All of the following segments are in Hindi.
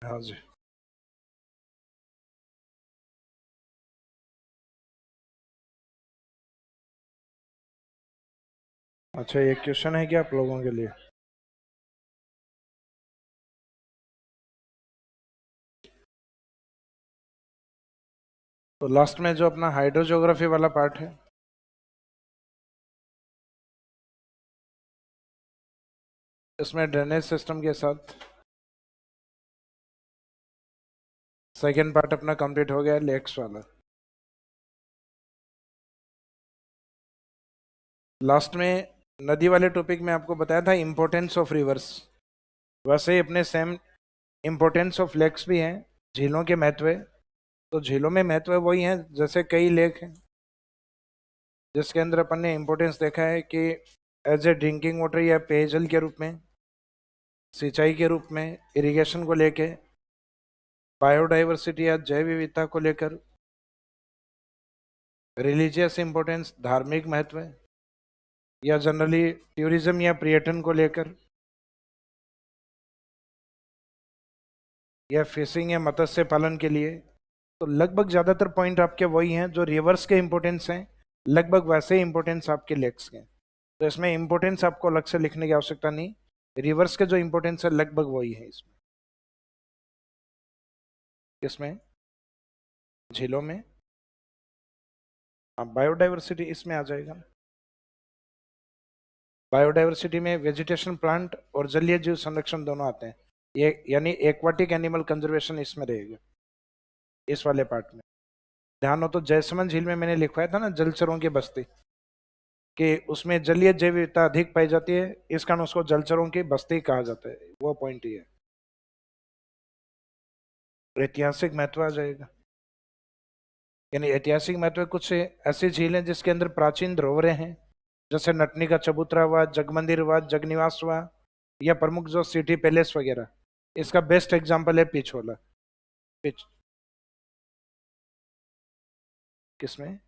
हाँ जी। अच्छा, ये क्वेश्चन है क्या आप लोगों के लिए? तो लास्ट में जो अपना हाइड्रोजियोग्राफी वाला पार्ट है, इसमें ड्रेनेज सिस्टम के साथ सेकेंड पार्ट अपना कंप्लीट हो गया, लेक्स वाला। लास्ट में नदी वाले टॉपिक में आपको बताया था इम्पोर्टेंस ऑफ रिवर्स, वैसे ही अपने सेम इम्पोर्टेंस ऑफ लेक्स भी हैं, झीलों के महत्व है। तो झीलों में महत्व वही है जैसे कई लेक हैं, जिसके अंदर अपन ने इम्पोर्टेंस देखा है कि एज ए ड्रिंकिंग वाटर या पेयजल के रूप में, सिंचाई के रूप में, इरिगेशन को लेके, बायोडाइवर्सिटी या जैव विविधता को लेकर, रिलीजियस इंपॉर्टेंस धार्मिक महत्व है, या जनरली टूरिज्म या पर्यटन को लेकर, या फिशिंग या मत्स्य पालन के लिए। तो लगभग ज़्यादातर पॉइंट आपके वही हैं जो रिवर्स के इंपॉर्टेंस हैं, लगभग वैसे ही इंपॉर्टेंस आपके लेक्स के हैं। तो इसमें इंपॉर्टेंस आपको अलग से लिखने की आवश्यकता नहीं, रिवर्स के जो इंपॉर्टेंस है लगभग वही है इसमें। इसमें झीलों में बायोडाइवर्सिटी इसमें आ जाएगा। बायोडाइवर्सिटी में वेजिटेशन, प्लांट और जलीय जीव संरक्षण दोनों आते हैं, ये यानी एक्वाटिक एनिमल कंजर्वेशन इसमें रहेगा इस वाले पार्ट में। ध्यान हो तो जयसमंद झील में मैंने लिखवाया था ना जलचरों की बस्ती, कि उसमें जलीय जैव विविधता अधिक पाई जाती है, इस कारण उसको जलचरों की बस्ती कहा जाता है, वो पॉइंट ही है। ऐतिहासिक महत्व आ जाएगा, यानी ऐतिहासिक महत्व कुछ ऐसी झील है जिसके अंदर प्राचीन धरोहरें हैं, जैसे नटनी का चबूतरा हुआ, जगमंदिर हुआ, जगनिवास हुआ, या प्रमुख जो सिटी पैलेस वगैरह। इसका बेस्ट एग्जांपल है पिछोला। पिछ किसमें?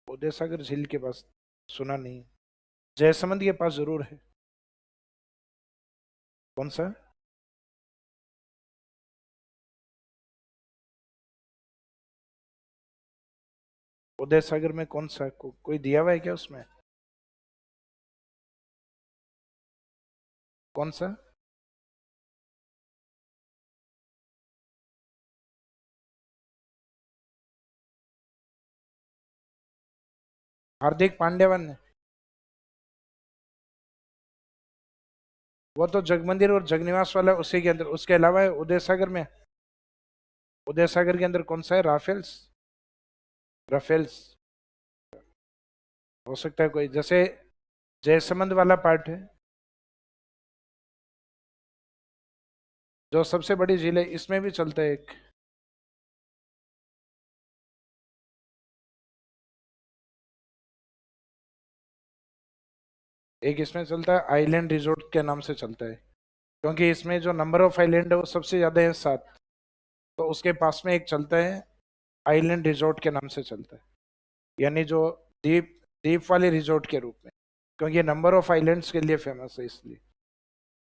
उदय सागर झील के पास? सुना नहीं। जयसमंद के पास जरूर है। कौन सा? उदय सागर में कौन सा? कोई दिया हुआ है क्या उसमें? कौन सा? हार्दिक पांड्यवन है? वो तो जगमंदिर और जगनिवास वाला उसी के अंदर, उसके अलावा है उदय सागर में। उदय सागर के अंदर कौन सा है? राफेल्स? राफेल्स हो सकता है कोई, जैसे जयसमंद वाला पार्ट है जो सबसे बड़ी झील है, इसमें भी चलता है एक इसमें चलता है आइलैंड रिजोर्ट के नाम से चलता है, क्योंकि इसमें जो नंबर ऑफ आइलैंड है वो सबसे ज़्यादा है, 7। तो उसके पास में एक चलता है आइलैंड रिजोर्ट के नाम से चलता है, यानी जो द्वीप द्वीप वाले रिजोर्ट के रूप में, क्योंकि ये नंबर ऑफ आइलैंड्स के लिए फेमस है इसलिए।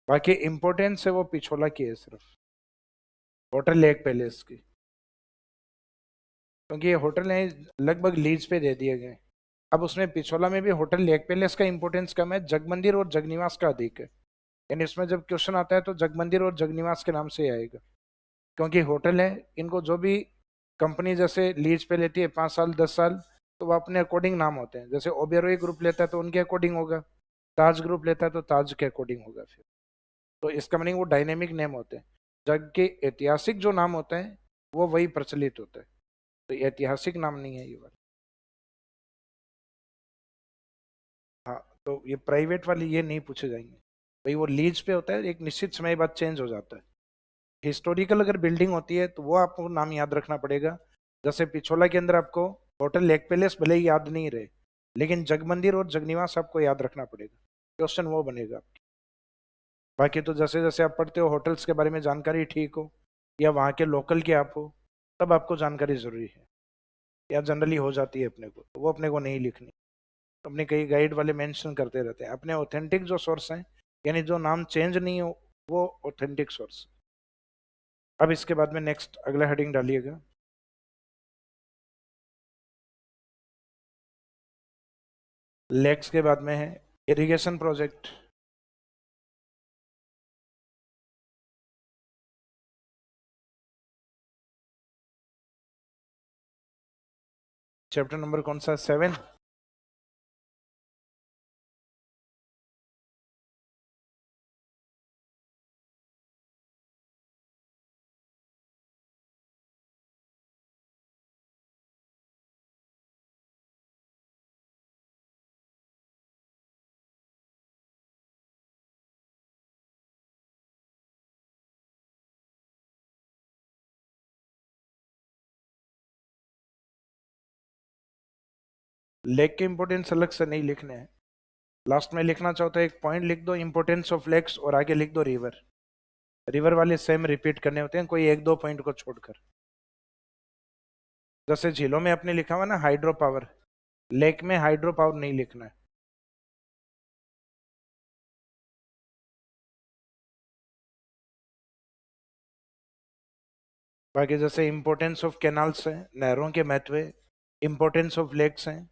बाकी इंपॉर्टेंस है वो पिछोला की है सिर्फ, होटल लेक पैलेस की, क्योंकि ये होटल है लगभग लीज पे दे दिए गए। अब उसमें पिछोला में भी होटल लेक पैलेस का इंपॉर्टेंस कम है, जगमंदिर और जगनिवास का अधिक है। यानी इसमें जब क्वेश्चन आता है तो जगमंदिर और जगनिवास के नाम से ही आएगा, क्योंकि होटल है, इनको जो भी कंपनी जैसे लीज पे लेती है 5 साल 10 साल, तो वो अपने अकॉर्डिंग नाम होते हैं। जैसे ओबेरॉय ग्रुप लेता है तो उनके अकॉर्डिंग होगा, ताज ग्रुप लेता है तो ताज के अकॉर्डिंग होगा फिर। तो इसका मीनिंग वो डायनेमिक नेम होते हैं, जबकि ऐतिहासिक जो नाम होता है वो वही प्रचलित होता है। तो ये ऐतिहासिक नाम नहीं है ये वाला। हाँ, तो ये प्राइवेट वाली ये नहीं पूछे जाएंगे भाई, वो लीज पे होता है, एक निश्चित समय बाद चेंज हो जाता है। हिस्टोरिकल अगर बिल्डिंग होती है तो वो आपको नाम याद रखना पड़ेगा। जैसे पिछोला के अंदर आपको होटल लेक पैलेस भले ही याद नहीं रहे, लेकिन जगमंदिर और जगनिवास आपको याद रखना पड़ेगा, क्वेश्चन वो बनेगा। बाकी तो जैसे जैसे आप पढ़ते हो होटल्स के बारे में जानकारी ठीक हो, या वहाँ के लोकल के आप हो, तब आपको जानकारी जरूरी है, या जनरली हो जाती है अपने को, तो वो अपने को नहीं लिखनी। अपने कई गाइड वाले मेंशन करते रहते हैं अपने ऑथेंटिक जो सोर्स हैं, यानी जो नाम चेंज नहीं हो वो ऑथेंटिक सोर्स। अब इसके बाद में नेक्स्ट अगला हेडिंग डालिएगा। लेक्स के बाद में है इरिगेशन प्रोजेक्ट। चैप्टर नंबर कौन सा? 7। लेक के इंपोर्टेंस अलग से नहीं लिखने हैं, लास्ट में लिखना चाहो तो एक पॉइंट लिख दो इंपोर्टेंस ऑफ लेक्स और आगे लिख दो रिवर। रिवर वाले सेम रिपीट करने होते हैं, कोई एक दो पॉइंट को छोड़कर। जैसे झीलों में आपने लिखा हुआ ना हाइड्रो पावर, लेक में हाइड्रो पावर नहीं लिखना है। बाकी जैसे इंपोर्टेंस ऑफ कैनाल्स है, नहरों के महत्व, इंपोर्टेंस ऑफ लेक्स हैं,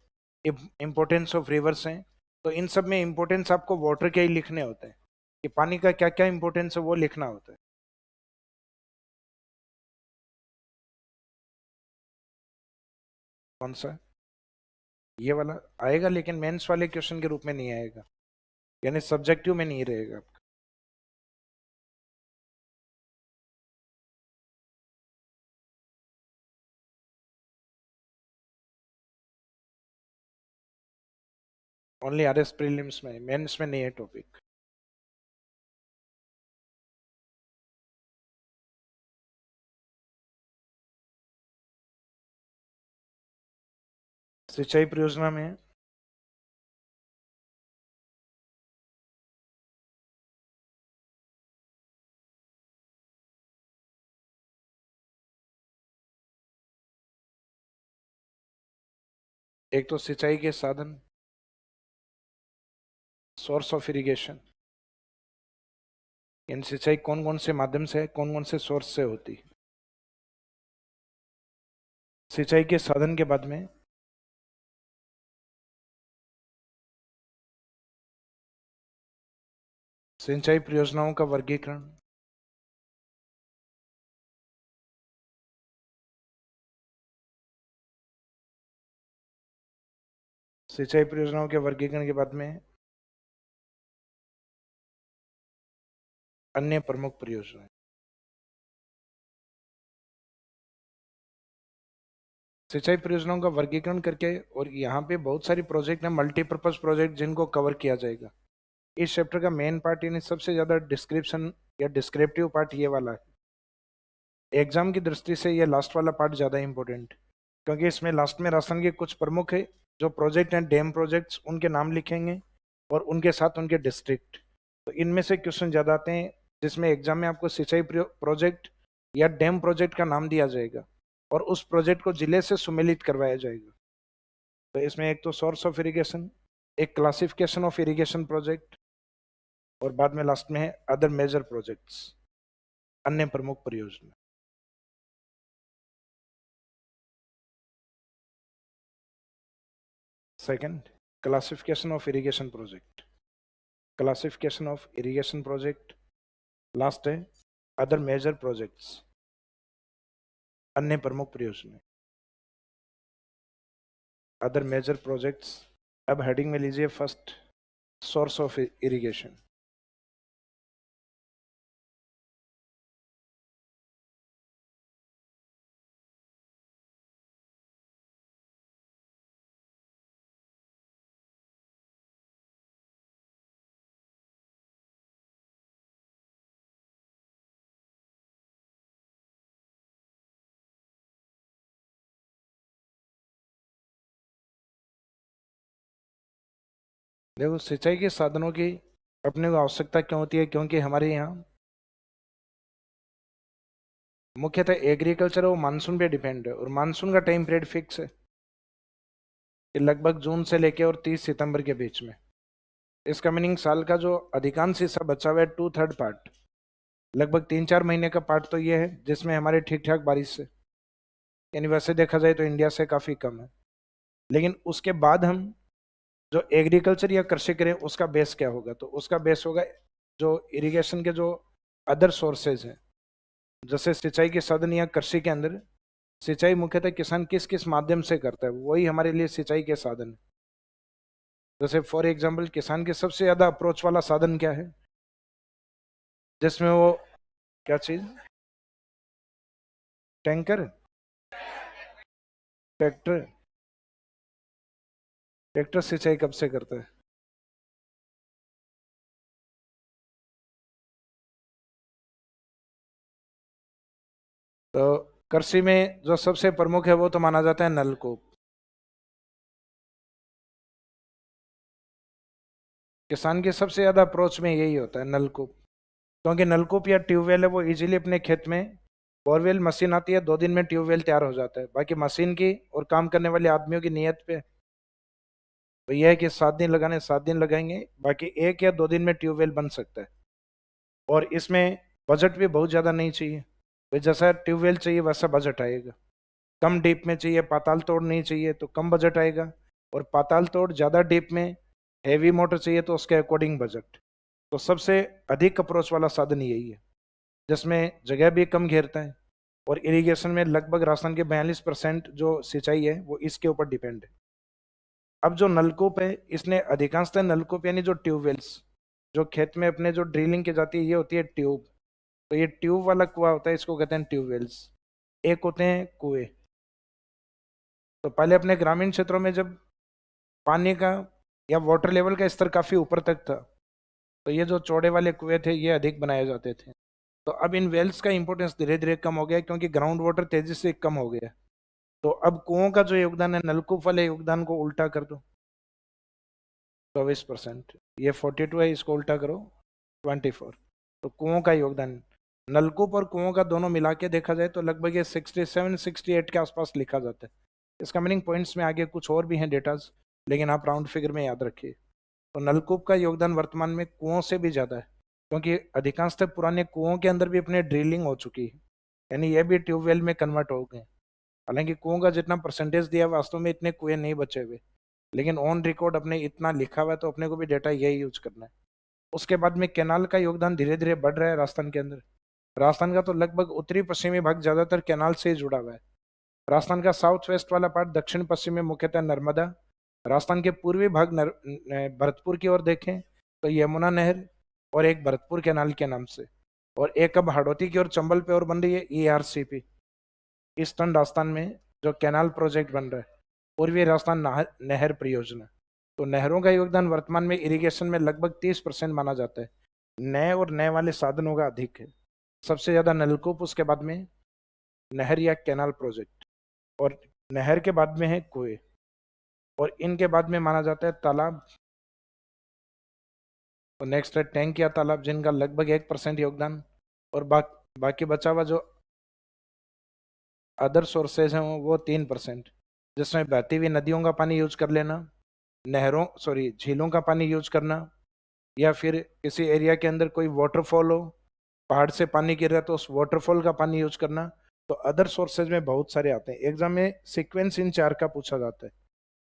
इंपोर्टेंस ऑफ रिवर्स हैं, तो इन सब में इंपोर्टेंस आपको वाटर के ही लिखने होते हैं कि पानी का क्या क्या इंपोर्टेंस है वो लिखना होता है। कौन सा? ये वाला आएगा लेकिन मेंस वाले क्वेश्चन के रूप में नहीं आएगा, यानी सब्जेक्टिव में नहीं रहेगा। ओनली आरएस प्रीलिम्स में, मेंस में नहीं है टॉपिक। सिंचाई परियोजना में एक तो सिंचाई के साधन, सोर्स ऑफ इरिगेशन, इन सिंचाई कौन कौन से माध्यम से है, कौन कौन से सोर्स से होती है। सिंचाई के साधन के बाद में सिंचाई परियोजनाओं का वर्गीकरण, सिंचाई परियोजनाओं के वर्गीकरण के बाद में अन्य प्रमुख परियोजनाएं। सिंचाई परियोजनाओं का वर्गीकरण करके, और यहाँ पे बहुत सारी प्रोजेक्ट है मल्टीपर्पज प्रोजेक्ट जिनको कवर किया जाएगा। इस चैप्टर का मेन पार्ट यानी सबसे ज्यादा डिस्क्रिप्शन या डिस्क्रिप्टिव पार्ट ये वाला है। एग्जाम की दृष्टि से ये लास्ट वाला पार्ट ज्यादा इंपॉर्टेंट, क्योंकि इसमें लास्ट में राजस्थान के कुछ प्रमुख है जो प्रोजेक्ट हैं, डैम प्रोजेक्ट्स, उनके नाम लिखेंगे और उनके साथ उनके डिस्ट्रिक्ट। तो इनमें से क्वेश्चन ज्यादा आते हैं जिसमें एग्जाम में आपको सिंचाई प्रोजेक्ट या डैम प्रोजेक्ट का नाम दिया जाएगा और उस प्रोजेक्ट को जिले से सुमेलित करवाया जाएगा। तो इसमें एक तो सोर्स ऑफ इरिगेशन, एक क्लासिफिकेशन ऑफ इरिगेशन प्रोजेक्ट, और बाद में लास्ट में है अदर मेजर प्रोजेक्ट्स, अन्य प्रमुख परियोजना। Second, classification of irrigation project, classification of irrigation project. Last है अदर मेजर प्रोजेक्ट्स, अन्य प्रमुख परियोजना, अदर मेजर प्रोजेक्ट्स। अब हेडिंग में लीजिए फर्स्ट, सोर्स ऑफ इरिगेशन। देखो सिंचाई के साधनों की अपने को आवश्यकता क्यों होती है, क्योंकि हमारे यहाँ मुख्यतः एग्रीकल्चर वो मानसून पे डिपेंड है, और मानसून का टाइम पीरियड फिक्स है कि लगभग जून से लेके और 30 सितंबर के बीच में। इसका मीनिंग साल का जो अधिकांश हिस्सा बचा हुआ है, 2/3 पार्ट लगभग 3-4 महीने का पार्ट तो ये है जिसमें हमारे ठीक ठाक बारिश है, यानी वैसे देखा जाए तो इंडिया से काफ़ी कम है। लेकिन उसके बाद हम जो एग्रीकल्चर या कृषि करें उसका बेस क्या होगा, तो उसका बेस होगा जो इरिगेशन के जो अदर सोर्सेज हैं, जैसे सिंचाई के साधन या कृषि के अंदर सिंचाई मुख्यतः किसान किस किस माध्यम से करता है, वही हमारे लिए सिंचाई के साधन है। जैसे फॉर एग्जाम्पल किसान के सबसे ज्यादा अप्रोच वाला साधन क्या है, जिसमें वो क्या चीज, टैंकर, ट्रैक्टर। ट्रैक्टर सिंचाई कब से करता है? तो कृषि में जो सबसे प्रमुख है वो तो माना जाता है नलकूप। किसान के सबसे ज्यादा अप्रोच में यही होता है नलकूप, क्योंकि नलकूप या ट्यूबवेल है वो इजीली अपने खेत में, बोरवेल मशीन आती है 2 दिन में ट्यूबवेल तैयार हो जाता है, बाकी मशीन की और काम करने वाले आदमियों की नीयत पे तो यह है कि 7 दिन लगाने 7 दिन लगाएंगे, बाकी 1 या 2 दिन में ट्यूबवेल बन सकता है। और इसमें बजट भी बहुत ज़्यादा नहीं चाहिए, भाई जैसा ट्यूबवेल चाहिए वैसा बजट आएगा। कम डीप में चाहिए, पाताल तोड़ नहीं चाहिए तो कम बजट आएगा, और पाताल तोड़ ज़्यादा डीप में हैवी मोटर चाहिए तो उसके अकॉर्डिंग बजट। तो सबसे अधिक अप्रोच वाला साधन यही है, जिसमें जगह भी कम घेरता है, और इरिगेशन में लगभग राजस्थान के 42% जो सिंचाई है वो इसके ऊपर डिपेंड है। अब जो नलकूप है इसने अधिकांशतः नलकूप यानी जो ट्यूबवेल्स जो खेत में अपने जो ड्रिलिंग की जाती है ये होती है ट्यूब। तो ये ट्यूब वाला कुआं होता है, इसको कहते हैं ट्यूबवेल्स। एक होते हैं कुएं। तो पहले अपने ग्रामीण क्षेत्रों में जब पानी का या वाटर लेवल का स्तर काफी ऊपर तक था, तो ये जो चौड़े वाले कुएं थे ये अधिक बनाए जाते थे। तो अब इन वेल्स का इंपॉर्टेंस धीरे धीरे कम हो गया क्योंकि ग्राउंड वाटर तेजी से कम हो गया। तो अब कुओं का जो योगदान है नलकूप वाले योगदान को उल्टा कर दो, 24%। ये 42 है, इसको उल्टा करो 24। तो कुओं का योगदान नलकूप और कुओं का दोनों मिला के देखा जाए तो लगभग ये 67-68 के आसपास लिखा जाता है। इसका मीनिंग पॉइंट्स में आगे कुछ और भी हैं डेटाज, लेकिन आप राउंड फिगर में याद रखिए। तो नलकूप का योगदान वर्तमान में कुओं से भी ज़्यादा है, क्योंकि अधिकांशतः पुराने कुओं के अंदर भी अपने ड्रिलिंग हो चुकी है, यानी ये भी ट्यूबवेल में कन्वर्ट हो गए। हालांकि कुओं का जितना परसेंटेज दिया वास्तव में इतने कुएं नहीं बचे हुए, लेकिन ऑन रिकॉर्ड अपने इतना लिखा हुआ है तो अपने को भी डेटा यही यूज करना है। उसके बाद में कैनाल का योगदान धीरे धीरे बढ़ रहा है राजस्थान के अंदर। राजस्थान का तो लगभग उत्तरी पश्चिमी भाग ज्यादातर कैनाल से ही जुड़ा हुआ है। राजस्थान का साउथ वेस्ट वाला पार्ट दक्षिण पश्चिम में मुख्यतः नर्मदा। राजस्थान के पूर्वी भाग भरतपुर की ओर देखें तो यमुना नहर और एक भरतपुर कैनाल के नाम से, और एक अब हाड़ौती की ओर चंबल पे और बन रही है ERCP, ईस्टर्न राजस्थान में जो कैनाल प्रोजेक्ट बन रहा है, पूर्वी राजस्थान नहर परियोजना। तो नहरों का योगदान वर्तमान में इरिगेशन में लगभग 30% माना जाता है। नए और नए वाले साधनों का अधिक है, सबसे ज्यादा नलकूप, उसके बाद में नहर या कैनाल प्रोजेक्ट, और नहर के बाद में है कुएं, और इनके बाद में माना जाता है तालाब। तो नेक्स्ट है टैंक या तालाब जिनका लगभग 1% योगदान, और बाकी बचा हुआ जो अदर सोर्सेज हैं वो 3%, जिसमें बहती हुई नदियों का पानी यूज कर लेना, नहरों सॉरी झीलों का पानी यूज करना, या फिर किसी एरिया के अंदर कोई वाटरफॉल हो, पहाड़ से पानी गिर रहा है तो उस वाटरफॉल का पानी यूज करना। तो अदर सोर्सेज में बहुत सारे आते हैं, एग्जाम में सीक्वेंस इन 4 का पूछा जाता है।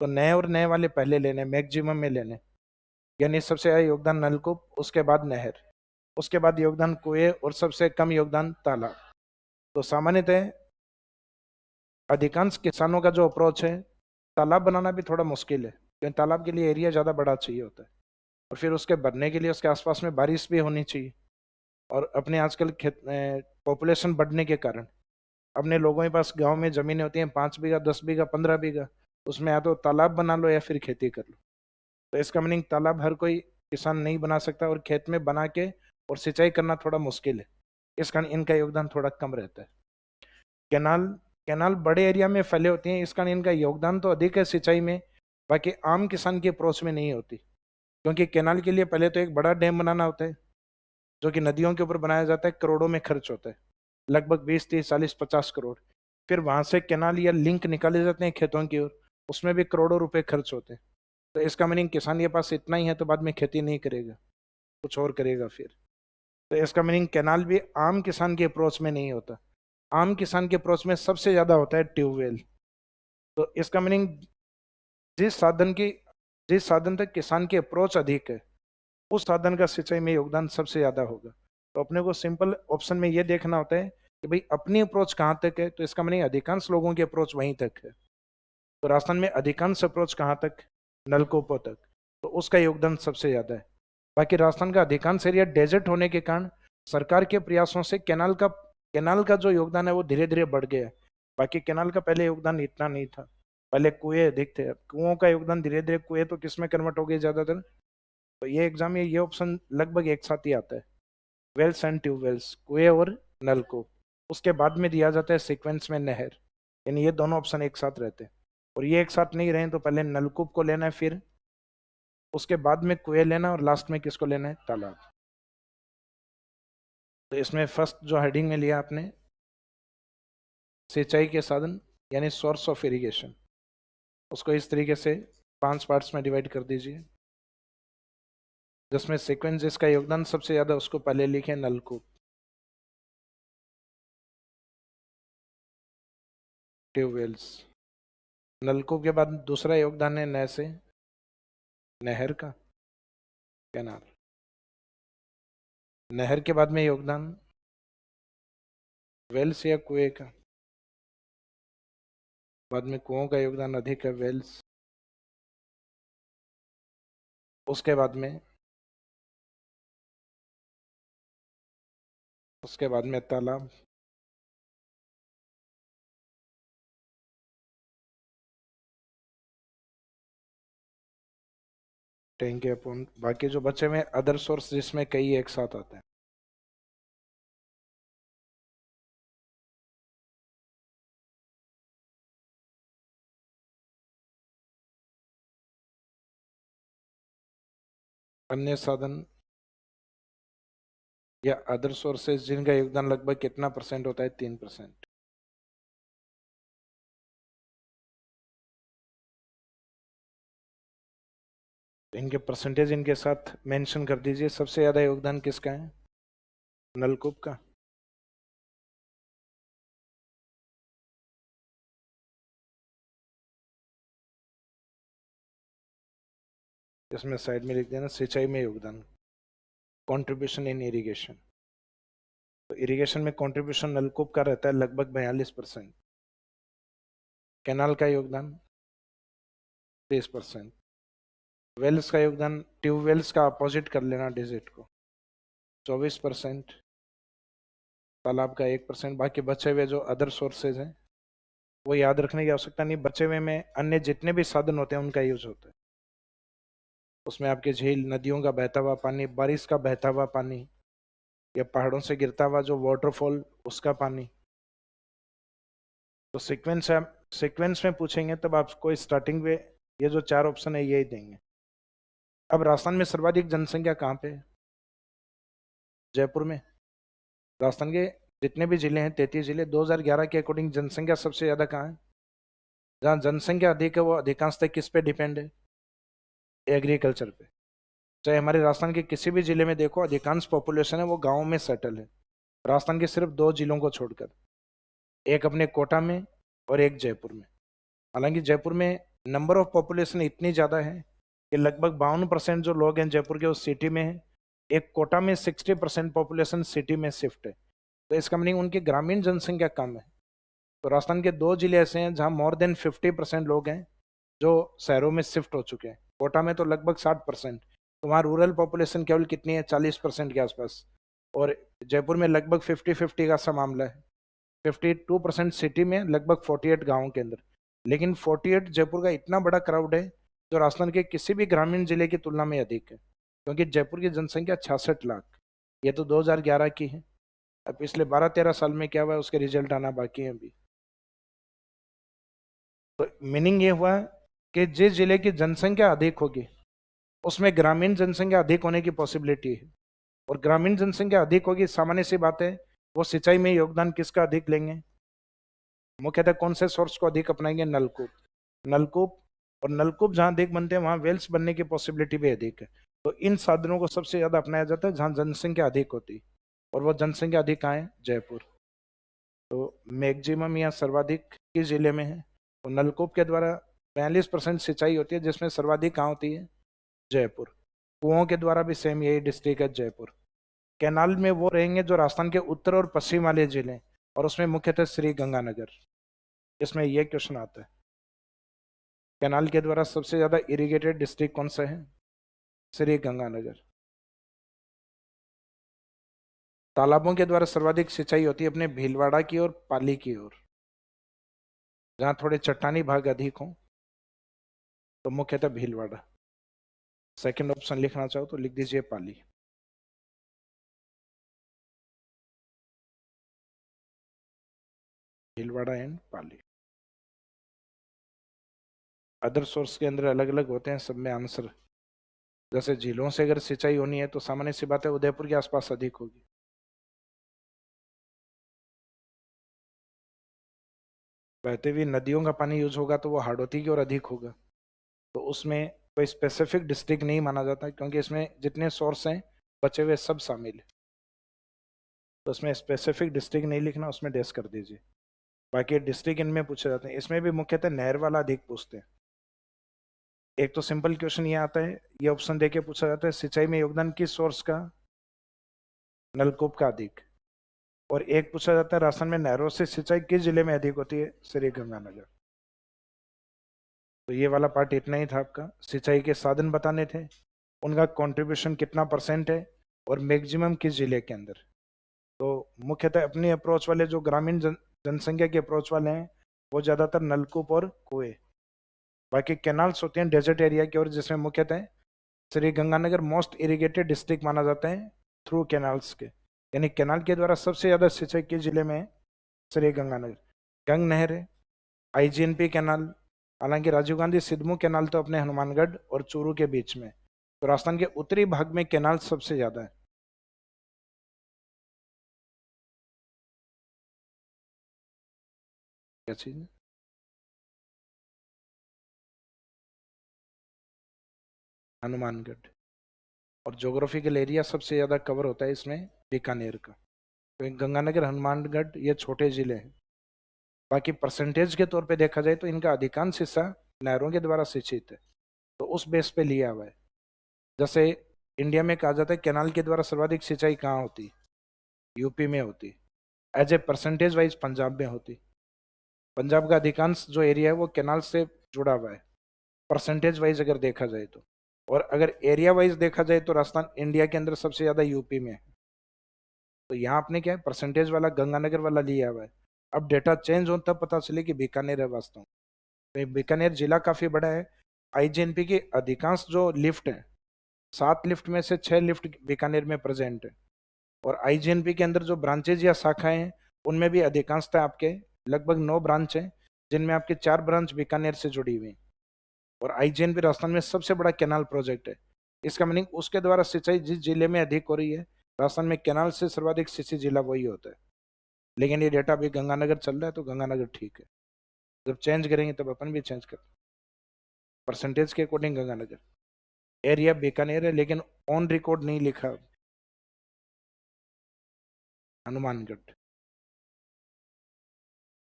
तो नए और नए वाले पहले लेने, मैक्सिमम में लेने, यानी सबसे ज्यादा योगदान नलकूप, उसके बाद नहर, उसके बाद योगदान कुएं, और सबसे कम योगदान तालाब। तो सामान्यतः अधिकांश किसानों का जो अप्रोच है, तालाब बनाना भी थोड़ा मुश्किल है क्योंकि तालाब के लिए एरिया ज़्यादा बड़ा चाहिए होता है, और फिर उसके भरने के लिए उसके आसपास में बारिश भी होनी चाहिए। और अपने आजकल खेत पॉपुलेशन बढ़ने के कारण अपने लोगों के पास गांव में ज़मीनें होती हैं 5 बीघा, 10 बीघा, 15 बीघा, उसमें या तो तालाब बना लो या फिर खेती कर लो। तो इसका मीनिंग तालाब हर कोई किसान नहीं बना सकता, और खेत में बना के और सिंचाई करना थोड़ा मुश्किल है, इस कारण इनका योगदान थोड़ा कम रहता है। कैनाल कैनाल बड़े एरिया में फैले होते हैं, इस कारण इनका योगदान तो अधिक है सिंचाई में, बाकी आम किसान की अप्रोच में नहीं होती, क्योंकि कैनाल के लिए पहले तो एक बड़ा डैम बनाना होता है जो कि नदियों के ऊपर बनाया जाता है, करोड़ों में खर्च होता है, लगभग 20, 30, 40, 50 करोड़। फिर वहां से कैनाल या लिंक निकाले जाते हैं खेतों की ओर, उसमें भी करोड़ों रुपए खर्च होते हैं। तो इसका मीनिंग किसान के पास इतना ही है तो बाद में खेती नहीं करेगा, कुछ और करेगा फिर। तो इसका मीनिंग कैनाल भी आम किसान की अप्रोच में नहीं होता। आम किसान की अप्रोच में सबसे ज्यादा होता है ट्यूबवेल। तो इसका मीनिंग जिस साधन की जिस साधन तक किसान की अप्रोच अधिक है, उस साधन का सिंचाई में योगदान सबसे ज्यादा होगा। तो अपने को सिंपल ऑप्शन में ये देखना होता है कि भाई अपनी अप्रोच कहाँ तक है, तो इसका मीनिंग अधिकांश लोगों की अप्रोच वहीं तक है। तो राजस्थान में अधिकांश अप्रोच कहाँ तक, नलकूपों तक, तो उसका योगदान सबसे ज्यादा है। बाकी राजस्थान का अधिकांश एरिया डेजर्ट होने के कारण सरकार के प्रयासों से कैनाल का जो योगदान है वो धीरे धीरे बढ़ गया है। बाकी कैनाल का पहले योगदान इतना नहीं था, पहले कुएं अधिक थे, अब कुओं का योगदान धीरे धीरे, कुएं तो किस में कन्वर्ट हो गए ज्यादातर। तो ये एग्जाम में ये ऑप्शन लगभग एक साथ ही आता है, वेल्स एंड ट्यूबवेल्स, कुएं और नलकूप। उसके बाद में दिया जाता है सीक्वेंस में नहर, यानी ये दोनों ऑप्शन एक साथ रहते हैं। और ये एक साथ नहीं रहे तो पहले नलकूप को लेना है, फिर उसके बाद में कुएं लेना, और लास्ट में किसको लेना है, तालाब। तो इसमें फर्स्ट जो हेडिंग में लिया आपने, सिंचाई के साधन यानी सोर्स ऑफ इरिगेशन, उसको इस तरीके से 5 पार्ट्स में डिवाइड कर दीजिए, जिसमें सीक्वेंस जिसका योगदान सबसे ज्यादा उसको पहले लिखे नलकूप, ट्यूबवेल्स। नलकूप के बाद दूसरा योगदान है नहर से, नहर का, कैनाल। नहर के बाद में योगदान वेल्स या कुएं का, बाद में कुओं का योगदान अधिक है, वेल्स। उसके बाद में तालाब। टैंक या पौंड। बाकी जो बचे में अदर सोर्स जिसमें कई एक साथ आते हैं। अन्य साधन या अदर सोर्सेज जिनका योगदान लगभग कितना परसेंट होता है, 3%। इनके परसेंटेज इनके साथ मेंशन कर दीजिए। सबसे ज्यादा योगदान किसका है, नलकूप का। इसमें साइड में लिख देना सिंचाई में योगदान, कंट्रीब्यूशन इन इरिगेशन। तो इरिगेशन में कंट्रीब्यूशन नलकूप का रहता है लगभग 42%। कैनाल का योगदान 30%। वेल्स का योगदान, ट्यूबवेल्स का अपोजिट कर लेना डिजिट को, 24%। तालाब का 1%। बाकी बचे हुए जो अदर सोर्सेज हैं वो याद रखने की आवश्यकता नहीं, बचे हुए में अन्य जितने भी साधन होते हैं उनका यूज होता है। उसमें आपके झील, नदियों का बहता हुआ पानी, बारिश का बहता हुआ पानी, या पहाड़ों से गिरता हुआ जो वाटरफॉल उसका पानी। तो सीक्वेंस में पूछेंगे तब आपको स्टार्टिंग में ये जो 4 ऑप्शन है यही देंगे। अब राजस्थान में सर्वाधिक जनसंख्या कहाँ पे है, जयपुर में। राजस्थान के जितने भी जिले हैं, 33 जिले, 2011 के अकॉर्डिंग जनसंख्या सबसे ज्यादा कहाँ है। जहाँ जनसंख्या अधिक है वो अधिकांशतः किस पे डिपेंड है, एग्रीकल्चर पे। चाहे हमारे राजस्थान के किसी भी जिले में देखो, अधिकांश पॉपुलेशन है वो गाँव में सेटल है, राजस्थान के सिर्फ 2 जिलों को छोड़कर, एक अपने कोटा में और एक जयपुर में। हालांकि जयपुर में नंबर ऑफ पॉपुलेशन इतनी ज़्यादा है कि लगभग 52% जो लोग हैं जयपुर के, उस सिटी में है। एक कोटा में 60% पॉपुलेशन सिटी में शिफ्ट है। तो इसका मीनिंग उनकी ग्रामीण जनसंख्या कम है। तो राजस्थान के 2 जिले ऐसे हैं जहाँ मोर देन 50% लोग हैं जो शहरों में शिफ्ट हो चुके हैं। कोटा में तो लगभग 60%। तो वहाँ रूरल पॉपुलेशन केवल कितनी है, 40% के आसपास। और जयपुर में लगभग 50-50 का सा मामला है, 52% सिटी में, लगभग 48 गाँव के अंदर। लेकिन 48 जयपुर का इतना बड़ा क्राउड है जो राजस्थान के किसी भी ग्रामीण जिले की तुलना में अधिक है, क्योंकि जयपुर की जनसंख्या 66 लाख। ये तो 2011 की है। अब पिछले 12-13 साल में क्या हुआ है उसके रिजल्ट आना बाकी है अभी। तो मीनिंग ये हुआ कि जिस जिले की जनसंख्या अधिक होगी उसमें ग्रामीण जनसंख्या अधिक होने की पॉसिबिलिटी है। और ग्रामीण जनसंख्या अधिक होगी, सामान्य सी बात है, वो सिंचाई में योगदान किसका अधिक लेंगे, मुख्यतः कौन से सोर्स को अधिक अपनाएंगे, नलकूप। नलकूप, और नलकूप जहां अधिक बनते हैं वहां वेल्स बनने की पॉसिबिलिटी भी अधिक है। तो इन साधनों को सबसे ज्यादा अपनाया जाता है जहां जनसंख्या अधिक होती है। और वो जनसंख्या अधिक कहाँ है? जयपुर। तो मैक्सिमम या सर्वाधिक किस जिले में है? तो नलकूप के द्वारा 42% सिंचाई होती है, जिसमें सर्वाधिक कहाँ होती है? जयपुर। कुओं के द्वारा भी सेम यही डिस्ट्रिक्ट है, जयपुर। कैनाल में वो रहेंगे जो राजस्थान के उत्तर और पश्चिम वाले जिले, और उसमें मुख्यतः श्री गंगानगर। इसमें ये क्वेश्चन आता है, कैनाल के द्वारा सबसे ज्यादा इरिगेटेड डिस्ट्रिक्ट कौन सा है? श्री गंगानगर। तालाबों के द्वारा सर्वाधिक सिंचाई होती है अपने भीलवाड़ा की और पाली की ओर, जहां थोड़े चट्टानी भाग अधिक हों, तो मुख्यतः भीलवाड़ा। सेकंड ऑप्शन लिखना चाहो तो लिख दीजिए Pali. Bhilwara and Pali. Other source के अंदर अलग अलग होते हैं, सब में आंसर, जैसे झीलों से अगर सिंचाई होनी है तो सामान्य सी बात है उदयपुर के आसपास अधिक होगी। बहते हुए नदियों का पानी यूज होगा तो वो हाड़ौती की ओर अधिक होगा। तो उसमें कोई स्पेसिफिक डिस्ट्रिक्ट नहीं माना जाता, क्योंकि इसमें जितने सोर्स हैं बचे हुए सब शामिल है। तो उसमें स्पेसिफिक डिस्ट्रिक्ट नहीं लिखना, उसमें डेस कर दीजिए। बाकी डिस्ट्रिक्ट इनमें पूछे जाते हैं, इसमें भी मुख्यतः नहर वाला अधिक पूछते हैं। एक तो सिंपल क्वेश्चन ये आता है, ये ऑप्शन देके पूछा जाता है सिंचाई में योगदान किस सोर्स का? नलकूप का अधिक। और एक पूछा जाता है राजस्थान में नहरों से सिंचाई किस जिले में अधिक होती है? श्री गंगानगर। तो ये वाला पार्ट इतना ही था आपका, सिंचाई के साधन बताने थे, उनका कंट्रीब्यूशन कितना परसेंट है, और मैक्सिमम किस जिले के अंदर। तो मुख्यतः अपनी अप्रोच वाले जो ग्रामीण जनसंख्या के अप्रोच वाले हैं वो ज़्यादातर नलकूप और कुएं। बाकी कैनाल्स होते हैं डेजर्ट एरिया की ओर, जिसमें मुख्यतः Shri Ganganagar most irrigated district माना जाता है थ्रू कैनाल्स के, यानी कैनाल के द्वारा सबसे ज़्यादा सिंचाई किस जिले में है? श्री गंगानगर। गंग नहर है, आईजीएनपी कैनाल, हालांकि राजीव गांधी सिद्धमू कैनाल तो अपने हनुमानगढ़ और चूरू के बीच में। तो राजस्थान के उत्तरी भाग में कैनाल सबसे ज्यादा है। क्या चीज है? हनुमानगढ़। और जोग्राफिकल एरिया सबसे ज्यादा कवर होता है इसमें बीकानेर का। तो गंगानगर हनुमानगढ़ ये छोटे जिले हैं। बाकी परसेंटेज के तौर पे देखा जाए तो इनका अधिकांश हिस्सा नहरों के द्वारा सिंचित है, तो उस बेस पे लिया हुआ है। जैसे इंडिया में कहा जाता है कैनाल के द्वारा सर्वाधिक सिंचाई कहाँ होती? यूपी में होती। As a percentage wise Punjab में होती। पंजाब का अधिकांश जो एरिया है वो कैनाल से जुड़ा हुआ है परसेंटेज वाइज अगर देखा जाए तो। और अगर एरिया वाइज देखा जाए तो राजस्थान इंडिया के अंदर सबसे ज्यादा यूपी में है। तो यहाँ आपने क्या है परसेंटेज वाला गंगानगर वाला लिया हुआ है। अब डेटा चेंज हो तब पता चले कि बीकानेर है वास्तव में। तो ये बीकानेर जिला काफी बड़ा है। आईजीएनपी की अधिकांश जो लिफ्ट है, 7 लिफ्ट में से 6 लिफ्ट बीकानेर में प्रेजेंट है। और आईजीएनपी के अंदर जो ब्रांचेज या शाखाएं हैं उनमें भी अधिकांशतः आपके लगभग 9 ब्रांच हैं, जिनमें आपके 4 ब्रांच बीकानेर से जुड़ी हुई हैं। और आईजीएनपी राजस्थान में सबसे बड़ा कैनाल प्रोजेक्ट है। इसका मीनिंग उसके द्वारा सिंचाई जिस जिले में अधिक हो रही है, राजस्थान में कैनाल से सर्वाधिक सिंचित जिला वही होता है। लेकिन ये डेटा अभी गंगानगर चल रहा है तो गंगानगर ठीक है। जब चेंज करेंगे तब अपन भी चेंज कर, परसेंटेज के अकॉर्डिंग गंगानगर। एरिया बीकानेर है लेकिन ऑन रिकॉर्ड नहीं लिखा हनुमानगढ़।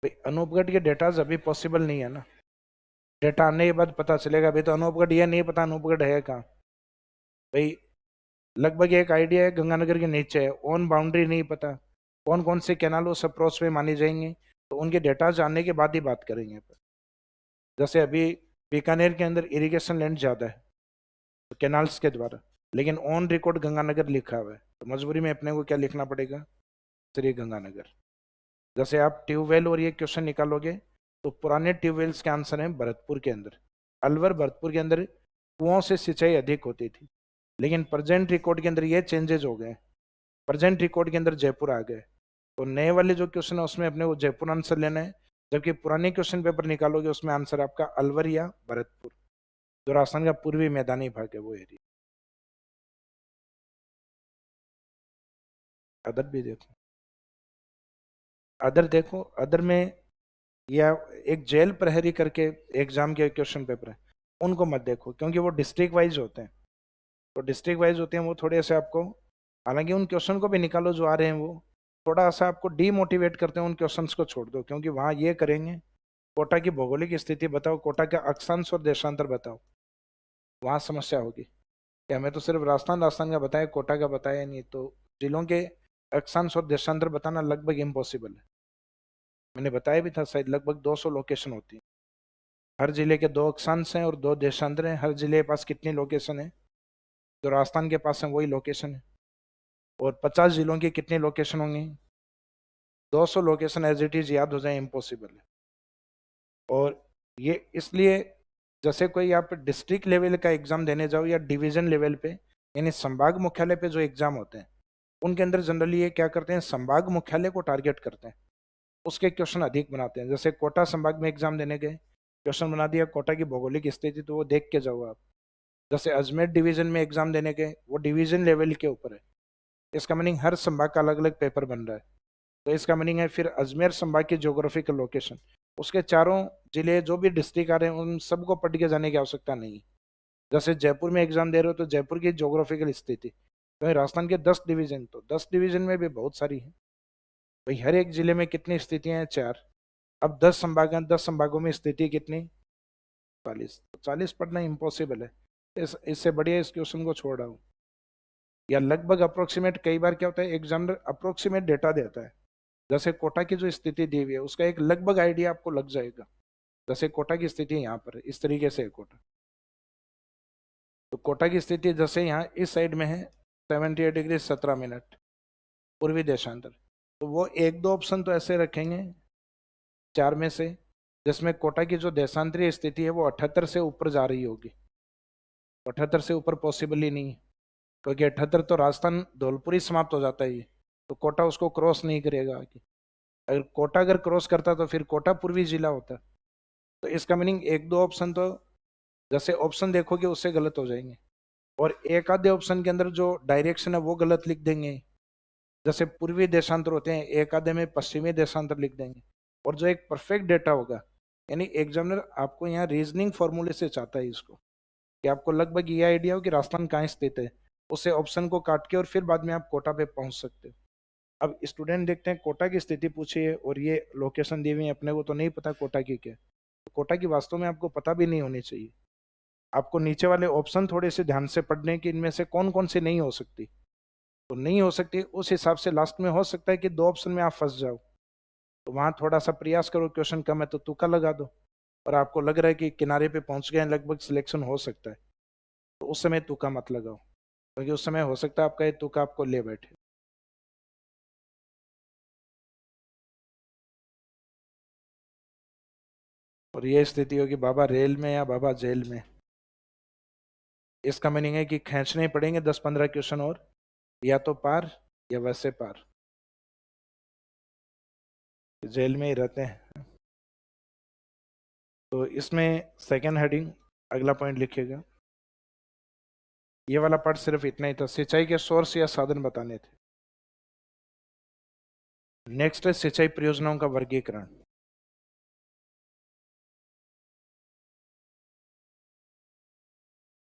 भाई अनूपगढ़ के डेटाज अभी पॉसिबल नहीं है ना, डेटा आने के बाद पता चलेगा। अभी तो अनूपगढ़ ये नहीं पता अनूपगढ़ है कहाँ। भाई लगभग एक आइडिया है गंगानगर के नीचे है, ऑन बाउंड्री नहीं पता, कौन कौन से कैनाल उस अप्रोच में मानी जाएंगे, तो उनके डेटा जानने के बाद ही बात करेंगे अपन। जैसे अभी बीकानेर के अंदर इरिगेशन लैंड ज़्यादा है तो कैनाल्स के द्वारा, लेकिन ऑन रिकॉर्ड गंगानगर लिखा हुआ है, तो मजबूरी में अपने को क्या लिखना पड़ेगा? श्री गंगानगर। जैसे आप ट्यूबवेल और ये क्वेश्चन निकालोगे तो पुराने ट्यूबवेल्स के आंसर हैं भरतपुर के अंदर, अलवर भरतपुर के अंदर कुओं से सिंचाई अधिक होती थी। लेकिन प्रेजेंट रिकॉर्ड के अंदर ये चेंजेज हो गए, प्रेजेंट रिकॉर्ड के अंदर जयपुर आ गए। तो नए वाले जो क्वेश्चन है उसमें अपने को जयपुर आंसर लेना है, जबकि पुराने क्वेश्चन पेपर निकालोगे उसमें आंसर आपका अलवर या भरतपुर, जो राजस्थान का पूर्वी मैदानी भाग है वो एरिया। अदर भी देखो, अदर देखो, अदर में या एक जेल प्रहरी करके एग्जाम के क्वेश्चन पेपर है, उनको मत देखो क्योंकि वो डिस्ट्रिक्ट वाइज होते हैं। तो डिस्ट्रिक्ट वाइज होते हैं वो थोड़े से आपको हालांकि उन क्वेश्चन को भी निकालो जो आ रहे हैं, वो थोड़ा सा आपको डीमोटिवेट करते हैं, उन क्वेश्चंस को छोड़ दो, क्योंकि वहां ये करेंगे कोटा की भौगोलिक स्थिति बताओ, कोटा का अक्षांश और देशांतर बताओ, वहां समस्या होगी कि हमें तो सिर्फ राजस्थान राजस्थान का बताया, कोटा का बताया नहीं, तो जिलों के अक्षांश और देशांतर बताना लगभग इम्पॉसिबल है। मैंने बताया भी था शायद, लगभग 200 लोकेशन होती है, हर जिले के 2 अक्षांश हैं और 2 देशांतर हैं, हर जिले के पास कितनी लोकेशन है, जो राजस्थान के पास है वही लोकेशन है, और 50 जिलों की कितनी लोकेशन होंगी, 200 लोकेशन एज इट इज याद हो जाए इम्पॉसिबल है। और ये इसलिए, जैसे कोई आप डिस्ट्रिक्ट लेवल का एग्जाम देने जाओ या डिवीजन लेवल पे, यानी संभाग मुख्यालय पे जो एग्जाम होते हैं, उनके अंदर जनरली ये क्या करते हैं, संभाग मुख्यालय को टारगेट करते हैं, उसके क्वेश्चन अधिक बनाते हैं। जैसे कोटा संभाग में एग्जाम देने गए, क्वेश्चन बना दिया कोटा की भौगोलिक स्थिति, तो वो देख के जाओ आप। जैसे अजमेर डिवीजन में एग्जाम देने गए, वो डिवीजन लेवल के ऊपर है, इसका मीनिंग हर संभाग का अलग अलग पेपर बन रहा है, तो इसका मीनिंग है फिर अजमेर संभाग की ज्योग्राफिकल लोकेशन, उसके चारों जिले जो भी डिस्ट्रिक्ट आ रहे हैं उन सबको पढ़ के जाने की आवश्यकता नहीं है। जैसे जयपुर में एग्जाम दे रहे हो तो जयपुर की ज्योग्राफिकल स्थिति, तो राजस्थान के 10 डिवीजन, तो 10 डिवीजन में भी बहुत सारी है भाई, हर एक जिले में कितनी स्थितियां हैं, 4। अब 10 संभाग हैं, 10 संभागों में स्थिति कितनी, 40, तो 40 पढ़ना इम्पॉसिबल है। इससे बढ़िया इस क्वेश्चन को छोड़ रहा हूँ। या लगभग अप्रोक्सीमेट, कई बार क्या होता है एग्जामिनर अप्रोक्सीमेट डेटा देता है, जैसे कोटा की जो स्थिति दी हुई है उसका एक लगभग आइडिया आपको लग जाएगा, जैसे कोटा की स्थिति यहाँ पर है, इस तरीके से है कोटा, तो कोटा की स्थिति जैसे यहाँ इस साइड में है 78 डिग्री 17 मिनट पूर्वी देशांतर, तो वो एक दो ऑप्शन तो ऐसे रखेंगे 4 में से, जिसमें कोटा की जो देशांतरीय स्थिति है वो 78 से ऊपर जा रही होगी, 78 से ऊपर पॉसिबल ही नहीं है, क्योंकि 78 तो राजस्थान धौलपुर ही समाप्त हो जाता है ये, तो कोटा उसको क्रॉस नहीं करेगा आगे। अगर कोटा अगर क्रॉस करता तो फिर कोटा पूर्वी जिला होता, तो इसका मीनिंग एक दो ऑप्शन तो जैसे ऑप्शन देखोगे उससे गलत हो जाएंगे, और एक आधे ऑप्शन के अंदर जो डायरेक्शन है वो गलत लिख देंगे, जैसे पूर्वी देशांतर होते हैं, एक आधे में पश्चिमी देशांतर लिख देंगे, और जो एक परफेक्ट डेटा होगा, यानी एग्जामिनर आपको यहाँ रीजनिंग फॉर्मूले से चाहता है इसको, कि आपको लगभग ये आइडिया हो कि राजस्थान कहाँ स्थित है, उससे ऑप्शन को काट के और फिर बाद में आप कोटा पे पहुंच सकते हो। अब स्टूडेंट देखते हैं कोटा की स्थिति पूछी है और ये लोकेशन दी हुई है, अपने को तो नहीं पता कोटा की क्या है, तो कोटा की वास्तव में आपको पता भी नहीं होनी चाहिए, आपको नीचे वाले ऑप्शन थोड़े से ध्यान से पढ़ने कि इनमें से कौन कौन सी नहीं हो सकती, तो नहीं हो सकती उस हिसाब से लास्ट में हो सकता है कि 2 ऑप्शन में आप फंस जाओ, तो वहां थोड़ा सा प्रयास करो, क्वेश्चन कम है तो तुक्का लगा दो, और आपको लग रहा है कि किनारे पे पहुंच गए हैं, लगभग सिलेक्शन हो सकता है, तो उस समय तुक्का मत लगाओ, क्योंकि उस समय हो सकता है आपका ये तुक्का आपको ले बैठे। और ये स्थिति होगी बाबा रेल में या बाबा जेल में, इसका मीनिंग है कि खींचने ही पड़ेंगे 10-15 क्वेश्चन और, या तो पार या वैसे पार, जेल में ही रहते हैं। तो इसमें सेकंड हेडिंग अगला पॉइंट लिखिएगा, ये वाला पार्ट सिर्फ इतना ही था, सिंचाई के सोर्स या साधन बताने थे। नेक्स्ट है सिंचाई परियोजनाओं का वर्गीकरण।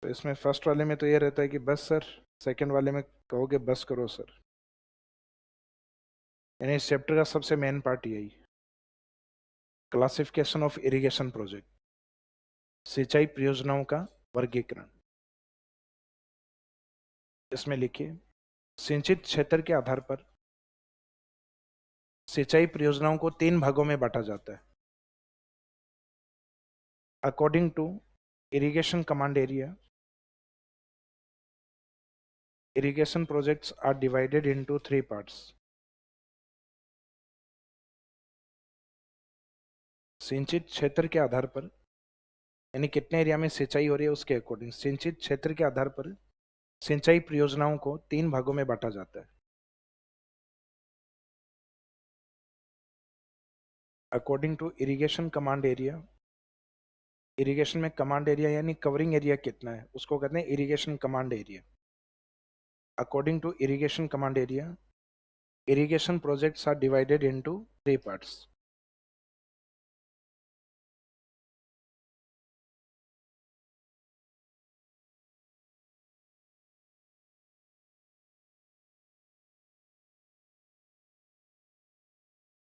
तो इसमें फर्स्ट वाले में तो ये रहता है कि बस सर, सेकंड वाले में कहोगे बस करो सर, यानी इस चैप्टर का सबसे मेन पार्ट यही, क्लासिफिकेशन ऑफ इरिगेशन प्रोजेक्ट, सिंचाई परियोजनाओं का वर्गीकरण। इसमें लिखिए, सिंचित क्षेत्र के आधार पर सिंचाई परियोजनाओं को 3 भागों में बांटा जाता है, according to irrigation command area. Irrigation projects are divided into 3 parts. सिंचित क्षेत्र के आधार पर, यानी कितने एरिया में सिंचाई हो रही है उसके अकॉर्डिंग, सिंचित क्षेत्र के आधार पर सिंचाई परियोजनाओं को 3 भागों में बांटा जाता है, according to irrigation command area. Irrigation में कमांड एरिया यानी कवरिंग एरिया कितना है उसको कहते हैं irrigation command area. According to irrigation command area, irrigation projects are divided into 3 parts.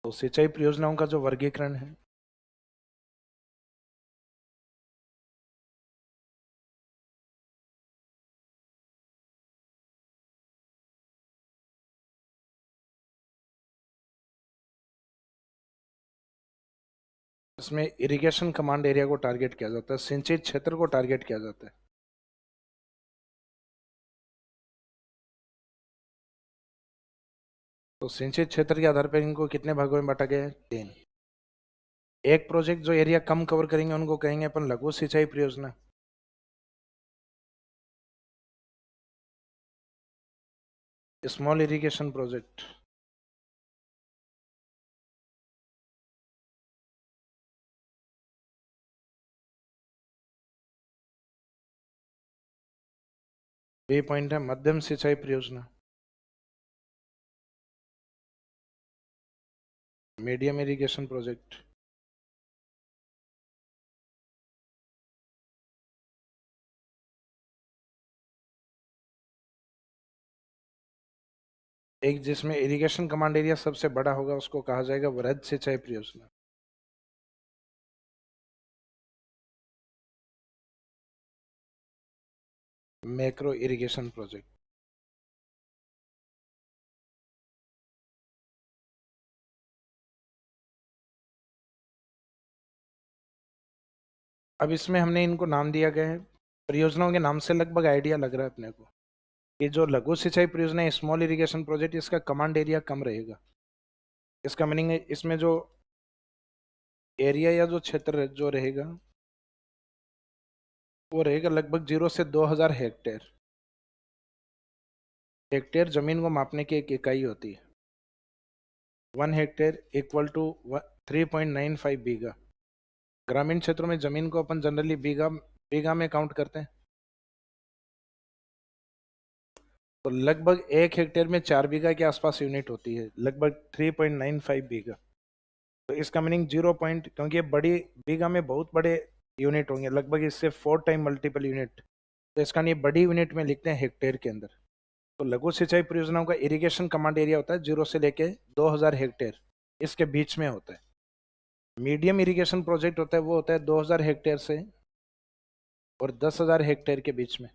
तो सिंचाई परियोजनाओं का जो वर्गीकरण है, इसमें इरिगेशन कमांड एरिया को टारगेट किया जाता है, सिंचित क्षेत्र को टारगेट किया जाता है। तो सिंचित क्षेत्र के आधार पर इनको कितने भागों में बांटा गया है? 3। एक प्रोजेक्ट जो एरिया कम कवर करेंगे उनको कहेंगे अपन लघु सिंचाई परियोजना। Small irrigation project. B point है मध्यम सिंचाई परियोजना। Medium irrigation project. एक जिसमें इरिगेशन कमांड एरिया सबसे बड़ा होगा उसको कहा जाएगा वृहद सिंचाई परियोजना। Macro irrigation project. अब इसमें हमने इनको नाम दिया गया है, परियोजनाओं के नाम से लगभग आइडिया लग रहा है अपने को कि जो लघु सिंचाई परियोजना है स्मॉल इरिगेशन प्रोजेक्ट, इसका कमांड एरिया कम रहेगा। इसका मीनिंग है इसमें जो एरिया या जो क्षेत्र जो रहेगा वो रहेगा लगभग 0 से 2000 हेक्टेयर। हेक्टेयर जमीन को मापने की एक इकाई होती है। 1 हेक्टेयर इक्वल टू 3.95 बीघा। ग्रामीण क्षेत्रों में जमीन को अपन जनरली बीघा बीघा में काउंट करते हैं। तो लगभग 1 हेक्टेयर में 4 बीघा के आसपास यूनिट होती है, लगभग 3.95 बीघा। तो इसका मीनिंग 0 क्योंकि ये बड़ी बीघा में बहुत बड़े यूनिट होंगे, लगभग इससे 4 टाइम मल्टीपल यूनिट। तो इसका नहीं बड़ी यूनिट में लिखते हैं हेक्टेयर के अंदर। तो लघु सिंचाई परियोजनाओं का इरिगेशन कमांड एरिया होता है 0 से लेके 2000 हेक्टेयर, इसके बीच में होता है। मीडियम इरिगेशन प्रोजेक्ट होता है वो होता है 2000 हेक्टेयर से और 10,000 हेक्टेयर के बीच में।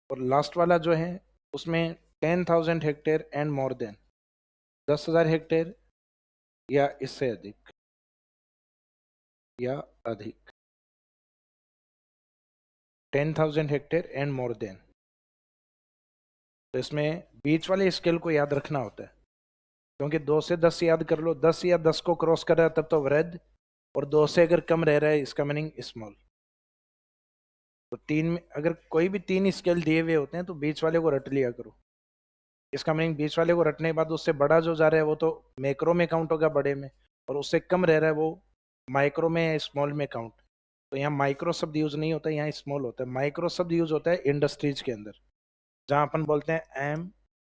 और लास्ट वाला जो है उसमें 10,000 hectare and more than, 10,000 hectare या इससे अधिक या अधिक, 10,000 हेक्टेयर एंड मोर देन। तो इसमें बीच वाले स्केल को याद रखना होता है, क्योंकि 2 से 10 याद कर लो, 10 या 10 को क्रॉस कर रहा है तब तो वृहद, और 2 से अगर कम रह रहा है इसका मीनिंग स्मॉल। तो तीन में अगर कोई भी 3 स्केल दिए हुए होते हैं तो बीच वाले को रट लिया करो। इसका मीनिंग बीच वाले को रटने के बाद उससे बड़ा जो जा रहा है वो तो मैक्रो में काउंट होगा बड़े में, और उससे कम रह रहा है वो माइक्रो में या स्मॉल में काउंट। तो यहाँ माइक्रो शब्द यूज नहीं होता, यहाँ स्मॉल होता है। माइक्रो शब्द यूज होता है इंडस्ट्रीज के अंदर, जहाँ अपन बोलते हैं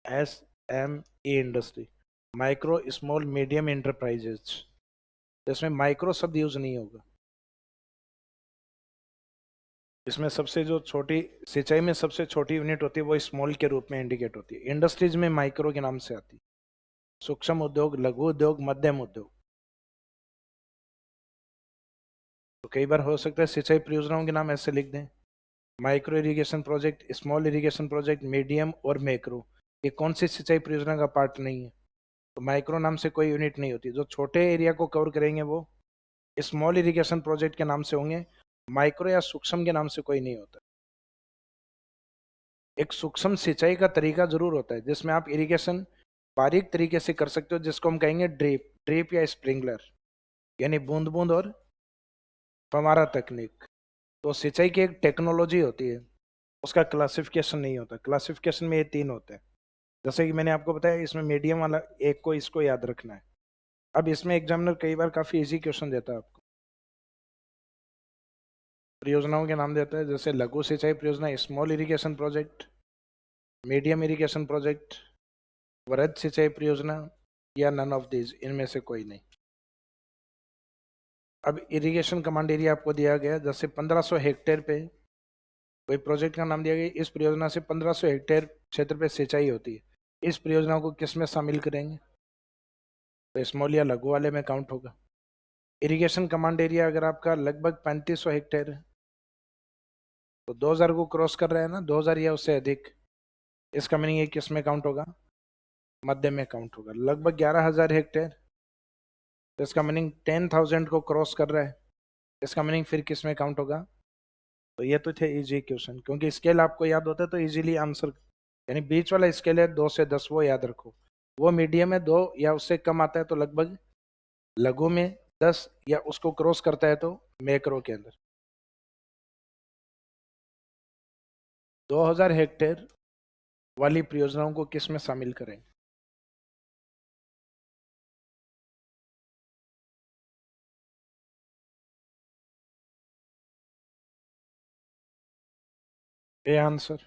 MSME industry, micro small medium enterprises. तो इसमें माइक्रो शब्द यूज नहीं होगा। इसमें सबसे जो छोटी सिंचाई में सबसे छोटी यूनिट होती है वो स्मॉल के रूप में इंडिकेट होती है, इंडस्ट्रीज में माइक्रो के नाम से आती है। सूक्ष्म उद्योग, लघु उद्योग, मध्यम उद्योग। तो कई बार हो सकता है सिंचाई परियोजनाओं के नाम ऐसे लिख दें, micro irrigation project, small irrigation project, medium और मैक्रो। ये कौन सी सिंचाई परियोजना का पार्ट नहीं है? तो माइक्रो नाम से कोई यूनिट नहीं होती। जो छोटे एरिया को कवर करेंगे वो स्मॉल इरिगेशन प्रोजेक्ट के नाम से होंगे, माइक्रो या सूक्ष्म के नाम से कोई नहीं होता। एक सूक्ष्म सिंचाई का तरीका जरूर होता है जिसमें आप इरिगेशन बारीक तरीके से कर सकते हो, जिसको हम कहेंगे ड्रिप ड्रिप या स्प्रिंकलर, यानी बूंद बूंद और फव्वारा तकनीक। तो सिंचाई की एक टेक्नोलॉजी होती है, उसका क्लासिफिकेशन नहीं होता। क्लासिफिकेशन में ये 3 होते हैं, जैसे कि मैंने आपको बताया। इसमें मीडियम वाला एक को इसको याद रखना है। अब इसमें एग्जामिनर कई बार काफी इजी क्वेश्चन देता है आपको, परियोजनाओं के नाम देता है, जैसे लघु सिंचाई परियोजना small irrigation project, medium irrigation project, वृहद सिंचाई परियोजना, या नन ऑफ दीज, इनमें से कोई नहीं। अब इरिगेशन कमांड एरिया आपको दिया गया, जैसे 1500 हेक्टेयर पे कोई प्रोजेक्ट का नाम दिया गया, इस परियोजना से 1500 हेक्टेयर क्षेत्र पे सिंचाई होती है, इस परियोजना को किस में शामिल करेंगे? तो स्मॉल या लघु वाले में काउंट होगा। इरिगेशन कमांड एरिया अगर आपका लगभग 3500 हेक्टेयर है तो 2000 को क्रॉस कर रहा है ना, 2000 या उससे अधिक, इसका मीनिंग ये किस में काउंट होगा? मध्य में काउंट होगा। लगभग 11000 हेक्टेयर, तो इसका मीनिंग 10,000 को क्रॉस कर रहा है, इसका मीनिंग फिर किस में काउंट होगा? तो ये तो थे इजी क्वेश्चन, क्योंकि स्केल आपको याद होता है तो इजीली आंसर, यानी बीच वाला स्केल है 2 से 10, वो याद रखो। वो मीडियम है 2 या उससे कम आता है तो लगभग लघु में, 10 या उसको क्रॉस करता है तो मैक्रो के अंदर। 2000 हेक्टेयर वाली परियोजनाओं को किस में शामिल करें? ए आंसर,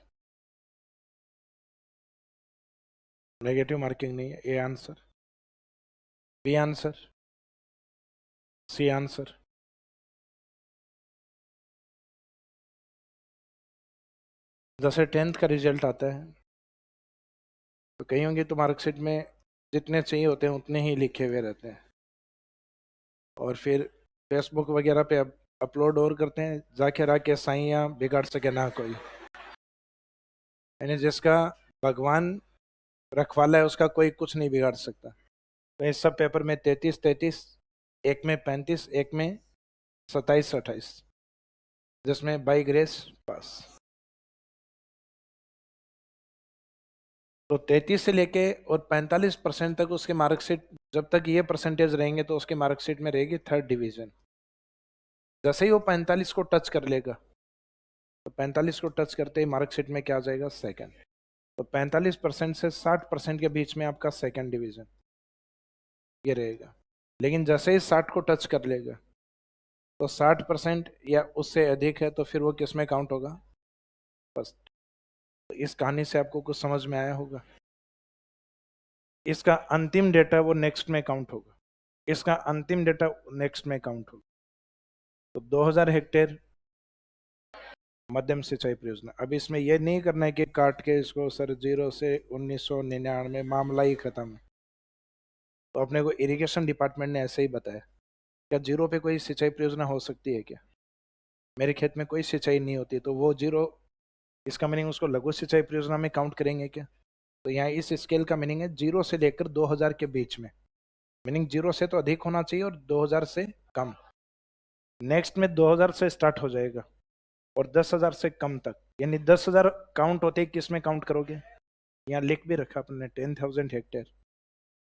नेगेटिव मार्किंग नहीं है। A answer, B answer, C answer. जैसे 10th का रिजल्ट आता है तो कहीं होंगे तो मार्कशीट में जितने चाहिए होते हैं उतने ही लिखे हुए रहते हैं, और फिर फेसबुक वगैरह पे अपलोड और करते हैं, जाके राके साइयाँ बिगाड़ सके ना कोई, यानी जिसका भगवान रखवाला है उसका कोई कुछ नहीं बिगाड़ सकता। तो इस सब पेपर में 33-33, एक में 35, एक में 27-28, जिसमें बाई ग्रेस पास। तो 33 से लेके और 45% तक उसके मार्कशीट, जब तक ये परसेंटेज रहेंगे तो उसके मार्कशीट में रहेगी 3rd डिवीजन। जैसे ही वो 45 को टच कर लेगा तो 45 को टच करते ही मार्कशीट में क्या आ जाएगा? सेकंड। तो 45% से 60% के बीच में आपका सेकंड डिवीजन ये रहेगा। लेकिन जैसे ही 60 को टच कर लेगा तो 60% या उससे अधिक है तो फिर वो किस में काउंट होगा? फर्स्ट। तो इस कहानी से आपको कुछ समझ में आया होगा। इसका अंतिम डेटा वो नेक्स्ट में काउंट होगा, इसका अंतिम डेटा नेक्स्ट में काउंट होगा। तो 2000 हेक्टेयर मध्यम सिंचाई परियोजना। अब इसमें यह नहीं करना है कि काट के इसको सर 0 से 1999 मामला ही खत्म। तो अपने को इरिगेशन डिपार्टमेंट ने ऐसे ही बताया, क्या 0 पे कोई सिंचाई परियोजना हो सकती है क्या? मेरे खेत में कोई सिंचाई नहीं होती तो वो 0, इसका मीनिंग उसको लघु सिंचाई परियोजना में काउंट करेंगे क्या? तो यहाँ इस स्केल का मीनिंग है 0 से लेकर 2000 के बीच में, मीनिंग 0 से तो अधिक होना चाहिए और 2000 से कम। नेक्स्ट में 2000 से स्टार्ट हो जाएगा और 10,000 से कम तक, यानी 10,000 काउंट होते ही किस में काउंट करोगे? यहाँ लिख भी रखा अपने 10,000 हेक्टेयर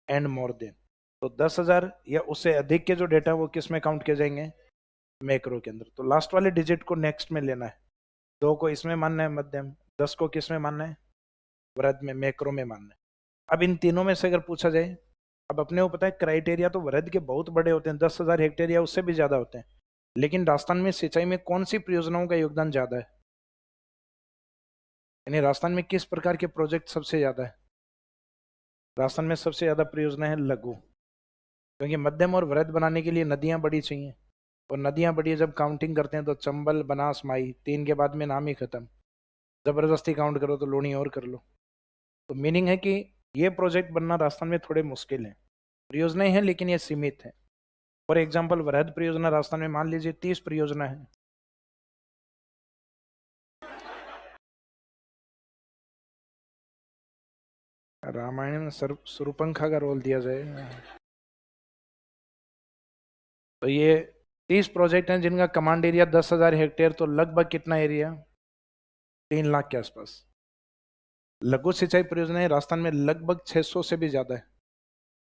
एंड मोर देन। तो 10,000 या उससे अधिक के जो डेटा वो किस में काउंट किए जाएंगे? मैक्रो के अंदर। तो लास्ट वाले डिजिट को नेक्स्ट में लेना है, 2 को इसमें मानना है मध्यम, 10 को किस में मानना है? वृहद में, मैक्रो में मानना है। अब इन तीनों में से अगर पूछा जाए, अब अपने को पता है क्राइटेरिया तो वृहद के बहुत बड़े होते हैं, 10,000 हेक्टेयर या उससे भी ज्यादा होते हैं, लेकिन राजस्थान में सिंचाई में कौन सी परियोजनाओं का योगदान ज्यादा है? यानी राजस्थान में किस प्रकार के प्रोजेक्ट सबसे ज्यादा है? राजस्थान में सबसे ज्यादा परियोजना है लघु, क्योंकि मध्यम और वृहद बनाने के लिए नदियां बड़ी चाहिए, और नदियां बड़ी जब काउंटिंग करते हैं तो चंबल, बनास, माई, 3 के बाद में नाम ही खत्म। जबरदस्ती काउंट करो तो लोनी और कर लो। तो मीनिंग है कि ये प्रोजेक्ट बनना राजस्थान में थोड़े मुश्किल है। परियोजनाएं हैं लेकिन ये सीमित है। फॉर एग्जाम्पल वृहद परियोजना राजस्थान में मान लीजिए 30 परियोजना है, रामायण में सुरपंखा का रोल दिया जाए तो ये 30 प्रोजेक्ट हैं जिनका कमांड एरिया 10,000 हेक्टेयर, तो लगभग कितना एरिया? 3 लाख के आसपास। लघु सिंचाई परियोजनाएं राजस्थान में लगभग 600 से भी ज्यादा है।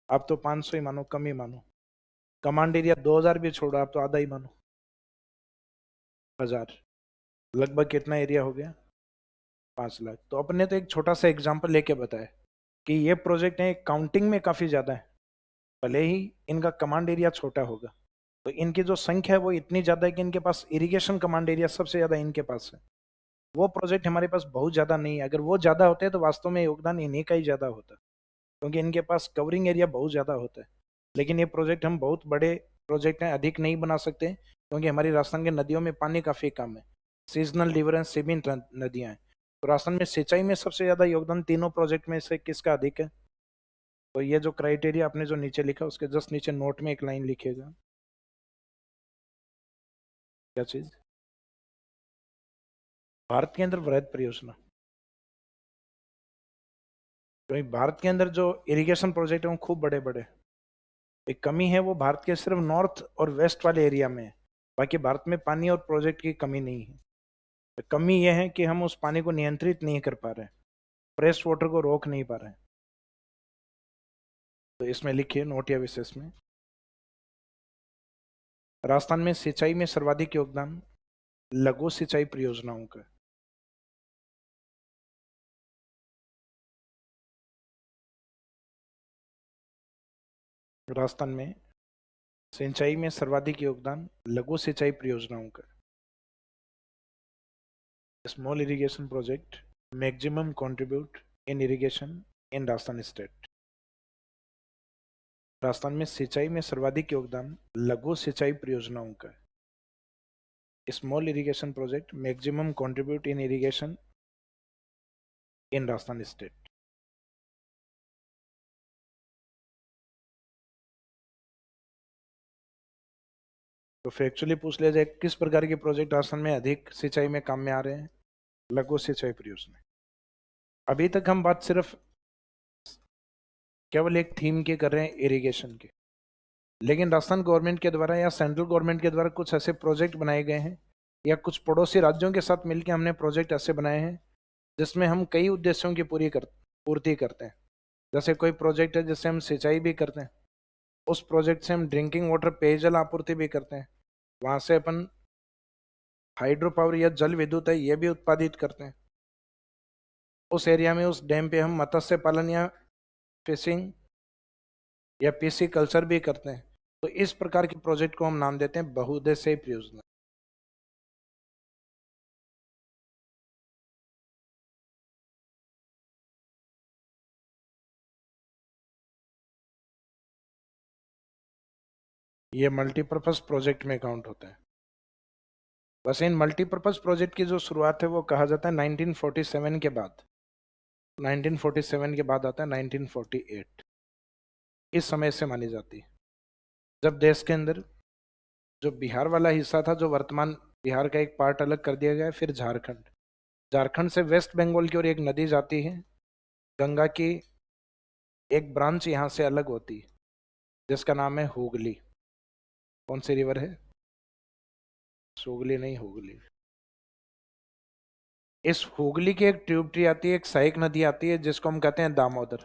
आप तो 500 ही मानो, कम ही मानो। कमांड एरिया 2000 भी छोड़ो, आप तो आधा ही मानो, 1000। लगभग कितना एरिया हो गया? 5 लाख। तो अपने तो एक छोटा सा एग्जाम्पल लेके बताया कि ये प्रोजेक्ट है काउंटिंग में काफी ज्यादा है, भले ही इनका कमांड एरिया छोटा होगा, तो इनकी जो संख्या है वो इतनी ज्यादा है कि इनके पास इरिगेशन कमांड एरिया सबसे ज्यादा इनके पास है। वो प्रोजेक्ट हमारे पास बहुत ज्यादा नहीं है। अगर वो ज्यादा होते हैं तो वास्तव में योगदान इन्हीं का ही ज्यादा होता, क्योंकि इनके पास कवरिंग एरिया बहुत ज्यादा होता है। लेकिन ये प्रोजेक्ट हम बहुत बड़े प्रोजेक्ट हैं, अधिक नहीं बना सकते क्योंकि हमारी राजस्थान के नदियों में पानी काफी कम है, सीजनल रिवर एंड सीमित नदियां हैं। तो राजस्थान में सिंचाई में सबसे ज्यादा योगदान तीनों प्रोजेक्ट में से किसका अधिक है? तो ये जो क्राइटेरिया आपने जो नीचे लिखा उसके जस्ट नीचे नोट में एक लाइन लिखेगा। क्या चीज? भारत के अंदर वृहद परियोजना। तो भारत के अंदर जो इरिगेशन प्रोजेक्ट है वो खूब बड़े बड़े। एक कमी है वो भारत के सिर्फ नॉर्थ और वेस्ट वाले एरिया में है। बाकी भारत में पानी और प्रोजेक्ट की कमी नहीं है। तो कमी यह है कि हम उस पानी को नियंत्रित नहीं कर पा रहे, फ्रेश वाटर को रोक नहीं पा रहे। तो इसमें लिखिए नोट या विशेष में, राजस्थान में सिंचाई में सर्वाधिक योगदान लघु सिंचाई परियोजनाओं का। राजस्थान में सिंचाई में सर्वाधिक योगदान लघु सिंचाई परियोजनाओं का। Small irrigation project maximum contribute in irrigation in Rajasthan state. Rajasthan में सिंचाई में सर्वाधिक योगदान लघु सिंचाई परियोजनाओं का। Small irrigation project maximum contribute in irrigation in Rajasthan state. तो फैक्चुअली पूछ लिया जाए किस प्रकार के प्रोजेक्ट राजस्थान में अधिक सिंचाई में काम में आ रहे हैं? लघु सिंचाई परियोजना। अभी तक हम बात सिर्फ केवल एक थीम की कर रहे हैं, इरिगेशन की। लेकिन राजस्थान गवर्नमेंट के द्वारा या सेंट्रल गवर्नमेंट के द्वारा कुछ ऐसे प्रोजेक्ट बनाए गए हैं, या कुछ पड़ोसी राज्यों के साथ मिलकर हमने प्रोजेक्ट ऐसे बनाए हैं जिसमें हम कई उद्देश्यों की पूर्ति करते हैं। जैसे कोई प्रोजेक्ट है जिससे हम सिंचाई भी करते हैं, उस प्रोजेक्ट से हम ड्रिंकिंग वाटर पेयजल आपूर्ति भी करते हैं, वहां से अपन हाइड्रो पावर या जल विद्युत है ये भी उत्पादित करते हैं। उस एरिया में उस डैम पे हम मत्स्य पालन या फिशिंग या पीसी कल्चर भी करते हैं। तो इस प्रकार के प्रोजेक्ट को हम नाम देते हैं बहुउद्देशीय परियोजना। ये मल्टीपर्पज प्रोजेक्ट में काउंट होता है। बस इन मल्टीपर्पज प्रोजेक्ट की जो शुरुआत है वो कहा जाता है 1947 के बाद। 1947 के बाद आता है 1948, इस समय से मानी जाती है जब देश के अंदर जो बिहार वाला हिस्सा था, जो वर्तमान बिहार का एक पार्ट अलग कर दिया गया है, फिर झारखंड, झारखंड से वेस्ट बंगाल की ओर एक नदी जाती है, गंगा की एक ब्रांच यहाँ से अलग होती है जिसका नाम है हुगली। कौन सी रिवर है? सोगली नहीं, हुगली। इस हुगली की एक ट्रिब्यूटरी आती है, एक सहायक नदी आती है जिसको हम कहते हैं दामोदर।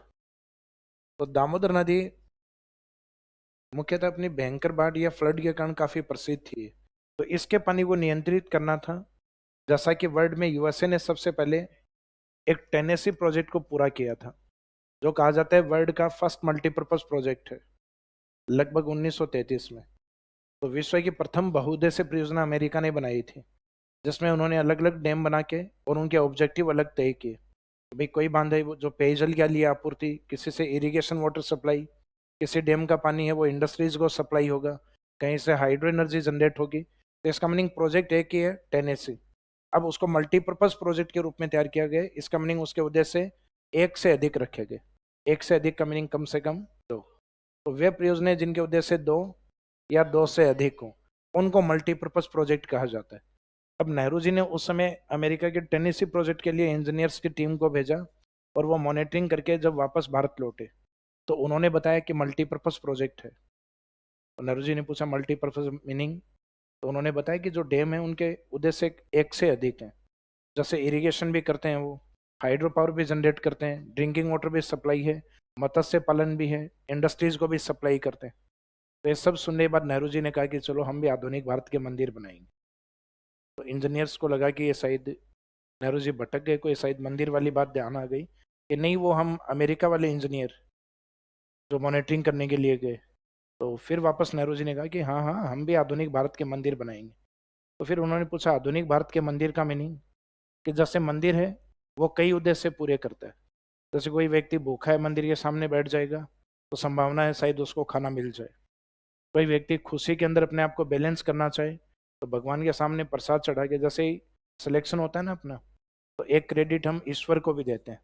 तो दामोदर नदी मुख्यतः अपनी भयंकर बाढ़ या फ्लड के कारण काफी प्रसिद्ध थी। तो इसके पानी को नियंत्रित करना था। जैसा कि वर्ल्ड में यूएसए ने सबसे पहले एक टेनेसी प्रोजेक्ट को पूरा किया था, जो कहा जाता है वर्ल्ड का फर्स्ट मल्टीपर्पज प्रोजेक्ट है, लगभग 1933 में। तो विश्व की प्रथम बहुउद्देशीय परियोजना अमेरिका ने बनाई थी, जिसमें उन्होंने अलग अलग डैम बना के और उनके ऑब्जेक्टिव अलग तय किए। तो भाई कोई बांध है वो जो पेयजल के लिए आपूर्ति, किसी से इरिगेशन वाटर सप्लाई, किसी डैम का पानी है वो इंडस्ट्रीज को सप्लाई होगा, कहीं से हाइड्रो एनर्जी जनरेट होगी। तो इसका मीनिंग प्रोजेक्ट एक ही है, टेनेसी। अब उसको मल्टीपर्पज प्रोजेक्ट के रूप में तैयार किया गया। इसका मीनिंग उसके उद्देश्य एक से अधिक रखे गए। एक से अधिक का मीनिंग कम से कम दो। तो वे परियोजनाएं जिनके उद्देश्य दो या दो से अधिक हो उनको मल्टीपर्पज प्रोजेक्ट कहा जाता है। अब नेहरू जी ने उस समय अमेरिका के टेनेसी प्रोजेक्ट के लिए इंजीनियर्स की टीम को भेजा, और वो मॉनिटरिंग करके जब वापस भारत लौटे तो उन्होंने बताया कि मल्टीपर्पज प्रोजेक्ट है। तो नेहरू जी ने पूछा मल्टीपर्पज मीनिंग? तो उन्होंने बताया कि जो डैम है उनके उद्देश्य एक से अधिक हैं। जैसे इरिगेशन भी करते हैं, वो हाइड्रो पावर भी जनरेट करते हैं, ड्रिंकिंग वाटर भी सप्लाई है, मत्स्य पालन भी है, इंडस्ट्रीज को भी सप्लाई करते हैं। तो ये सब सुनने के बाद नेहरू जी ने कहा कि चलो हम भी आधुनिक भारत के मंदिर बनाएंगे। तो इंजीनियर्स को लगा कि ये शायद नेहरू जी भटक गए, कोई शायद मंदिर वाली बात ध्यान आ गई कि नहीं, वो हम अमेरिका वाले इंजीनियर जो मॉनिटरिंग करने के लिए गए। तो फिर वापस नेहरू जी ने कहा कि हाँ हाँ हम भी आधुनिक भारत के मंदिर बनाएंगे। तो फिर उन्होंने पूछा आधुनिक भारत के मंदिर का मीनिंग, कि जैसे मंदिर है वो कई उद्देश्य पूरे करता है। जैसे कोई व्यक्ति भूखा है मंदिर के सामने बैठ जाएगा तो संभावना है शायद उसको खाना मिल जाए। कोई व्यक्ति खुशी के अंदर अपने आप को बैलेंस करना चाहे तो भगवान के सामने प्रसाद चढ़ा के, जैसे ही सिलेक्शन होता है ना अपना, तो एक क्रेडिट हम ईश्वर को भी देते हैं।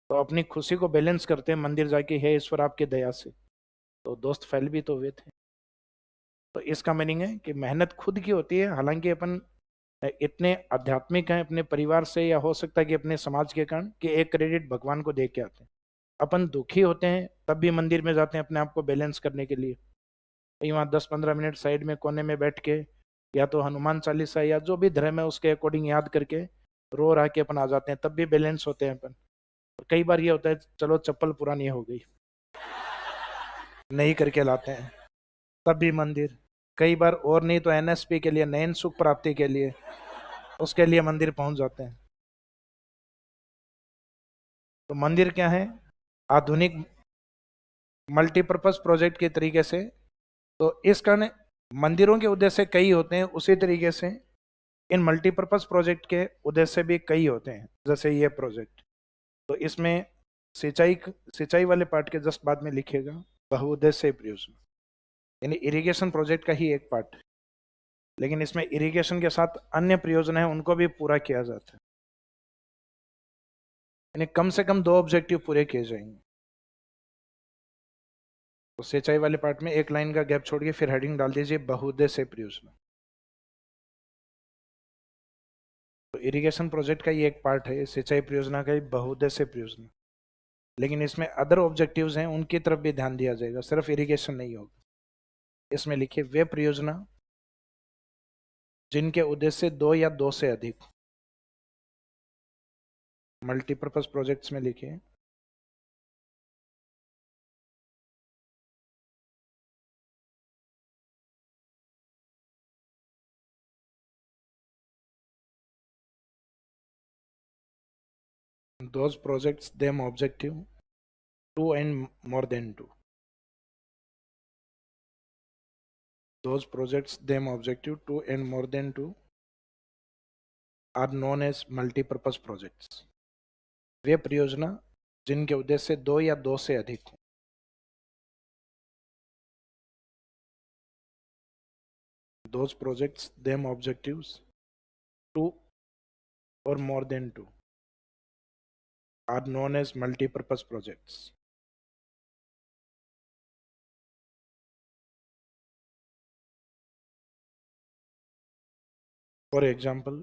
तो अपनी खुशी को बैलेंस करते हैं मंदिर जाके, हे ईश्वर आपकी दया से, तो दोस्त फेल भी तो हुए थे। तो इसका मीनिंग है कि मेहनत खुद की होती है, हालांकि अपन इतने आध्यात्मिक हैं अपने परिवार से या हो सकता है कि अपने समाज के कारण, कि एक क्रेडिट भगवान को दे के आते हैं। अपन दुखी होते हैं तब भी मंदिर में जाते हैं अपने आप को बैलेंस करने के लिए, कहीं वहाँ 10-15 मिनट साइड में कोने में बैठ के या तो हनुमान चालीसा या जो भी धर्म है उसके अकॉर्डिंग याद करके रो रहा के अपन आ जाते हैं, तब भी बैलेंस होते हैं अपन। कई बार ये होता है चलो चप्पल पुरानी हो गई, नहीं करके लाते हैं, तब भी मंदिर। कई बार और नहीं तो एनएसपी के लिए, नयन सुख प्राप्ति के लिए, उसके लिए मंदिर पहुंच जाते हैं। तो मंदिर क्या है? आधुनिक मल्टीपर्पज प्रोजेक्ट के तरीके से। तो इस कारण मंदिरों के उद्देश्य कई होते हैं, उसी तरीके से इन मल्टीपर्पज प्रोजेक्ट के उद्देश्य भी कई होते हैं, जैसे ये प्रोजेक्ट। तो इसमें सिंचाई सिंचाई वाले पार्ट के जस्ट बाद में लिखेगा बहुउद्देश्य परियोजना, यानी इरिगेशन प्रोजेक्ट का ही एक पार्ट है, लेकिन इसमें इरिगेशन के साथ अन्य परियोजना है उनको भी पूरा किया जाता है, यानी कम से कम 2 ऑब्जेक्टिव पूरे किए जाएंगे। तो सिंचाई वाले पार्ट में एक लाइन का गैप छोड़ के फिर हेडिंग डाल दीजिए बहुउद्देश्य परियोजना। तो इरिगेशन प्रोजेक्ट का ये एक पार्ट है, सिंचाई परियोजना का ही बहुउद्देश्य परियोजना, लेकिन इसमें अदर ऑब्जेक्टिव्स हैं उनकी तरफ भी ध्यान दिया जाएगा, सिर्फ इरिगेशन नहीं होगा। इसमें लिखिए वे परियोजना जिनके उद्देश्य 2 या 2 से अधिक, मल्टीपर्पज प्रोजेक्ट्स में लिखिए those projects them objective 2 and more than 2. Those projects them objective 2 and more than 2 are known as multipurpose projects. वे परियोजना जिनके उद्देश्य 2 या 2 से अधिक हो। Those projects them objectives 2 or more than 2 are known as multipurpose projects. For example,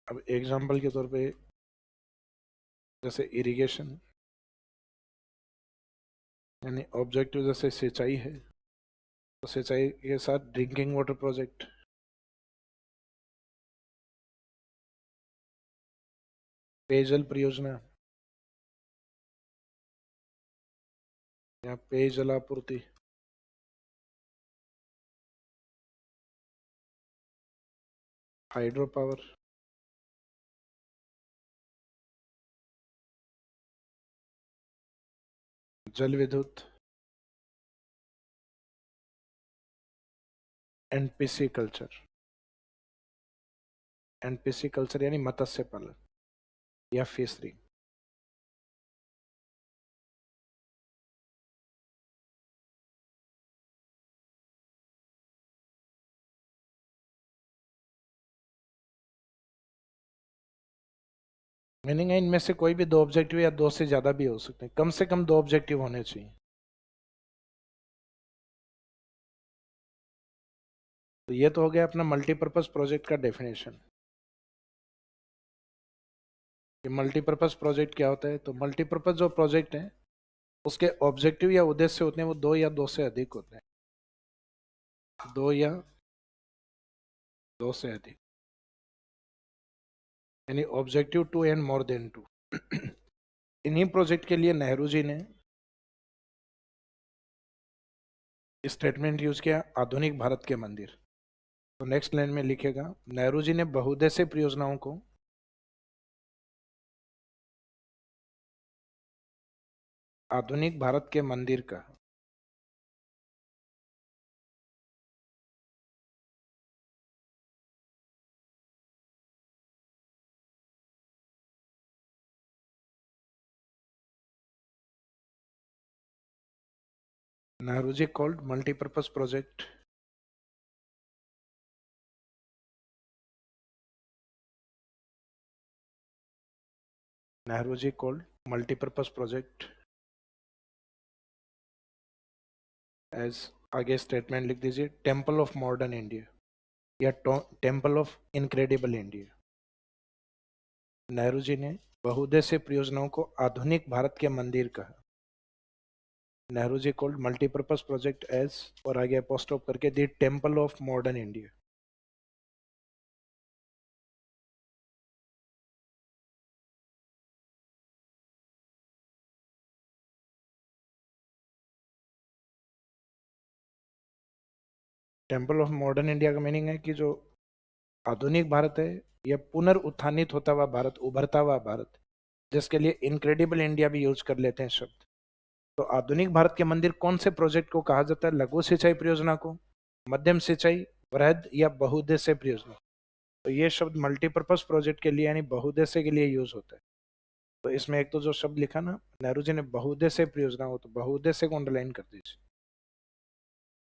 अब एग्जाम्पल के तौर पे जैसे इरिगेशन, यानी ऑब्जेक्टिव जैसे सिंचाई है, तो सिंचाई के साथ ड्रिंकिंग वाटर प्रोजेक्ट, पेयजल परियोजना या पेयजलापूर्ति, हाइड्रो पावर, जल विद्युत, एनपीसी कल्चर, एनपीसी कल्चर यानी मत्स्य पालन या फिशरी। मीनिंग है इनमें से कोई भी 2 ऑब्जेक्टिव या 2 से ज्यादा भी हो सकते हैं, कम से कम 2 ऑब्जेक्टिव होने चाहिए। तो ये तो हो गया अपना मल्टीपर्पज प्रोजेक्ट का डेफिनेशन। कि मल्टीपर्पज प्रोजेक्ट क्या होता है, तो मल्टीपर्पज जो प्रोजेक्ट है उसके ऑब्जेक्टिव या उद्देश्य होते हैं वो 2 या 2 से अधिक होते हैं, 2 या 2 से अधिक, यानी ऑब्जेक्टिव 2 एंड मोर देन 2। इन्हीं प्रोजेक्ट के लिए नेहरू जी ने स्टेटमेंट यूज किया आधुनिक भारत के मंदिर। तो नेक्स्ट लाइन में लिखेगा नेहरू जी ने बहुउद्देश्य परियोजनाओं को आधुनिक भारत के मंदिर का Nehru ji called multipurpose project Nehru ji called multipurpose project as, आगे स्टेटमेंट लिख दीजिए, temple of modern India or temple of incredible India. Nehru ji ने बहुउद्देशीय परियोजनाओं को आधुनिक भारत के मंदिर कहा। Nehru ji called multipurpose project as, और आगे अपोस्ट्रोफ करके the temple of modern India. Temple of modern India का मीनिंग है कि जो आधुनिक भारत है, यह पुनर्उत्थानित होता हुआ भारत, उभरता हुआ भारत, जिसके लिए इनक्रेडिबल इंडिया भी यूज कर लेते हैं शब्द। तो आधुनिक भारत के मंदिर कौन से प्रोजेक्ट को कहा जाता है? लघु सिंचाई परियोजना को, मध्यम सिंचाई, वृहद या बहुउद्देशीय परियोजना। तो ये शब्द मल्टीपर्पज प्रोजेक्ट के लिए यानी बहुउद्देशीय के लिए यूज होता है। तो इसमें एक तो जो शब्द लिखा ना नेहरू जी ने बहुउद्देशीय परियोजना हो, तो बहुउद्देशीय को अंडरलाइन कर दीजिए।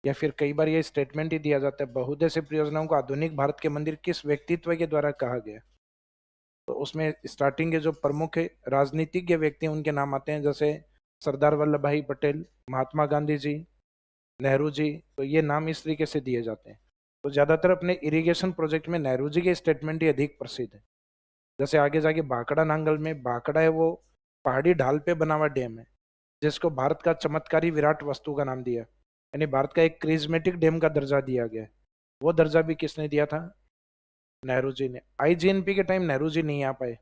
या फिर कई बार ये स्टेटमेंट ही दिया जाता है, बहुउद्देशीय परियोजनाओं को आधुनिक भारत के मंदिर किस व्यक्तित्व के द्वारा कहा गया। तो उसमें स्टार्टिंग के जो प्रमुख राजनीतिज्ञ व्यक्ति हैं उनके नाम आते हैं, जैसे सरदार वल्लभ भाई पटेल, महात्मा गांधी जी, नेहरू जी। तो ये नाम इस तरीके से दिए जाते हैं। तो ज्यादातर अपने इरिगेशन प्रोजेक्ट में नेहरू जी के स्टेटमेंट ही अधिक प्रसिद्ध है। जैसे आगे जाके भाखड़ा नांगल में, भाखड़ा है वो पहाड़ी ढाल पे बना हुआ डैम है, जिसको भारत का चमत्कारी विराट वस्तु का नाम दिया, यानी भारत का एक क्रिज्मेटिक डैम का दर्जा दिया गया है। वो दर्जा भी किसने दिया था? नेहरू जी ने। आईजीएनपी के टाइम नेहरू जी नहीं आ पाए,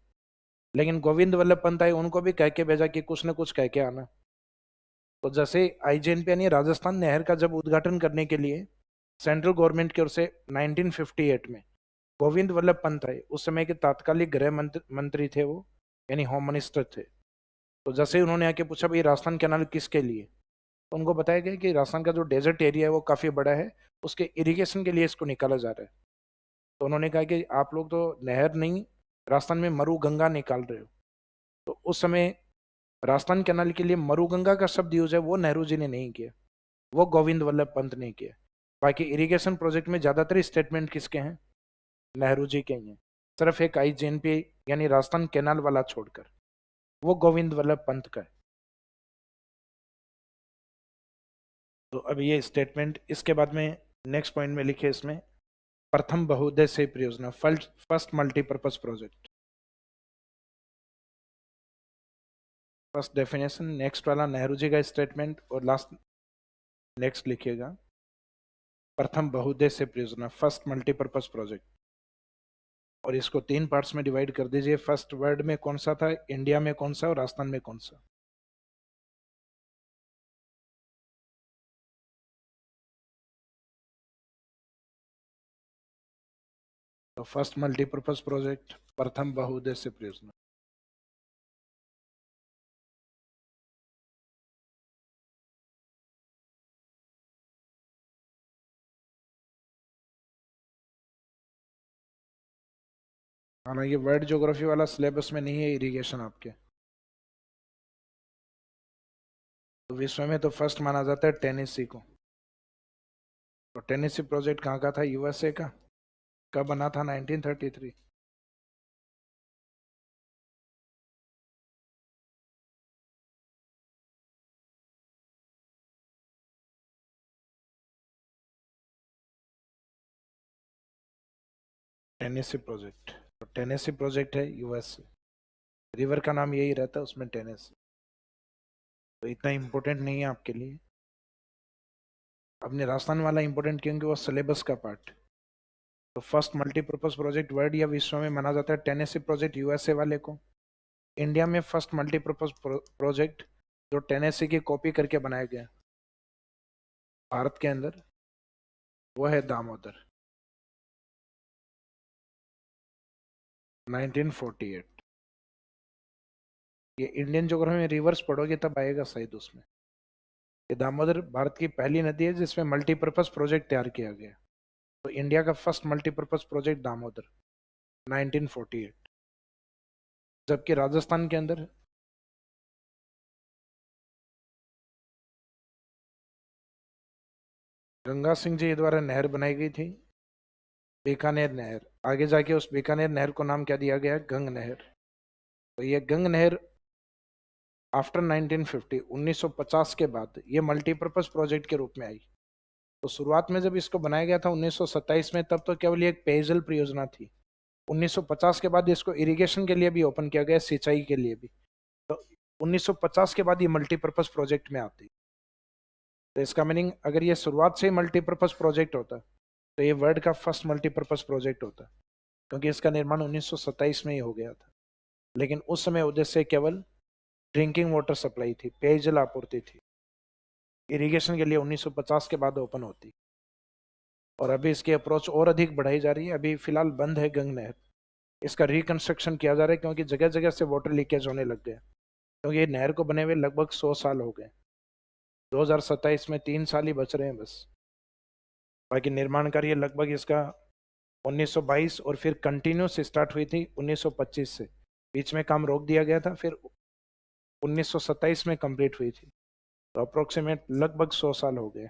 लेकिन गोविंद वल्लभ पंत आए, उनको भी कह के भेजा कि कुछ न कुछ कह के आना। तो जैसे आईजीएनपी यानी राजस्थान नहर का जब उद्घाटन करने के लिए सेंट्रल गवर्नमेंट की ओर से 1958 में गोविंद वल्लभ पंत आए, उस समय के तात्कालिक गृह मंत्री थे वो, यानी होम मिनिस्टर थे। तो जैसे ही उन्होंने आके पूछा भाई राजस्थान कैनाल किसके लिए, तो उनको बताया गया कि राजस्थान का जो डेजर्ट एरिया है वो काफी बड़ा है, उसके इरिगेशन के लिए इसको निकाला जा रहा है। तो उन्होंने कहा कि आप लोग तो नहर नहीं, राजस्थान में मरु गंगा निकाल रहे हो। तो उस समय राजस्थान कैनाल के लिए मरु गंगा का शब्द यूज है, वो नेहरू जी ने नहीं किया, वो गोविंद वल्लभ पंत ने किया। बाकी इरिगेशन प्रोजेक्ट में ज्यादातर स्टेटमेंट किसके हैं? नेहरू जी के ही हैं। सिर्फ एक आईजीएनपी यानी राजस्थान कैनाल वाला छोड़कर, वो गोविंद वल्लभ पंत का है। तो अब ये स्टेटमेंट, इसके बाद में नेक्स्ट पॉइंट में लिखे इसमें प्रथम बहुउद्देशीय परियोजना, first multipurpose project. First definition, next वाला नेहरू जी का स्टेटमेंट, और लास्ट नेक्स्ट लिखिएगा प्रथम बहुउद्देशीय परियोजना, फर्स्ट मल्टीपर्पज प्रोजेक्ट। और इसको तीन पार्ट्स में डिवाइड कर दीजिए। फर्स्ट वर्ड में कौन सा था, इंडिया में कौन सा और राजस्थान में कौन सा। तो फर्स्ट मल्टीपर्पज प्रोजेक्ट, प्रथम बहुउद्देशीय परियोजना। हालांकि वर्ल्ड ज्योग्राफी वाला सिलेबस में नहीं है इरिगेशन आपके। तो विश्व में तो फर्स्ट माना जाता है टेनेसी को। तो टेनेसी प्रोजेक्ट कहाँ का था? यूएसए का। कब बना था? 1933। टेनेसी प्रोजेक्ट, तो टेनेसी प्रोजेक्ट है यूएस। रिवर का नाम यही रहता है उसमें, टेनेसी। तो इतना इम्पोर्टेंट नहीं है आपके लिए। अपने राजस्थान वाला इम्पोर्टेंट क्योंकि वो सिलेबस का पार्ट। तो फर्स्ट मल्टीपर्पज प्रोजेक्ट वर्ल्ड या विश्व में माना जाता है टेनेसी प्रोजेक्ट यूएसए वाले को। इंडिया में फर्स्ट मल्टीपर्पज प्रोजेक्ट जो टेनेसी की कॉपी करके बनाया गया भारत के अंदर, वो है दामोदर, 1948। ये इंडियन ज्योग्राफी में रिवर्स पढ़ोगे तब आएगा शायद उसमें। ये दामोदर भारत की पहली नदी है जिसमें मल्टीपर्पज प्रोजेक्ट तैयार किया गया। तो इंडिया का फर्स्ट मल्टीपर्पज प्रोजेक्ट दामोदर, 1948। जबकि राजस्थान के अंदर गंगा सिंह जी द्वारा नहर बनाई गई थी, बीकानेर नहर। आगे जाके उस बीकानेर नहर को नाम क्या दिया गया? गंग नहर। तो ये गंग नहर आफ्टर 1950 1950 के बाद ये मल्टीपर्पज प्रोजेक्ट के रूप में आई। तो शुरुआत में जब इसको बनाया गया था 1927 में, तब तो केवल ये एक पेयजल परियोजना थी। 1950 के बाद इसको इरिगेशन के लिए भी ओपन किया गया, सिंचाई के लिए भी। तो 1950 के बाद ये मल्टीपर्पज प्रोजेक्ट में आती। तो इसका मीनिंग, अगर ये शुरुआत से ही मल्टीपर्पज प्रोजेक्ट होता तो ये वर्ल्ड का फर्स्ट मल्टीपर्पज प्रोजेक्ट होता, क्योंकि इसका निर्माण 1927 में ही हो गया था। लेकिन उस समय उद्देश्य केवल ड्रिंकिंग वाटर सप्लाई थी, पेयजल आपूर्ति थी। इरिगेशन के लिए 1950 के बाद ओपन होती। और अभी इसकी अप्रोच और अधिक बढ़ाई जा रही है। अभी फिलहाल बंद है गंग नहर, इसका रिकंस्ट्रक्शन किया जा रहा है, क्योंकि जगह जगह से वाटर लीकेज होने लग गया। क्योंकि ये नहर को बने हुए लगभग 100 साल हो गए। 2027 में 3 साल ही बच रहे हैं बस। बाकी निर्माण कार्य लगभग इसका 1922 और फिर कंटिन्यूस स्टार्ट हुई थी 1925 से। बीच में काम रोक दिया गया था, फिर 1927 में कंप्लीट हुई थी। तो अप्रोक्सीमेट लगभग 100 साल हो गए।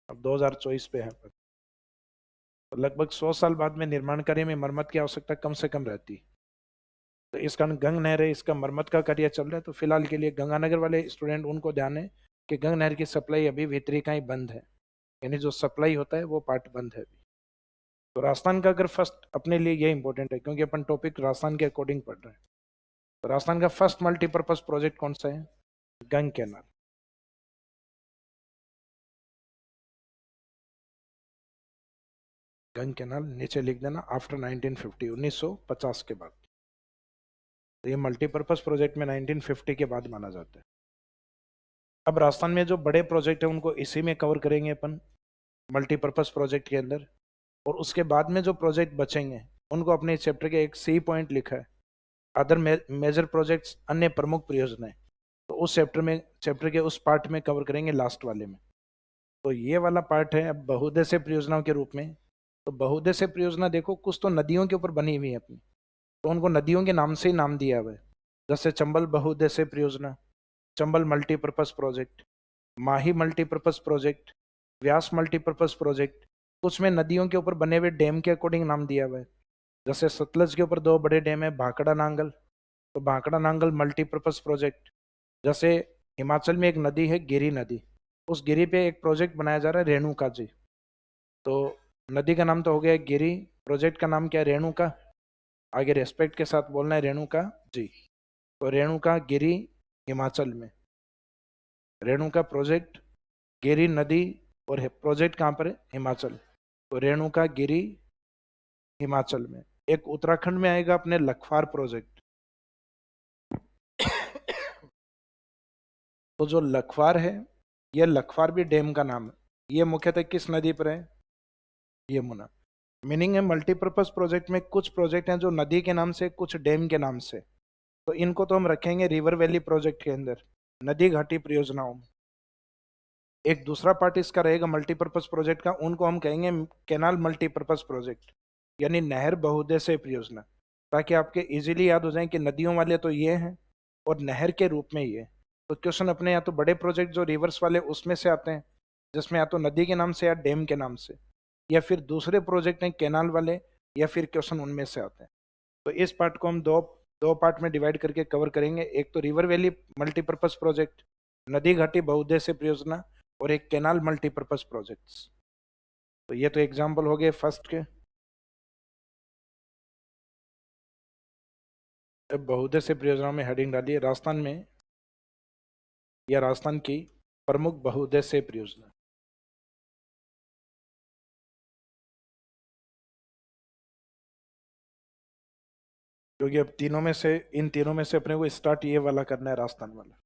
अब 2024 पे है, तो लगभग 100 साल बाद में निर्माण कार्य में मरम्मत की आवश्यकता कम से कम रहती। तो इस कारण गंग नहर है, इसका मरम्मत का कार्य चल रहा है। तो फिलहाल के लिए गंगानगर वाले स्टूडेंट, उनको ध्यान है कि गंग नहर की सप्लाई अभी भीतरी का ही बंद है, यानी जो सप्लाई होता है वो पार्ट बंद है अभी। तो राजस्थान का अगर फर्स्ट, अपने लिए ये इंपॉर्टेंट है क्योंकि अपन टॉपिक राजस्थान के अकॉर्डिंग पढ़ रहे हैं। तो राजस्थान का फर्स्ट मल्टीपर्पज प्रोजेक्ट कौन सा है? गंग कैनाल। गंग कैनाल नीचे लिख देना, आफ्टर 1950, 1950 के बाद। तो ये मल्टीपर्पज प्रोजेक्ट में 1950 के बाद माना जाता है। अब राजस्थान में जो बड़े प्रोजेक्ट है उनको इसी में कवर करेंगे अपन, मल्टीपर्पज प्रोजेक्ट के अंदर। और उसके बाद में जो प्रोजेक्ट बचेंगे उनको अपने चैप्टर के एक सी पॉइंट लिखा है, अदर मेजर प्रोजेक्ट्स, अन्य प्रमुख परियोजनाएं। तो उस चैप्टर में, चैप्टर के उस पार्ट में कवर करेंगे, लास्ट वाले में। तो ये वाला पार्ट है अब बहुउद्देश्य परियोजनाओं के रूप में। तो बहुउद्देश्य परियोजना देखो, कुछ तो नदियों के ऊपर बनी हुई है अपनी, तो उनको नदियों के नाम से ही नाम दिया हुआ है। जैसे चंबल बहुउद्देश्य परियोजना, Chambal multipurpose project, Mahi multipurpose project, व्यास मल्टीपर्पज प्रोजेक्ट। कुछ में नदियों के ऊपर बने हुए डैम के अकॉर्डिंग नाम दिया हुआ है। जैसे सतलज के ऊपर 2 बड़े डैम है, भाखड़ा नांगल, तो भाखड़ा नांगल मल्टीपर्पज प्रोजेक्ट। जैसे हिमाचल में एक नदी है गिरी नदी, उस गिरी पे एक प्रोजेक्ट बनाया जा रहा है, रेणुका जी। तो नदी का नाम तो हो गया गिरी, प्रोजेक्ट का नाम क्या है? रेणुका। आगे रेस्पेक्ट के साथ बोलना है, रेणुका जी। तो रेणुका गिरी हिमाचल में, रेणुका प्रोजेक्ट, गिरी नदी, और प्रोजेक्ट कहाँ पर है? हिमाचल। तो रेणुका गिरी हिमाचल में। एक उत्तराखंड में आएगा अपने लखवार प्रोजेक्ट। तो जो लखवार है, यह लखवार भी डैम का नाम है। ये मुख्यतः किस नदी पर है? यमुना। मीनिंग है मल्टीपर्पज प्रोजेक्ट में कुछ प्रोजेक्ट हैं जो नदी के नाम से, कुछ डैम के नाम से। तो इनको तो हम रखेंगे रिवर वैली प्रोजेक्ट के अंदर, नदी घाटी परियोजनाओं में। एक दूसरा पार्ट इसका रहेगा मल्टीपर्पज प्रोजेक्ट का, उनको हम कहेंगे कैनाल मल्टीपर्पज प्रोजेक्ट, यानी नहर बहुउद्देश्य परियोजना। ताकि आपके इजीली याद हो जाए कि नदियों वाले तो ये हैं और नहर के रूप में ये। तो क्वेश्चन अपने या तो बड़े प्रोजेक्ट जो रिवर्स वाले उसमें से आते हैं, जिसमें या तो नदी के नाम से या डैम के नाम से, या फिर दूसरे प्रोजेक्ट हैं कैनाल वाले, या फिर क्वेश्चन उनमें से आते हैं। तो इस पार्ट को हम दो दो पार्ट में डिवाइड करके कवर करेंगे। एक तो रिवर वैली मल्टीपर्पज प्रोजेक्ट, नदी घाटी बहुउद्देश्य परियोजना, और एक कैनाल मल्टीपर्पज प्रोजेक्ट्स। तो ये तो एग्जाम्पल हो गए फर्स्ट के। अब बहुउद्देश्य परियोजनाओं में हेडिंग डालिए राजस्थान में, या राजस्थान की प्रमुख बहुउद्देश्य परियोजना। क्योंकि अब तीनों में से, इन तीनों में से अपने को स्टार्ट ये वाला करना है, राजस्थान वाला।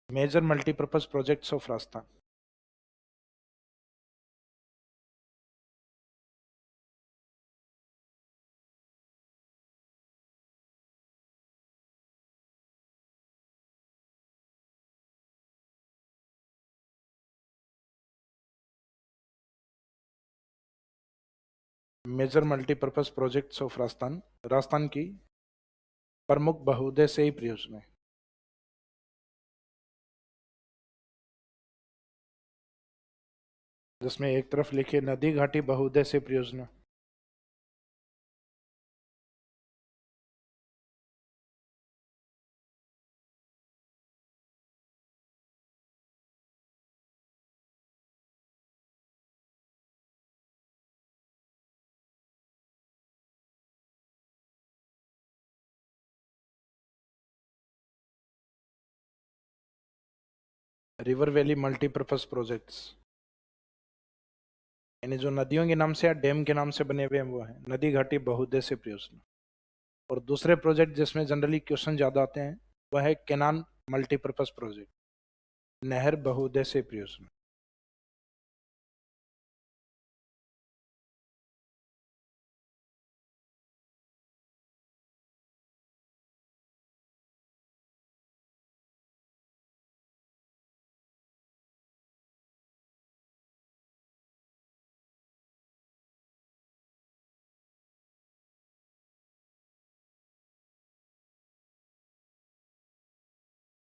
Major multipurpose projects of Rajasthan. Major multipurpose projects of Rajasthan, Rajasthan की प्रमुख बहुउद्देश्यीय परियोजना। जिसमें एक तरफ लिखिए नदी घाटी बहुउद्देश्यीय परियोजना, रिवर वैली मल्टीपर्पज प्रोजेक्ट्स, यानी जो नदियों के नाम से या डैम के नाम से बने हुए हैं वो है नदी घाटी बहुउद्देश्य परियोजना। और दूसरे प्रोजेक्ट जिसमें जनरली क्वेश्चन ज़्यादा आते हैं वह है केनाल मल्टीपर्पज प्रोजेक्ट, नहर बहुउद्देश्य परियोजना।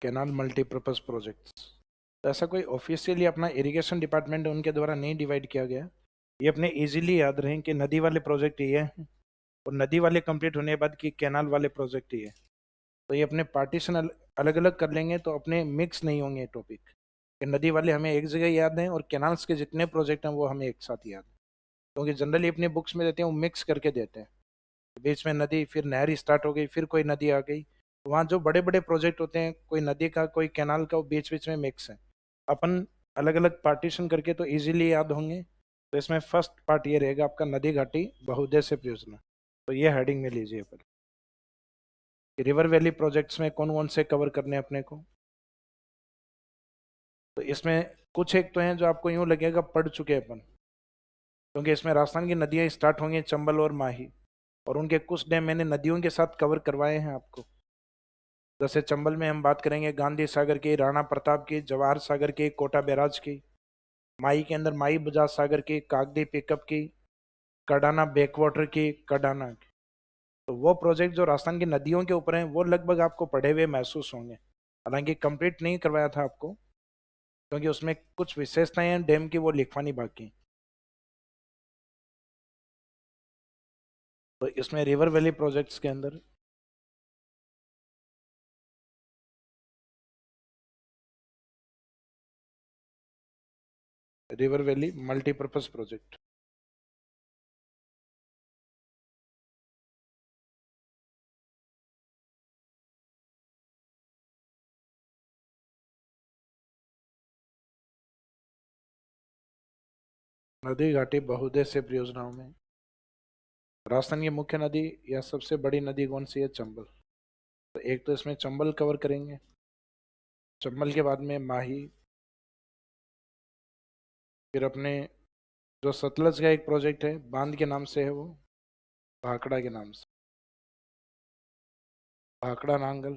केनाल मल्टीपर्पज प्रोजेक्ट्स, तो ऐसा कोई ऑफिशियली अपना इरिगेशन डिपार्टमेंट उनके द्वारा नहीं डिवाइड किया गया। ये अपने इजीली याद रहें कि नदी वाले प्रोजेक्ट ये हैं और नदी वाले कंप्लीट होने के बाद कि कैनाल वाले प्रोजेक्ट ये है। तो ये अपने पार्टीशन अलग अलग कर लेंगे तो अपने मिक्स नहीं होंगे टॉपिक, कि नदी वाले हमें एक जगह याद हैं और कैनाल्स के जितने प्रोजेक्ट हैं वो हमें एक साथ याद हैं। क्योंकि जनरली अपने बुक्स में देते हैं वो मिक्स करके देते हैं, बीच में नदी फिर नहर स्टार्ट हो गई फिर कोई नदी आ गई, तो वहाँ जो बड़े बड़े प्रोजेक्ट होते हैं कोई नदी का कोई कैनाल का वो बीच बीच में मिक्स है। अपन अलग अलग पार्टीशन करके तो इजीली याद होंगे। तो इसमें फर्स्ट पार्ट ये रहेगा आपका नदी घाटी बहुउद्देश्य परियोजना, तो ये हेडिंग में लीजिए पर रिवर वैली प्रोजेक्ट्स में कौन कौन से कवर करने हैं अपने को। तो इसमें कुछ एक तो हैं जो आपको यूं लगेगा पढ़ चुके हैं अपन, क्योंकि इसमें राजस्थान की नदियां स्टार्ट होंगी चंबल और माही, और उनके कुछ डैम मैंने नदियों के साथ कवर करवाए हैं आपको। जैसे चंबल में हम बात करेंगे गांधी सागर की, राणा प्रताप की, जवाहर सागर की, कोटा बैराज की। माई के अंदर माई बजाज सागर की, कागदी पिकअप की, कडाना बैकवाटर की, कडाना की। तो वो प्रोजेक्ट जो राजस्थान की नदियों के ऊपर हैं वो लगभग आपको पढ़े हुए महसूस होंगे, हालांकि कंप्लीट नहीं करवाया था आपको क्योंकि उसमें कुछ विशेषताएं हैं डैम की वो लिखवानी बाकी हैं। तो इसमें रिवर वैली प्रोजेक्ट्स के अंदर रिवर वैली मल्टीपर्पज प्रोजेक्ट, नदी घाटी बहुउद्देश्य परियोजनाओं में राजस्थान की मुख्य नदी या सबसे बड़ी नदी कौन सी है? चंबल। तो एक तो इसमें चंबल कवर करेंगे, चंबल के बाद में माही, फिर अपने जो सतलज का एक प्रोजेक्ट है बांध के नाम से है वो भाखड़ा के नाम से, भाखड़ा नांगल।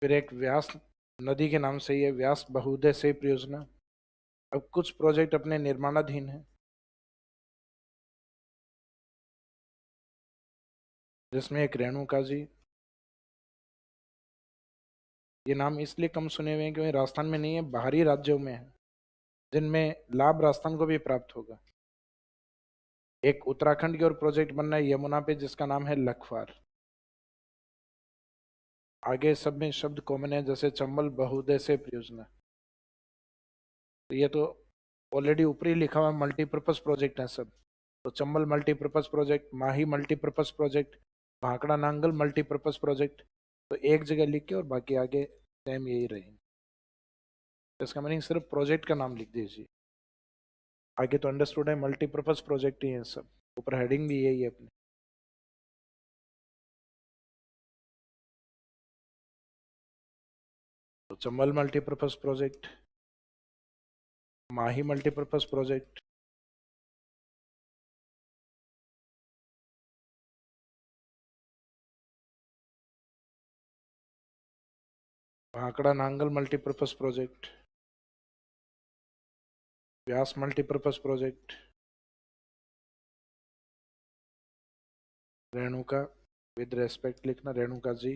फिर एक व्यास नदी के नाम से ही है व्यास बहुउद्देश्य परियोजना। अब कुछ प्रोजेक्ट अपने निर्माणाधीन हैं जिसमें एक रेणुका जी, ये नाम इसलिए कम सुने हुए हैं क्योंकि राजस्थान में नहीं है, बाहरी राज्यों में है जिनमें लाभ राजस्थान को भी प्राप्त होगा। एक उत्तराखंड की ओर प्रोजेक्ट बन रहा है यमुना पे जिसका नाम है लखवार। आगे सब में शब्द कॉमन है जैसे चंबल बहुउद्देश्य परियोजना, तो ये तो ऑलरेडी ऊपर ही लिखा हुआ मल्टीपर्पज प्रोजेक्ट है सब। तो Chambal multipurpose project, Mahi multipurpose project, Bhakra Nangal multipurpose project, तो एक जगह लिख के और बाकी आगे सेम यही रहेंगे। तो इसका मीनिंग सिर्फ प्रोजेक्ट का नाम लिख दीजिए, आगे तो अंडरस्टूड है मल्टीपर्पज प्रोजेक्ट ही है सब, ऊपर हेडिंग भी यही है अपनी। तो Chambal multipurpose project, Mahi multipurpose project, Bhakra Nangal multipurpose project, Vyas multipurpose project, Renuka with respect लिखना रेणुका जी,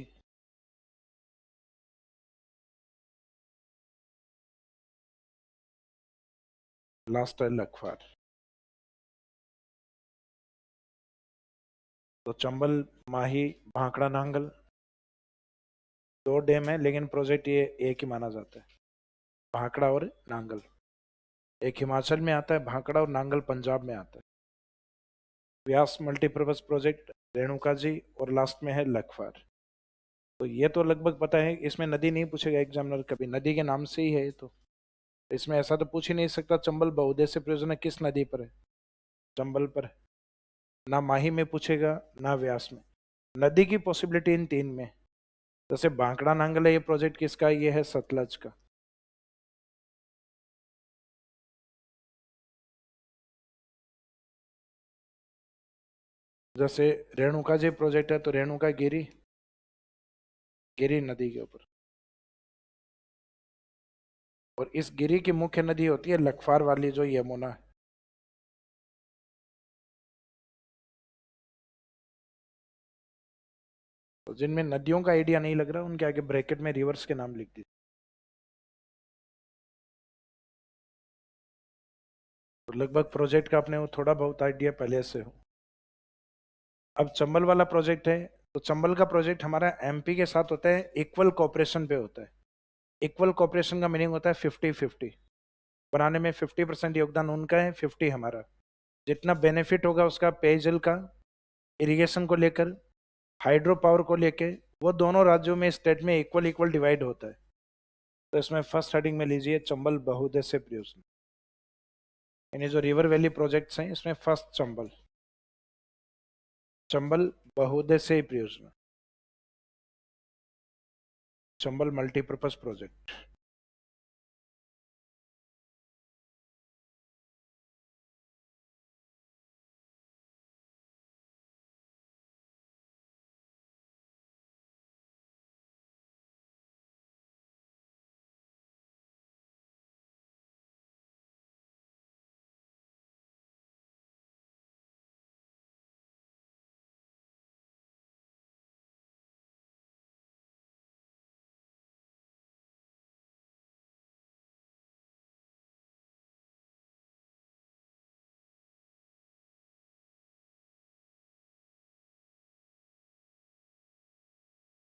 लास्ट है लखवार। तो चंबल, माही, भाखड़ा नांगल दो डैम है लेकिन प्रोजेक्ट ये एक ही माना जाता है, भाखड़ा और नांगल। एक हिमाचल में आता है भाखड़ा और नांगल पंजाब में आता है। व्यास मल्टीपर्पज प्रोजेक्ट रेणुका जी और लास्ट में है लखवार। तो ये तो लगभग पता है, इसमें नदी नहीं पूछेगा एग्जामिनर कभी, नदी के नाम से ही है ये तो। इसमें ऐसा तो पूछ ही नहीं सकता चंबल बहुउद्देश्य परियोजना किस नदी पर है, चंबल पर है। ना माही में पूछेगा ना व्यास में। नदी की पॉसिबिलिटी इन तीन में, जैसे बांकड़ा नांगल है, ये प्रोजेक्ट किसका है? ये है सतलज का। जैसे रेणुका जी प्रोजेक्ट है तो रेणुका गिरी, गिरी नदी के ऊपर। और इस गिरी की मुख्य नदी होती है लखवार वाली, जो यमुना है। तो जिनमें नदियों का आइडिया नहीं लग रहा उनके आगे ब्रैकेट में रिवर्स के नाम लिख दीजिए। तो लगभग प्रोजेक्ट का अपने को थोड़ा बहुत आइडिया पहले से हो। अब चंबल वाला प्रोजेक्ट है, तो चंबल का प्रोजेक्ट हमारा एमपी के साथ होता है, इक्वल कोऑपरेशन पे होता है। इक्वल कोऑपरेशन का मीनिंग होता है 50-50। बनाने में 50% योगदान उनका है, 50 हमारा। जितना बेनिफिट होगा उसका पेयजल का, इरिगेशन को लेकर, हाइड्रो पावर को लेकर, वो दोनों राज्यों में स्टेट में इक्वल इक्वल डिवाइड होता है। तो इसमें फर्स्ट हेडिंग में लीजिए चंबल बहुउद्देश्य परियोजना, यानी जो रिवर वैली प्रोजेक्ट्स हैं इसमें फर्स्ट चंबल, चंबल बहुउद्देश्य परियोजना, चंबल मल्टीपर्पज प्रोजेक्ट।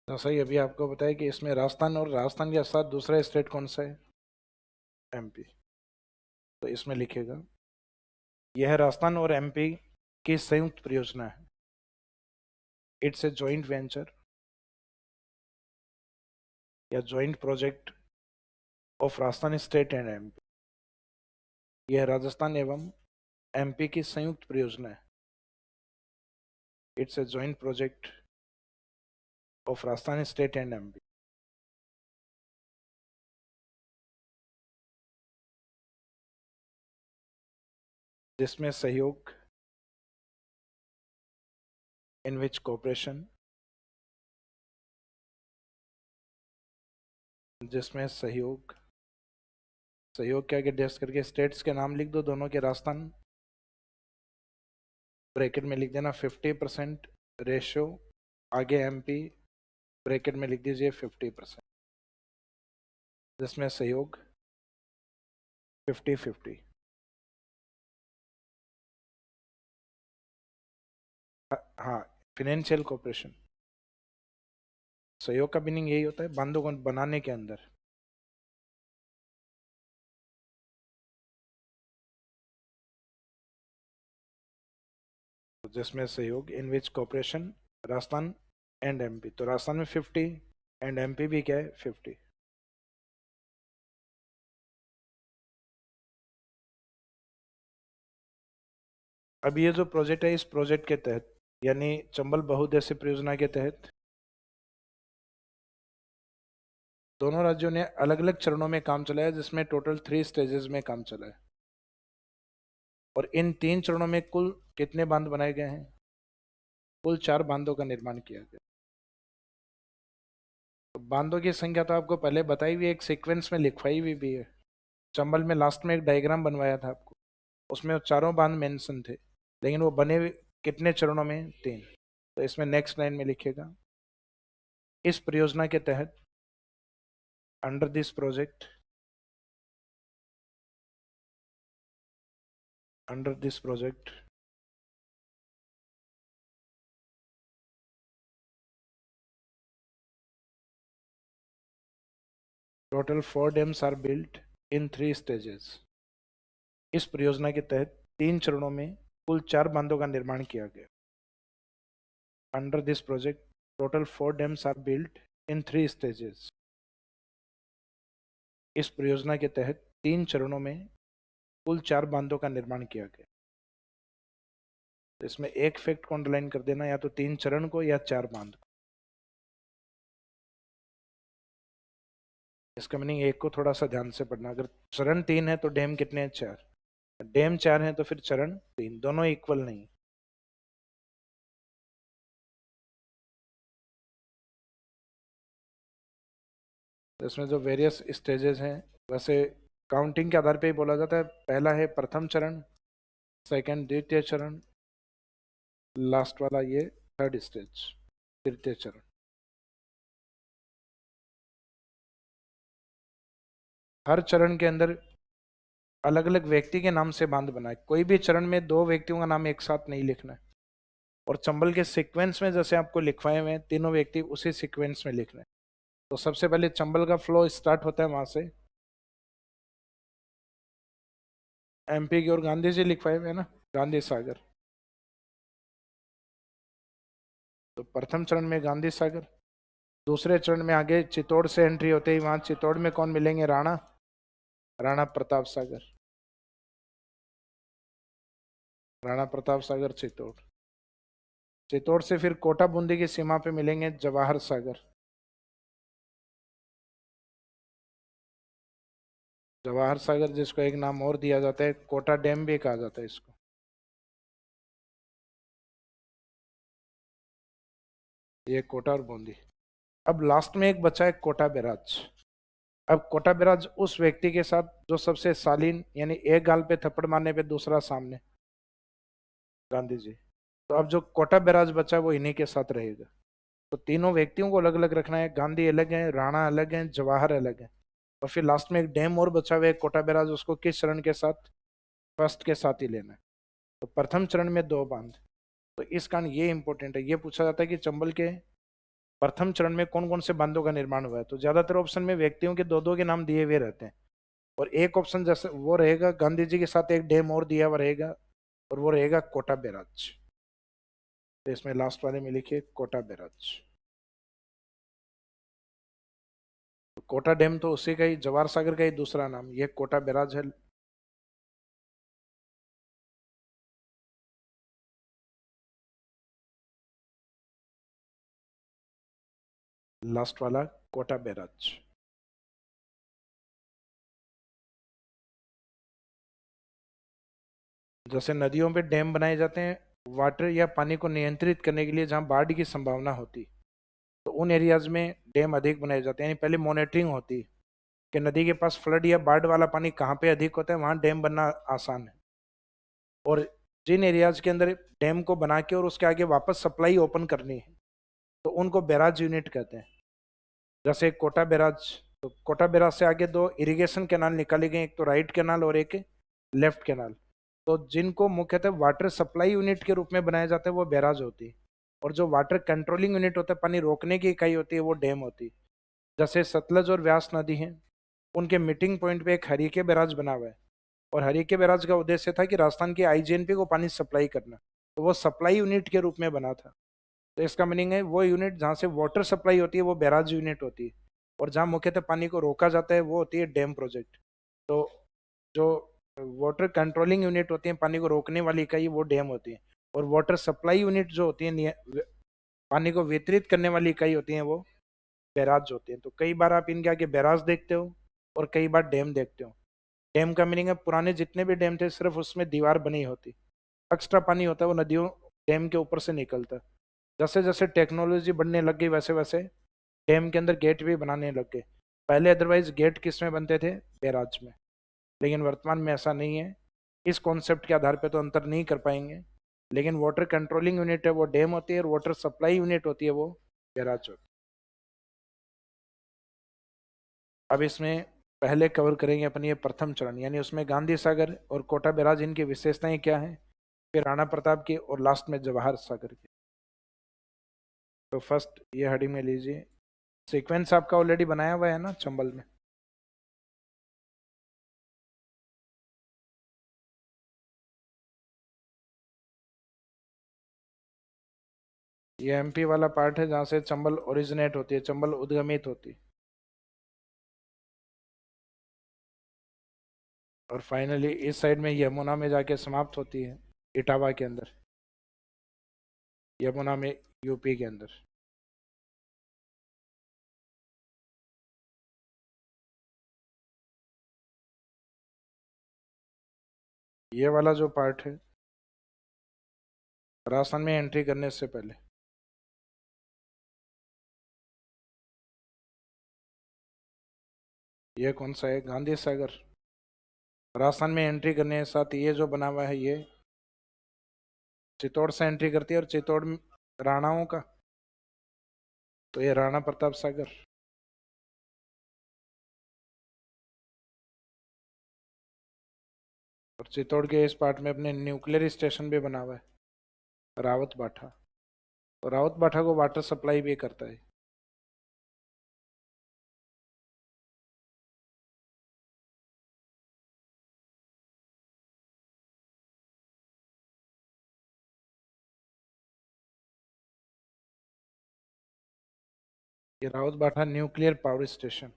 तो सही, अभी आपको बताया कि इसमें राजस्थान और राजस्थान के साथ दूसरा स्टेट कौन सा है? एमपी। तो इसमें लिखेगा यह राजस्थान और एमपी की संयुक्त परियोजना है। इट्स ए जॉइंट वेंचर या joint project of Rajasthan state and MP. यह राजस्थान एवं एमपी की संयुक्त परियोजना है। It's a joint project of Rajasthan state and MP, जिसमें सहयोग, इन विच कोऑपरेशन, जिसमें सहयोग, सहयोग के आगे डेस्क करके स्टेट्स के नाम लिख दो दोनों के, राजस्थान ब्रैकेट में लिख देना 50% रेशियो, आगे एमपी ब्रैकेट में लिख दीजिए 50%, जिसमें सहयोग 50-50। हाँ, फिनेंशियल कोऑपरेशन। सहयोग का मीनिंग यही होता है बांधों को बनाने के अंदर। तो जिसमें सहयोग, इन विच कोऑपरेशन, राजस्थान एंड एमपी। तो राजस्थान में 50 एंड एमपी भी क्या है 50। अब ये जो प्रोजेक्ट है, इस प्रोजेक्ट के तहत यानी चंबल बहुउद्देश्य परियोजना के तहत दोनों राज्यों ने अलग अलग चरणों में काम चलाया, जिसमें टोटल 3 स्टेजेस में काम चला है। और इन 3 चरणों में कुल कितने बांध बनाए गए हैं? कुल 4 बांधों का निर्माण किया गया। तो बांधों की संख्या तो आपको पहले बताई हुई, एक सीक्वेंस में लिखवाई हुई भी है। चंबल में लास्ट में एक डायग्राम बनवाया था आपको, उसमें वो चारों बांध मेंशन थे, लेकिन वो बने कितने चरणों में? 3। तो इसमें नेक्स्ट लाइन में लिखिएगा, इस परियोजना के तहत, under this project, under this project total 4 dams are built in 3 stages. इस परियोजना के तहत 3 चरणों में कुल 4 बांधों का निर्माण किया गया। Under this project total 4 dams are built in 3 stages। इस परियोजना के तहत 3 चरणों में कुल 4 बांधों का निर्माण किया गया। तो इसमें एक फैक्ट को अंडरलाइन कर देना, या तो 3 चरण को या 4 बांध को। इसका मीनिंग एक को थोड़ा सा ध्यान से पढ़ना। अगर चरण 3 है तो डैम कितने हैं? 4। डैम 4 है तो फिर चरण 3, दोनों इक्वल नहीं। तो इसमें जो वेरियस स्टेजेस हैं, वैसे काउंटिंग के आधार पे ही बोला जाता है। पहला है प्रथम चरण, सेकंड द्वितीय चरण, लास्ट वाला ये थर्ड स्टेज, तृतीय चरण। हर चरण के अंदर अलग अलग व्यक्ति के नाम से बांध बना है। कोई भी चरण में 2 व्यक्तियों का नाम एक साथ नहीं लिखना है। और चंबल के सीक्वेंस में जैसे आपको लिखवाए हुए हैं, तीनों व्यक्ति उसी सीक्वेंस में लिखना है। तो सबसे पहले चंबल का फ्लो स्टार्ट होता है वहां से, एमपी की ओर गांधी जी लिखवाए हुए हैं ना, गांधी सागर। तो प्रथम चरण में गांधी सागर। दूसरे चरण में आगे चित्तौड़ से एंट्री होते ही वहां चित्तौड़ में कौन मिलेंगे? राणा, राणा प्रताप सागर। राणा प्रताप सागर चित्तौड़। चित्तौड़ से फिर कोटा बूंदी की सीमा पे मिलेंगे जवाहर सागर। जवाहर सागर जिसको एक नाम और दिया जाता है, कोटा डैम भी कहा जाता है इसको। ये कोटा और बूंदी। अब लास्ट में एक बचा है कोटा बैराज। अब कोटा बैराज उस व्यक्ति के साथ जो सबसे शालीन, यानी एक गाल पे थप्पड़ मारने पे दूसरा सामने, गांधी जी। तो अब जो कोटा बैराज बचा वो इन्हीं के साथ रहेगा। तो तीनों व्यक्तियों को अलग अलग रखना है। गांधी अलग है, राणा अलग है, जवाहर अलग है। और फिर लास्ट में एक डैम और बचा हुआ है कोटा बैराज, उसको किस चरण के साथ? फर्स्ट के साथ ही लेना है। तो प्रथम चरण में 2 बांध। तो इस कारण ये इंपॉर्टेंट है, ये पूछा जाता है कि चंबल के प्रथम चरण में कौन कौन से बांधों का निर्माण हुआ है। तो ज्यादातर ऑप्शन में व्यक्तियों के 2-2 के नाम दिए हुए रहते हैं। और एक ऑप्शन जैसे वो रहेगा, गांधी जी के साथ एक डैम और दिया हुआ रहेगा, और वो रहेगा कोटा बैराज। तो इसमें लास्ट वाले में लिखिए कोटा बैराज। तो कोटा डैम तो उसी का ही, जवाहर सागर का ही दूसरा नाम, ये कोटा बैराज है। लास्ट वाला कोटा बैराज। जैसे नदियों पे डैम बनाए जाते हैं वाटर या पानी को नियंत्रित करने के लिए, जहां बाढ़ की संभावना होती, तो उन एरियाज में डैम अधिक बनाए जाते हैं। यानी पहले मॉनिटरिंग होती कि नदी के पास फ्लड या बाढ़ वाला पानी कहाँ पे अधिक होता है, वहां डैम बनना आसान है। और जिन एरियाज के अंदर डैम को बना के और उसके आगे वापस सप्लाई ओपन करनी है, तो उनको बैराज यूनिट कहते हैं। जैसे कोटा बैराज, तो कोटा बैराज से आगे 2 इरिगेशन कैनाल निकाले गए, एक तो राइट कैनाल और एक लेफ्ट कैनाल। तो जिनको मुख्यतः वाटर सप्लाई यूनिट के रूप में बनाया जाता है वो बैराज होती है। और जो वाटर कंट्रोलिंग यूनिट होता है, पानी रोकने की इकाई होती है, वो डैम होती है। जैसे सतलज और व्यास नदी हैं, उनके मीटिंग पॉइंट पे एक हरीके बैराज बना हुआ है। और हरीके बैराज का उद्देश्य था कि राजस्थान की आईजीएनपी को पानी सप्लाई करना। तो वो सप्लाई यूनिट के रूप में बना था। तो इसका मीनिंग है वो यूनिट जहाँ से वाटर सप्लाई होती है वो बैराज यूनिट होती है। और जहाँ मुख्यतः पानी को रोका जाता है वो होती है डैम प्रोजेक्ट। तो जो वाटर कंट्रोलिंग यूनिट होती है, पानी को रोकने वाली इकाई, वो डैम होती है। और वाटर सप्लाई यूनिट जो होती है, पानी को वितरित करने वाली इकाई होती है, वो बैराज होती है। तो कई बार आप इनके आगे बैराज देखते हो और कई बार डैम देखते हो। डैम का मीनिंग है पुराने जितने भी डैम थे सिर्फ उसमें दीवार बनी होती, एक्स्ट्रा पानी होता है वो नदियों डैम के ऊपर से निकलता है। जैसे जैसे टेक्नोलॉजी बढ़ने लग गई वैसे वैसे डैम के अंदर गेट भी बनाने लग गए। पहले अदरवाइज गेट किस में बनते थे? बैराज में। लेकिन वर्तमान में ऐसा नहीं है। इस कॉन्सेप्ट के आधार पे तो अंतर नहीं कर पाएंगे। लेकिन वाटर कंट्रोलिंग यूनिट है वो डैम होती है, और वाटर सप्लाई यूनिट होती है वो बैराज होती है। अब इसमें पहले कवर करेंगे अपन ये प्रथम चरण, यानी उसमें गांधी सागर और कोटा बैराज, इनकी विशेषताएं क्या है, फिर राणा प्रताप की, और लास्ट में जवाहर सागर की। तो फर्स्ट ये हेडिंग में लीजिए। सीक्वेंस आपका ऑलरेडी बनाया हुआ है ना चंबल में। ये एमपी वाला पार्ट है जहाँ से चंबल ओरिजिनेट होती है, चंबल उद्गमित होती है, और फाइनली इस साइड में यमुना में जाके समाप्त होती है, इटावा के अंदर, यमुना में, यूपी के अंदर। ये वाला जो पार्ट है राजस्थान में एंट्री करने से पहले, ये कौन सा है, गांधी सागर। राजस्थान में एंट्री करने के साथ ये जो बना हुआ है ये चित्तौड़ से एंट्री करती है, और चित्तौड़ राणाओं का, तो ये राणा प्रताप सागर। और चित्तौड़ के इस पार्ट में अपने न्यूक्लियर स्टेशन भी बना हुआ है, रावत बाठा, और रावत बाठा को वाटर सप्लाई भी करता है। ये Rawat Bhata nuclear power station.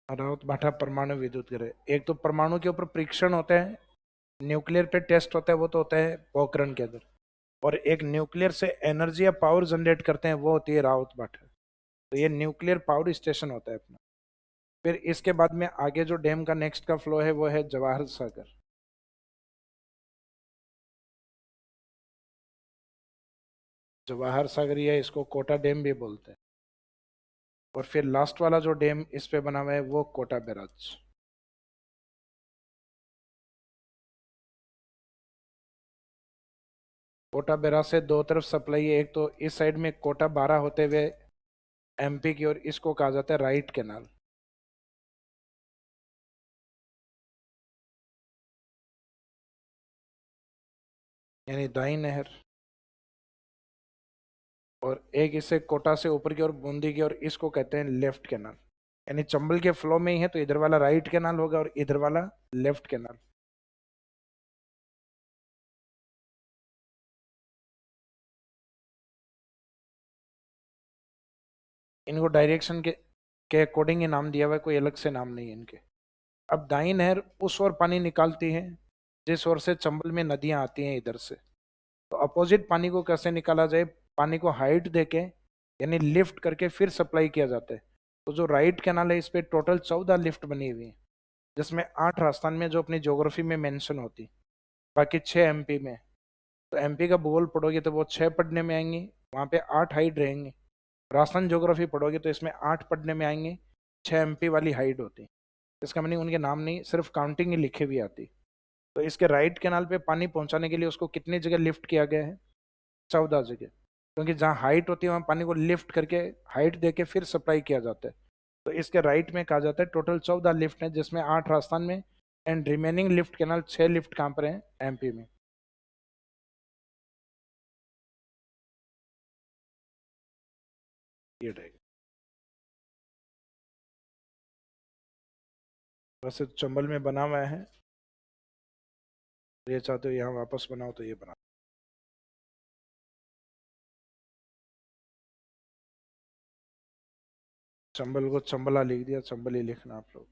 Rawat Bhata परमाणु विद्युत गृह, एक तो परमाणु के ऊपर परीक्षण होते हैं, न्यूक्लियर पे टेस्ट होता है, वो तो होता है पोखरण के अंदर, और एक न्यूक्लियर से एनर्जी या पावर जनरेट करते हैं, वो होती है रावत बाठा। तो ये न्यूक्लियर पावर स्टेशन होता है अपना। फिर इसके बाद में आगे जो डैम का नेक्स्ट का फ्लो है वो है जवाहर सागर। जवाहर सागर, या इसको कोटा डैम भी बोलते हैं। और फिर लास्ट वाला जो डैम इस पे बना हुआ है वो कोटा बैराज। कोटा बैराज से दो तरफ सप्लाई है, एक तो इस साइड में कोटा बारह होते हुए एमपी की ओर, इसको कहा जाता है राइट कैनाल, यानी दाई नहर। और एक इसे कोटा से ऊपर की ओर बूंदी की ओर, इसको कहते हैं लेफ्ट कैनाल। यानी चंबल के फ्लो में ही है, तो इधर वाला राइट कैनाल होगा और इधर वाला लेफ्ट कैनाल। इनको डायरेक्शन के अकॉर्डिंग ही नाम दिया हुआ है, कोई अलग से नाम नहीं है इनके। अब दाई नहर उस ओर पानी निकालती है जिस ओर से चंबल में नदियां आती हैं इधर से। तो अपोजिट पानी को कैसे निकाला जाए, पानी को हाइट देके यानी लिफ्ट करके फिर सप्लाई किया जाता है। तो जो राइट कैनाल है इस पे टोटल 14 लिफ्ट बनी हुई है, जिसमें 8 राजस्थान में जो अपनी ज्योग्राफी में मेंशन होती, बाकी 6 एमपी में। तो एमपी का भूगोल पढ़ोगे तो वो 6 पढ़ने में आएंगी, वहाँ पे 8 हाइट रहेंगे। राजस्थान ज्योग्राफी पढ़ोगे तो इसमें 8 पढ़ने में आएंगे, 6 एमपी वाली हाइट होती। इसका मीनिंग उनके नाम नहीं, सिर्फ काउंटिंग ही लिखे हुई आती। तो इसके राइट कैनाल पे पानी पहुंचाने के लिए उसको कितनी जगह लिफ्ट किया गया है, 14 जगह। क्योंकि जहाँ हाइट होती है वहाँ पानी को लिफ्ट करके हाइट देके फिर सप्लाई किया जाता है। तो इसके राइट में कहा जाता है टोटल 14 लिफ्ट हैं, जिसमें 8 राजस्थान में, and remaining lift canal 6 lift कहाँ पर हैं, एमपी में। ये रहेगा। वैसे तो चंबल में बना हुआ है, ये चाहते हो यहाँ वापस बनाओ तो ये बना। चंबल को चंबला लिख दिया, चंबल ही लिखना आप लोग।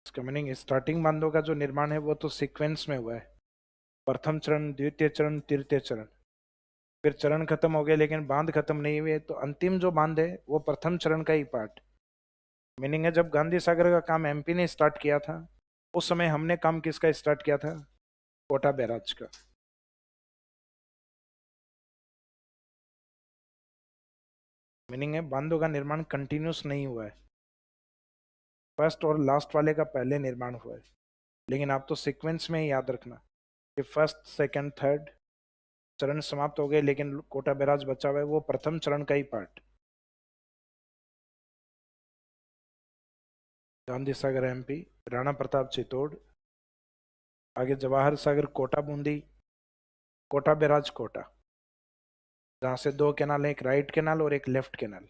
इसका मीनिंग स्टार्टिंग बांधों का जो निर्माण है वो तो सीक्वेंस में हुआ है, प्रथम चरण, द्वितीय चरण, तृतीय चरण। फिर चरण खत्म हो गए लेकिन बांध खत्म नहीं हुए, तो अंतिम जो बांध है वो प्रथम चरण का ही पार्ट। मीनिंग है जब गांधी सागर का काम एमपी ने स्टार्ट किया था, उस समय हमने काम किसका स्टार्ट किया था, कोटा बैराज का। मीनिंग है बांधों का निर्माण कंटिन्यूस नहीं हुआ है, फर्स्ट और लास्ट वाले का पहले निर्माण हुआ है। लेकिन आप तो सीक्वेंस में ही याद रखना कि फर्स्ट सेकंड थर्ड चरण समाप्त हो गए, लेकिन कोटा बैराज बचा हुआ है, वो प्रथम चरण का ही पार्ट। गांधी सागर एमपी, राणा प्रताप चित्तौड़, आगे जवाहर सागर कोटा बूंदी, कोटा बैराज कोटा, जहाँ से दो कैनाल है, एक राइट कैनाल और एक लेफ्ट कैनाल।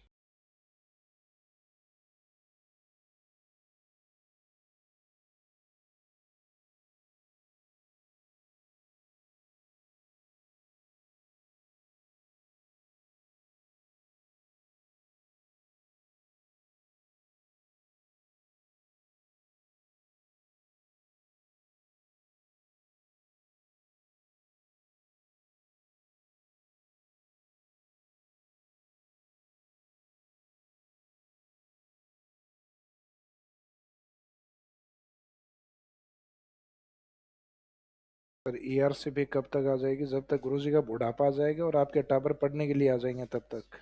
सर ईआरसीबी कब तक आ जाएगी? जब तक गुरुजी का बुढ़ापा आ जाएगा और आपके टावर पड़ने के लिए आ जाएंगे तब तक।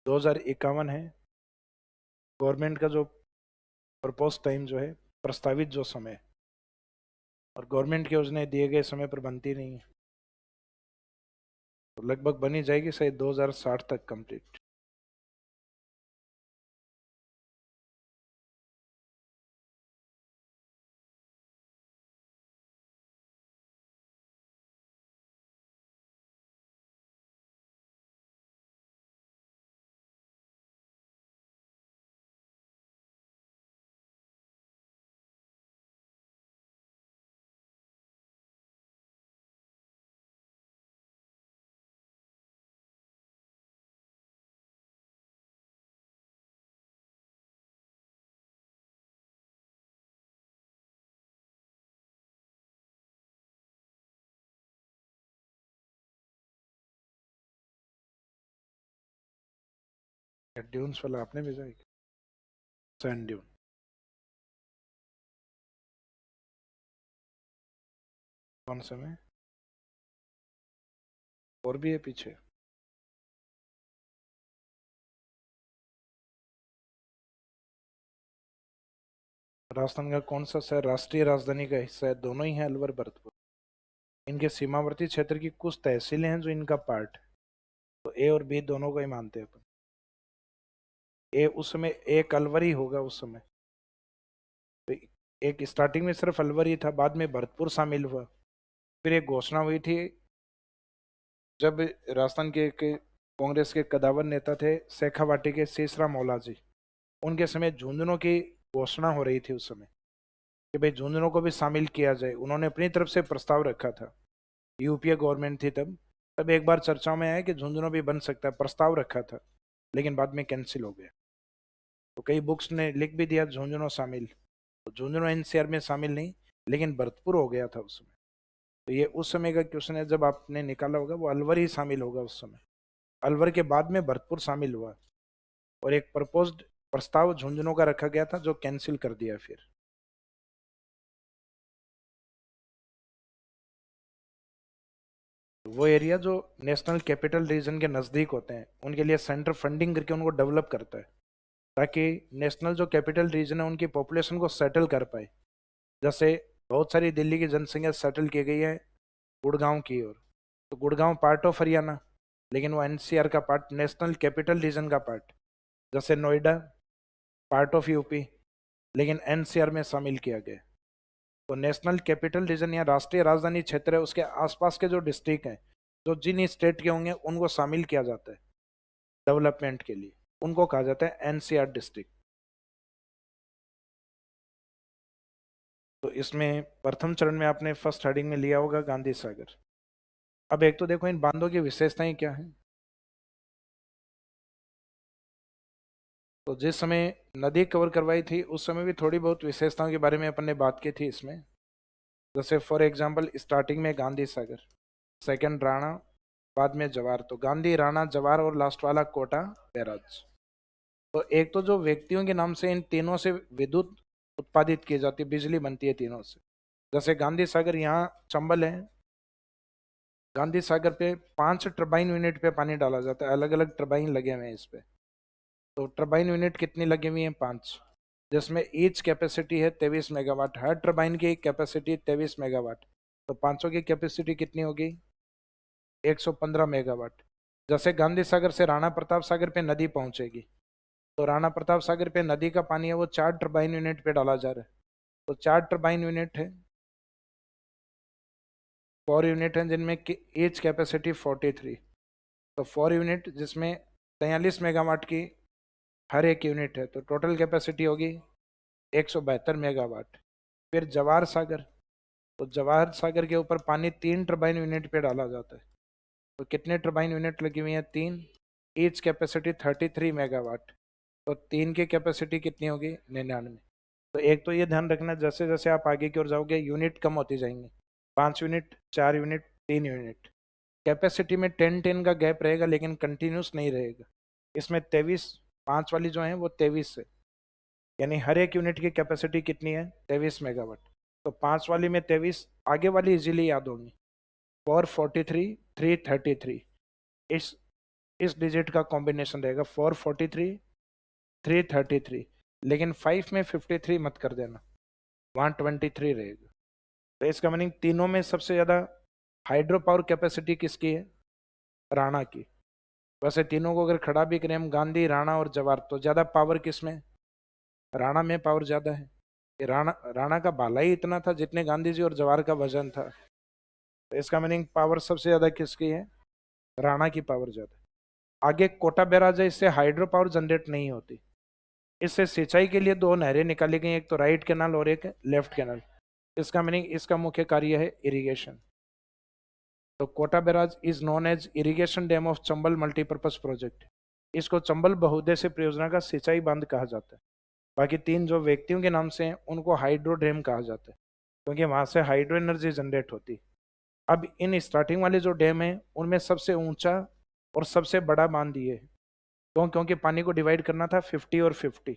2051 है गवर्नमेंट का जो प्रपोज टाइम जो है, प्रस्तावित जो समय, और गवर्नमेंट की योजनाएं दिए गए समय पर बनती नहीं है। तो लगभग बनी जाएगी शायद 2060 तक कंप्लीट। ड्यून्स वाला आपने भेजा है? Sand dune. कौन से में? और भी है पीछे? राजस्थान का कौन सा शहर राष्ट्रीय राजधानी का हिस्सा है? दोनों ही है, अलवर भरतपुर। इनके सीमावर्ती क्षेत्र की कुछ तहसीलें हैं जो इनका पार्ट है, तो ए और बी दोनों को ही मानते हैं अपन। ए उस समय एक अलवर ही होगा उस समय, तो एक स्टार्टिंग में सिर्फ अलवर ही था, बाद में भरतपुर शामिल हुआ। फिर एक घोषणा हुई थी जब राजस्थान के कांग्रेस के कदावर नेता थे शेखावाटी के शेषराम मौला जी, उनके समय झुंझुनू की घोषणा हो रही थी उस समय कि भाई झुंझुनू को भी शामिल किया जाए। उन्होंने अपनी तरफ से प्रस्ताव रखा था, यूपीए गवर्नमेंट थी तब। तब एक बार चर्चाओं में आया कि झुंझुनू भी बन सकता है, प्रस्ताव रखा था, लेकिन बाद में कैंसिल हो गया। तो कई बुक्स ने लिख भी दिया झुंझुनू शामिल, तो झुंझुनू एनसीआर में शामिल नहीं, लेकिन भरतपुर हो गया था उस समय। तो ये उस समय का क्वेश्चन है, जब आपने निकाला होगा वो अलवर ही शामिल होगा उस समय। अलवर के बाद में भरतपुर शामिल हुआ, और एक प्रपोज्ड प्रस्ताव झुंझुनू का रखा गया था जो कैंसिल कर दिया फिर। वो एरिया जो नेशनल कैपिटल रीजन के नज़दीक होते हैं उनके लिए सेंटर फंडिंग करके उनको डेवलप करता है, ताकि नेशनल जो कैपिटल रीजन है उनकी पॉपुलेशन को सेटल कर पाए। जैसे बहुत सारी दिल्ली की जनसंख्या सेटल की गई है गुड़गांव की ओर, तो गुड़गांव पार्ट ऑफ हरियाणा, लेकिन वो एनसीआर का पार्ट, नेशनल कैपिटल रीजन का पार्ट। जैसे नोएडा पार्ट ऑफ यूपी, लेकिन एनसीआर में शामिल किया गया। तो नेशनल कैपिटल रीजन या राष्ट्रीय राजधानी क्षेत्र है, उसके आसपास के जो डिस्ट्रिक्ट हैं जो जिन स्टेट के होंगे उनको शामिल किया जाता है डेवलपमेंट के लिए, उनको कहा जाता है एनसीआर डिस्ट्रिक्ट। तो इसमें प्रथम चरण में आपने फर्स्ट हेडिंग में लिया होगा गांधी सागर। अब एक तो देखो इन बांधों की विशेषताएं क्या है। तो जिस समय नदी कवर करवाई थी उस समय भी थोड़ी बहुत विशेषताओं के बारे में अपन ने बात की थी इसमें। जैसे फॉर एग्जांपल स्टार्टिंग में गांधी सागर, सेकंड राणा, बाद में जवार। तो गांधी, राणा, जवार और लास्ट वाला कोटा बैराज। तो एक तो जो व्यक्तियों के नाम से इन तीनों से विद्युत उत्पादित की जाती है, बिजली बनती है तीनों से। जैसे गांधी सागर यहाँ चंबल है, गांधी सागर पे 5 टरबाइन यूनिट पे पानी डाला जाता है, अलग अलग टरबाइन लगे हुए हैं इस पे। तो टरबाइन यूनिट कितनी लगी हुई है? 5, जिसमें ईच कैपेसिटी है 23 मेगावाट। हर टरबाइन की कैपेसिटी 23 मेगावाट, तो पांचों की कैपेसिटी कितनी होगी? 115 मेगावाट। जैसे गांधी सागर से राणा प्रताप सागर पे नदी पहुंचेगी, तो राणा प्रताप सागर पे नदी का पानी है वो 4 टरबाइन यूनिट पे डाला जा रहा है, तो 4 टरबाइन यूनिट है। 4 यूनिट हैं जिनमें एच कैपेसिटी 43, तो 4 यूनिट जिसमें 43 मेगावाट की हर एक यूनिट है, तो टोटल कैपेसिटी होगी 172 मेगावाट। फिर जवाहर सागर, तो जवाहर सागर के ऊपर पानी 3 टरबाइन यूनिट पे डाला जाता है, तो कितने टरबाइन यूनिट लगी हुई हैं? 3। ईच कैपेसिटी 33 मेगावाट, तो 3 की कैपेसिटी कितनी होगी? 99। तो एक तो ये ध्यान रखना, जैसे जैसे आप आगे की ओर जाओगे यूनिट कम होती जाएंगी, 5 यूनिट, 4 यूनिट, 3 यूनिट। कैपेसिटी में 10-10 का गैप रहेगा लेकिन कंटिन्यूस नहीं रहेगा। इसमें 23, 5 वाली जो है वो 23 है, यानी हर एक यूनिट की कैपेसिटी कितनी है? 23 मेगावाट। तो 5 वाली में 23, आगे वाली इजीली याद होगी, 443, 333। इस इस डिजिट का कॉम्बिनेशन रहेगा 443, 333। लेकिन 5 में 53 मत कर देना, वहाँ 23 रहेगा। तो इसका मीनिंग तीनों में सबसे ज़्यादा हाइड्रो पावर कैपेसिटी किसकी है? राणा की। वैसे तीनों को अगर खड़ा भी करें हम, गांधी, राणा और जवाहर, तो ज़्यादा पावर किस में? राणा में पावर ज़्यादा है। ये राणा राणा का भाला ही इतना था जितने गांधी जी और जवाहर का वजन था। तो इसका मीनिंग पावर सबसे ज़्यादा किसकी है? राणा की पावर ज़्यादा। आगे कोटा बैराज है, इससे हाइड्रो पावर जनरेट नहीं होती। इससे सिंचाई के लिए दो नहरें निकाली गई, एक तो राइट कैनाल और एक लेफ्ट कैनाल। इसका मीनिंग इसका मुख्य कार्य है इरिगेशन। तो Kota barrage is known as irrigation dam of Chambal multipurpose project. इसको चंबल बहुउद्देश्य परियोजना का सिंचाई बांध कहा जाता है। बाकी तीन जो व्यक्तियों के नाम से हैं उनको हाइड्रो डैम कहा जाता है, क्योंकि वहां से हाइड्रो एनर्जी जनरेट होती है। अब इन स्टार्टिंग वाले जो डैम है उनमें सबसे ऊंचा और सबसे बड़ा बांध ये है, क्योंकि पानी को डिवाइड करना था 50 और 50।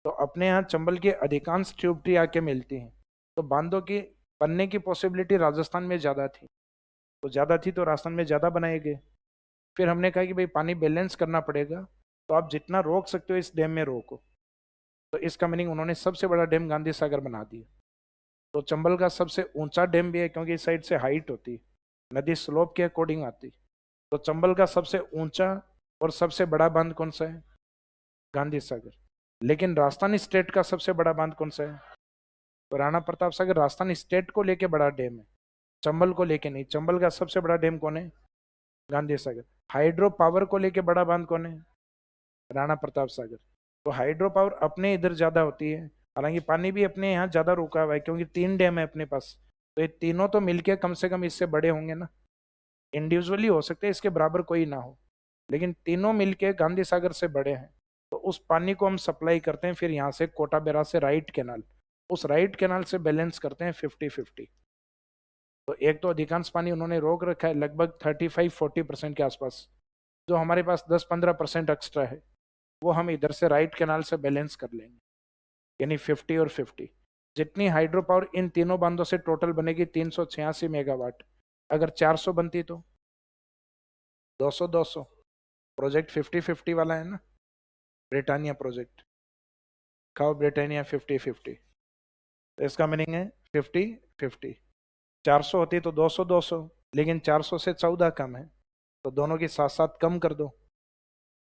तो अपने यहाँ चंबल की अधिकांश ट्यूबटी आके मिलती हैं, तो बांधों की बनने की पॉसिबिलिटी राजस्थान में ज़्यादा थी, तो ज़्यादा थी तो राजस्थान में ज़्यादा बनाए गए। फिर हमने कहा कि भाई पानी बैलेंस करना पड़ेगा, तो आप जितना रोक सकते हो इस डैम में रोको। तो इसका मीनिंग उन्होंने सबसे बड़ा डैम गांधी सागर बना दिया। तो चंबल का सबसे ऊंचा डैम भी है, क्योंकि इस साइड से हाइट होती, नदी स्लोप के अकॉर्डिंग आती। तो चंबल का सबसे ऊंचा और सबसे बड़ा बांध कौन सा है? गांधी सागर। लेकिन राजस्थान स्टेट का सबसे बड़ा बांध कौन सा है? तो राणा प्रताप सागर राजस्थान स्टेट को लेके बड़ा डैम है, चंबल को लेके नहीं। चंबल का सबसे बड़ा डैम कौन है? गांधी सागर। हाइड्रो पावर को लेके बड़ा बांध कौन है? राणा प्रताप सागर। तो हाइड्रो पावर अपने इधर ज्यादा होती है, हालांकि पानी भी अपने यहाँ ज्यादा रुका हुआ है क्योंकि 3 डैम है अपने पास। तो ये तीनों तो मिलके कम से कम इससे बड़े होंगे ना। इंडिविजुअली हो सकते हैं इसके बराबर कोई ना हो, लेकिन तीनों मिलके गांधी सागर से बड़े हैं। तो उस पानी को हम सप्लाई करते हैं फिर यहाँ से कोटा बेरा से राइट कैनाल, उस राइट कैनाल से बैलेंस करते हैं 50-50। तो एक तो अधिकांश पानी उन्होंने रोक रखा है लगभग 35-40% के आसपास, जो हमारे पास 10-15% एक्स्ट्रा है वो हम इधर से राइट कैनाल से बैलेंस कर लेंगे, यानी 50 और 50। जितनी हाइड्रो पावर इन तीनों बांधों से टोटल बनेगी 386 मेगावाट। अगर 400 बनती तो 200-200। प्रोजेक्ट 50-50 वाला है ना, ब्रिटानिया प्रोजेक्ट। खाओ ब्रिटानिया 50-50। तो इसका मीनिंग है 50-50। 400 होती तो 200-200, लेकिन 400 से 14 कम है, तो दोनों की साथ साथ कम कर दो,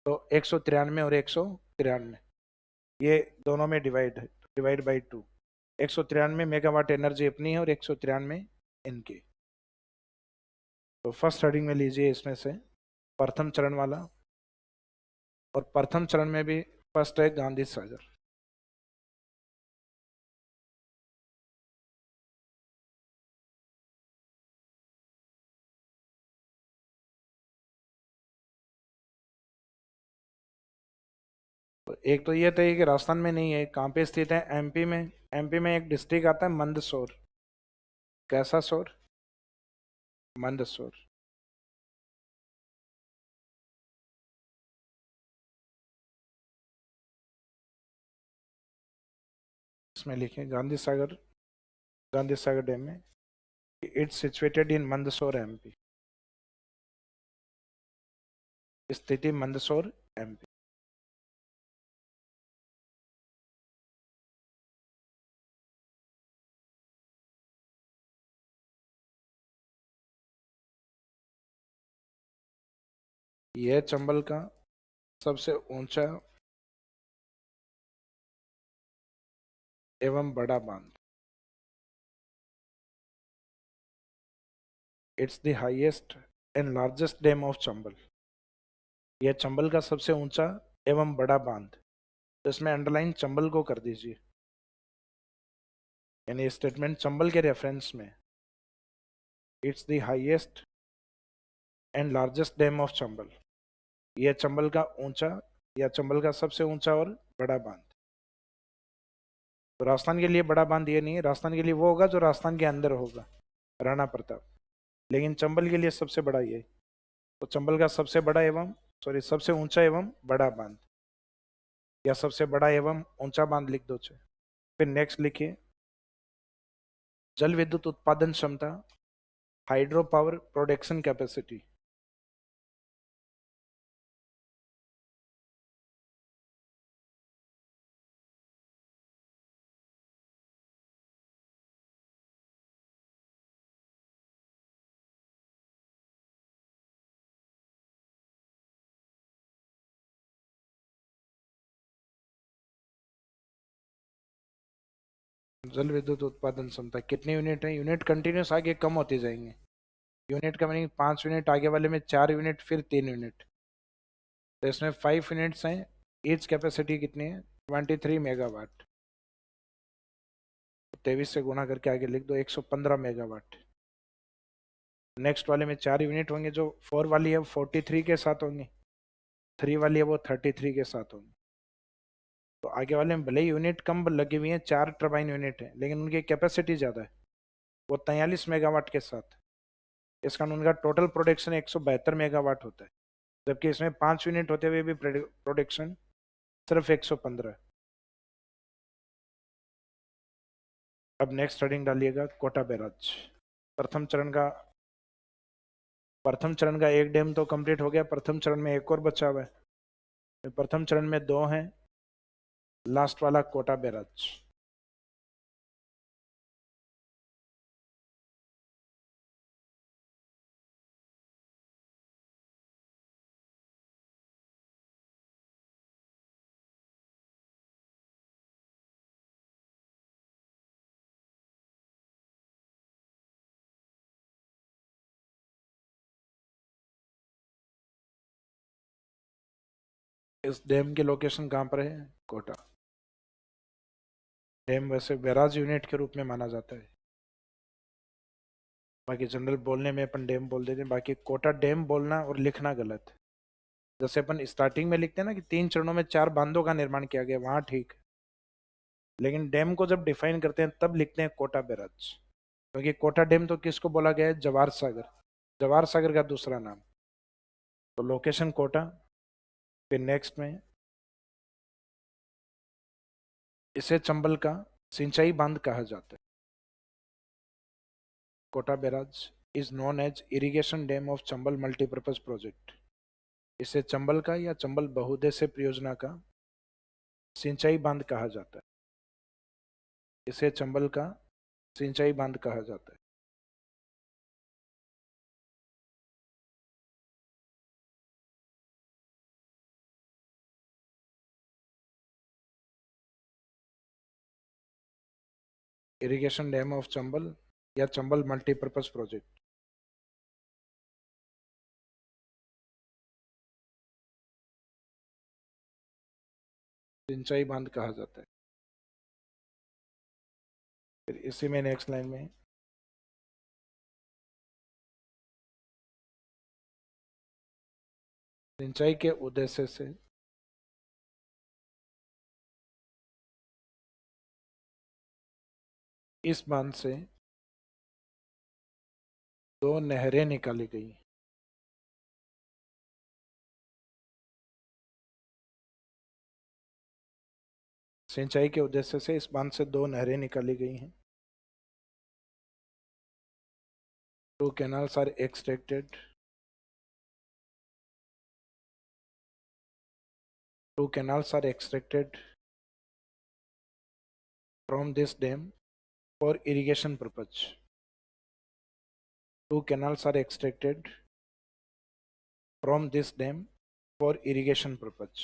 तो 193 और 193 ये दोनों में डिवाइड है, डिवाइड बाई 2। 193 मेगावाट एनर्जी अपनी है और 193 इनकी। तो फर्स्ट हेडिंग में लीजिए इसमें से प्रथम चरण वाला, और प्रथम चरण में भी फर्स्ट है गांधी सागर। तो एक तो ये था कि राजस्थान में नहीं है, कहाँ पे स्थित है? एमपी में। एमपी में एक डिस्ट्रिक्ट आता है मंदसौर। कैसा शोर? मंदसौर। इसमें लिखे गांधी सागर, गांधी सागर डैम में। It's situated in Mandsaur MP. स्थिति मंदसौर एमपी। यह चंबल का सबसे ऊंचा एवं बड़ा बांध। It's the highest and largest dam of Chambal. यह चंबल का सबसे ऊंचा एवं बड़ा बांध। तो इसमें अंडरलाइन चंबल को कर दीजिए, यानी स्टेटमेंट चंबल के रेफरेंस में। It's the highest and largest dam of Chambal. यह चंबल का ऊंचा या चंबल का सबसे ऊंचा और बड़ा बांध। तो राजस्थान के लिए बड़ा बांध ये नहीं है, राजस्थान के लिए वो होगा जो राजस्थान के अंदर होगा, राणा प्रताप। लेकिन चंबल के लिए सबसे बड़ा ये। तो चंबल का सबसे बड़ा एवं सबसे ऊंचा एवं बड़ा बांध, या सबसे बड़ा एवं ऊंचा बांध लिख दो। फिर नेक्स्ट लिखिए, जल विद्युत उत्पादन क्षमता, हाइड्रो पावर प्रोडक्शन कैपेसिटी। जल विद्युत उत्पादन क्षमता कितनी यूनिट है? यूनिट कंटिन्यूस आगे कम होती जाएंगे। यूनिट का मीनिंग 5 यूनिट, आगे वाले में 4 यूनिट, फिर 3 यूनिट। तो इसमें 5 यूनिट्स हैं। ईच कैपेसिटी कितनी है? 23 मेगावाट। 23 से गुणा करके आगे लिख दो, 115 मेगावाट। नेक्स्ट वाले में 4 यूनिट होंगे, जो 4 वाली है 43 के साथ होंगी, 3 वाली है वो 33 के साथ होंगी। तो आगे वाले में भले ही यूनिट कम लगी हुई है, 4 टर्बाइन यूनिट है, लेकिन उनकी कैपेसिटी ज़्यादा है, वो 43 मेगावाट के साथ। इस कारण उनका टोटल प्रोडक्शन 172 मेगावाट होता है, जबकि इसमें 5 यूनिट होते हुए भी प्रोडक्शन सिर्फ 115। अब नेक्स्ट हेडिंग डालिएगा, कोटा बैराज। प्रथम चरण का प्रथम चरण का एक डैम तो कंप्लीट हो गया, प्रथम चरण में एक और बचा हुआ है। प्रथम चरण में 2 हैं, लास्ट वाला कोटा बैराज। इस डैम की लोकेशन कहाँ पर है? कोटा। डैम वैसे बैराज यूनिट के रूप में माना जाता है, बाकी जनरल बोलने में अपन डैम बोल देते हैं। बाकी कोटा डैम बोलना और लिखना गलत है। जैसे अपन स्टार्टिंग में लिखते हैं ना कि 3 चरणों में 4 बांधों का निर्माण किया गया, वहां ठीक है। लेकिन डैम को जब डिफाइन करते हैं तब लिखते हैं कोटा बैराज, क्योंकि कोटा डैम तो किसको बोला गया है? जवाहर सागर। जवाहर सागर का दूसरा नाम। तो लोकेशन कोटा। फिर नेक्स्ट में, इसे चंबल का सिंचाई बांध कहा जाता है। Kota barrage is known as irrigation dam of Chambal multipurpose project. इसे चंबल का या चंबल बहुउद्देश्य परियोजना का सिंचाई बांध कहा जाता है। इसे चंबल का सिंचाई बांध कहा जाता है। इरिगेशन डैम ऑफ चंबल या चंबल मल्टीपर्पज प्रोजेक्ट। सिंचाई बांध कहा जाता है। फिर इसी में नेक्स्ट लाइन में, सिंचाई के उद्देश्य से इस बांध से 2 नहरें निकाली गई। सिंचाई के उद्देश्य से इस बांध से 2 नहरें निकाली गई हैं। 2 canals are extracted. 2 canals are extracted from this dam for irrigation purpose. 2 canals are extracted from this dam for irrigation purpose.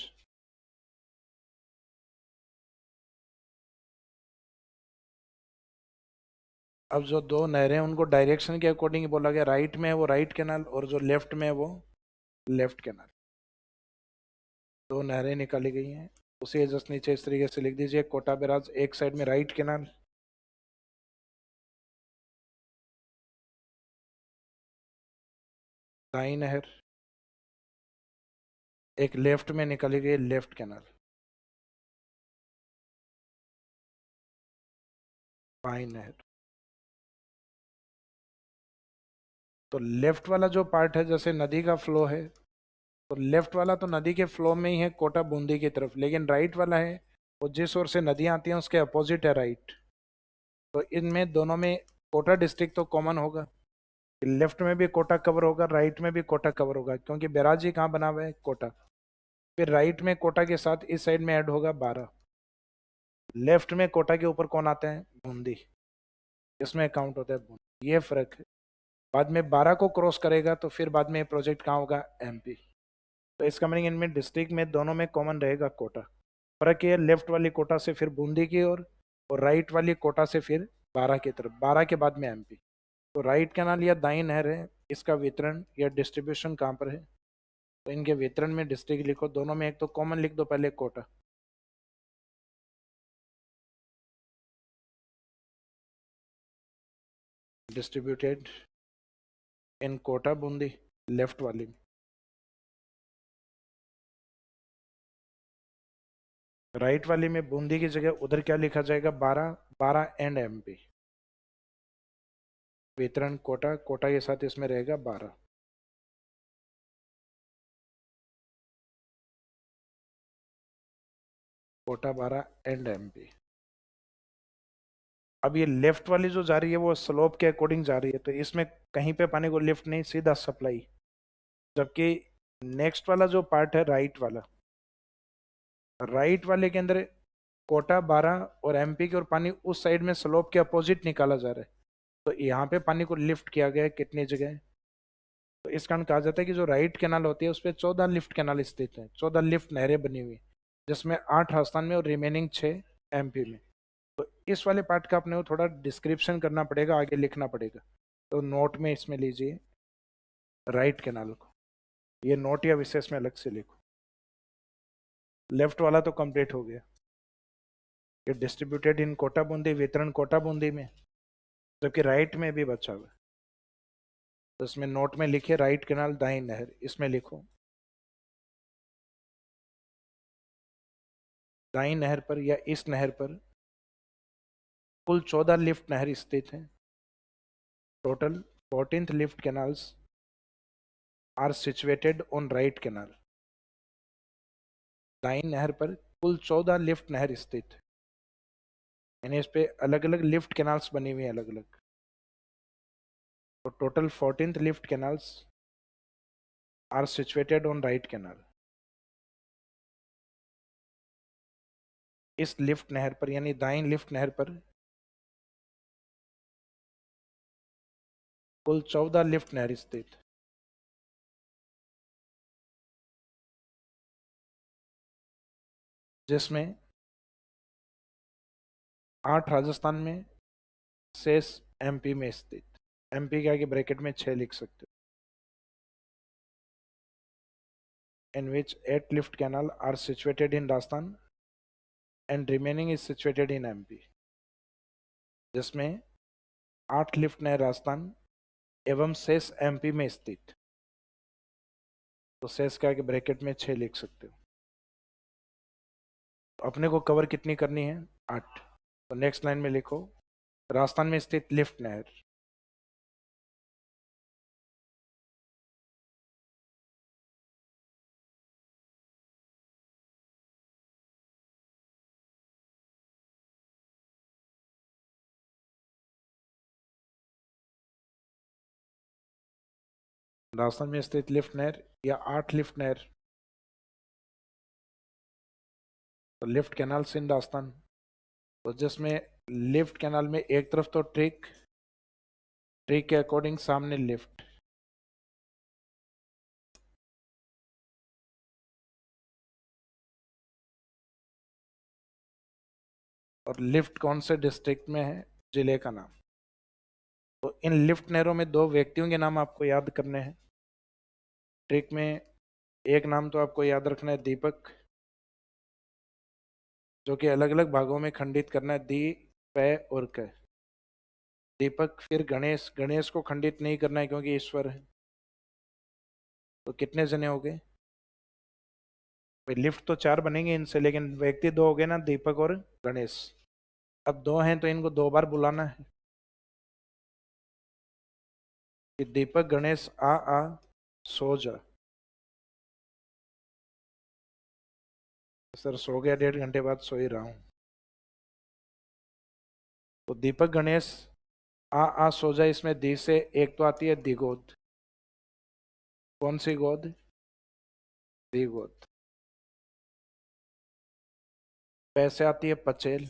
अब जो दो नहरें हैं उनको डायरेक्शन के अकॉर्डिंग बोला गया, राइट में है वो राइट कैनाल और जो लेफ्ट में है वो लेफ्ट कैनाल। दो नहरें निकाली गई हैं, उसे जस्ट नीचे इस तरीके से लिख दीजिए, कोटा बैराज एक साइड में राइट कैनाल, दाई नहर एक लेफ्ट में निकाली गई लेफ्ट कैनाल, बाई नहर। तो लेफ्ट वाला जो पार्ट है, जैसे नदी का फ्लो है, तो लेफ्ट वाला तो नदी के फ्लो में ही है कोटा बूंदी की तरफ, लेकिन राइट वाला है वो जिस ओर से नदियां आती हैं उसके अपोजिट है राइट। तो इनमें दोनों में कोटा डिस्ट्रिक्ट तो कॉमन होगा, लेफ्ट में भी कोटा कवर होगा, राइट में भी कोटा कवर होगा, क्योंकि बैराज ही कहाँ बना हुआ है, कोटा। फिर राइट में कोटा के साथ इस साइड में ऐड होगा 12, लेफ्ट में कोटा के ऊपर कौन आता है, बूंदी, इसमें काउंट होता है बूंदी। ये फर्क है, बाद में 12 को क्रॉस करेगा तो फिर बाद में प्रोजेक्ट कहाँ होगा, एमपी। तो इसका मीनिंग इनमें डिस्ट्रिक्ट में दोनों में कॉमन रहेगा कोटा। फर्क ये लेफ्ट वाली कोटा से फिर बूंदी की ओर, और राइट वाली कोटा से फिर 12 की तरफ, 12 के बाद में एमपी। तो राइट कैनाल या दाई नहर है, इसका वितरण या डिस्ट्रीब्यूशन कहाँ पर है, तो इनके वितरण में डिस्ट्रिक्ट लिखो, दोनों में एक तो कॉमन लिख दो पहले Kota, distributed in Kota Bundi left वाली में। राइट वाली में बूंदी की जगह उधर क्या लिखा जाएगा, 12, 12 एंड एमपी, वितरण कोटा, कोटा के साथ इसमें रहेगा 12। Kota 12 and MP. अब ये लेफ्ट वाली जो जा रही है वो स्लोप के अकॉर्डिंग जा रही है, तो इसमें कहीं पे पानी को लिफ्ट नहीं, सीधा सप्लाई। जबकि नेक्स्ट वाला जो पार्ट है राइट वाला, राइट वाले के अंदर कोटा 12 और एमपी की, और पानी उस साइड में स्लोप के अपोजिट निकाला जा रहा है। तो यहाँ पे पानी को लिफ्ट किया गया है कितनी जगह, तो इस कारण कहा जाता है कि जो राइट कैनाल होती है उस पर 14 लिफ्ट कैनाल स्थित है, 14 लिफ्ट नहरें बनी हुई, जिसमें 8 राजस्थान में और रिमेनिंग 6 एमपी में। तो इस वाले पार्ट का अपने को थोड़ा डिस्क्रिप्शन करना पड़ेगा, आगे लिखना पड़ेगा। तो नोट में इसमें लीजिए राइट कैनाल को, ये नोट या विशेष में अलग से लिखो। लेफ्ट वाला तो कंप्लीट हो गया, ये डिस्ट्रीब्यूटेड इन कोटा बूंदी, वितरण कोटा बूंदी में, जबकि राइट में भी बचा हुआ है। तो इसमें नोट में लिखे राइट कैनाल दाई नहर, इसमें लिखो दाई नहर पर या इस नहर पर कुल 14 लिफ्ट नहर स्थित हैं। Total 14th lift canals are situated on right canal. दाई नहर पर कुल 14 लिफ्ट नहर स्थित, यानी इस पे अलग अलग लिफ्ट कैनाल्स बनी हुई हैं अलग अलग। तो total 14th lift canals are situated on right canal. इस लिफ्ट नहर पर यानी दाई लिफ्ट नहर पर कुल 14 लिफ्ट नहर स्थित, जिसमें 8 राजस्थान में, शेष एमपी में स्थित। एमपी के आगे ब्रैकेट में 6 लिख सकते हो। In which 8 lift canal are situated in Rajasthan and remaining is situated in MP, जिसमें 8 लिफ्ट नहर राजस्थान एवं शेष एमपी में स्थित। तो शेष के आगे ब्रैकेट में 6 लिख सकते हो। तो अपने को कवर कितनी करनी है, 8। तो नेक्स्ट लाइन में लिखो राजस्थान में स्थित लिफ्ट नहर। राजस्थान में स्थित लिफ्ट नहर या 8 लिफ्ट नहर, तो लिफ्ट कैनाल इन राजस्थान, तो जिसमें लिफ्ट कैनाल में एक तरफ तो ट्रिक, ट्रिक के अकॉर्डिंग सामने लिफ्ट, और लिफ्ट कौन से डिस्ट्रिक्ट में है, जिले का नाम। तो इन लिफ्ट नहरों में दो व्यक्तियों के नाम आपको याद करने हैं। ट्रिक में एक नाम तो आपको याद रखना है दीपक, जो कि अलग अलग भागों में खंडित करना है, दी, प और क। दीपक, फिर गणेश, गणेश को खंडित नहीं करना है क्योंकि ईश्वर है। तो कितने जने हो गए भाई? लिफ्ट तो चार बनेंगे इनसे, लेकिन व्यक्ति दो हो गए ना, दीपक और गणेश। अब दो हैं तो इनको दो बार बुलाना है कि दीपक गणेश आ आ सो जा। सर सो गया, 1.5 घंटे बाद सो ही रहा हूँ। तो दीपक गणेश आ सो जा, इसमें दी से एक तो आती है दिगोद। कौन सी गोद? दिगोद। पैसे आती है पचेल।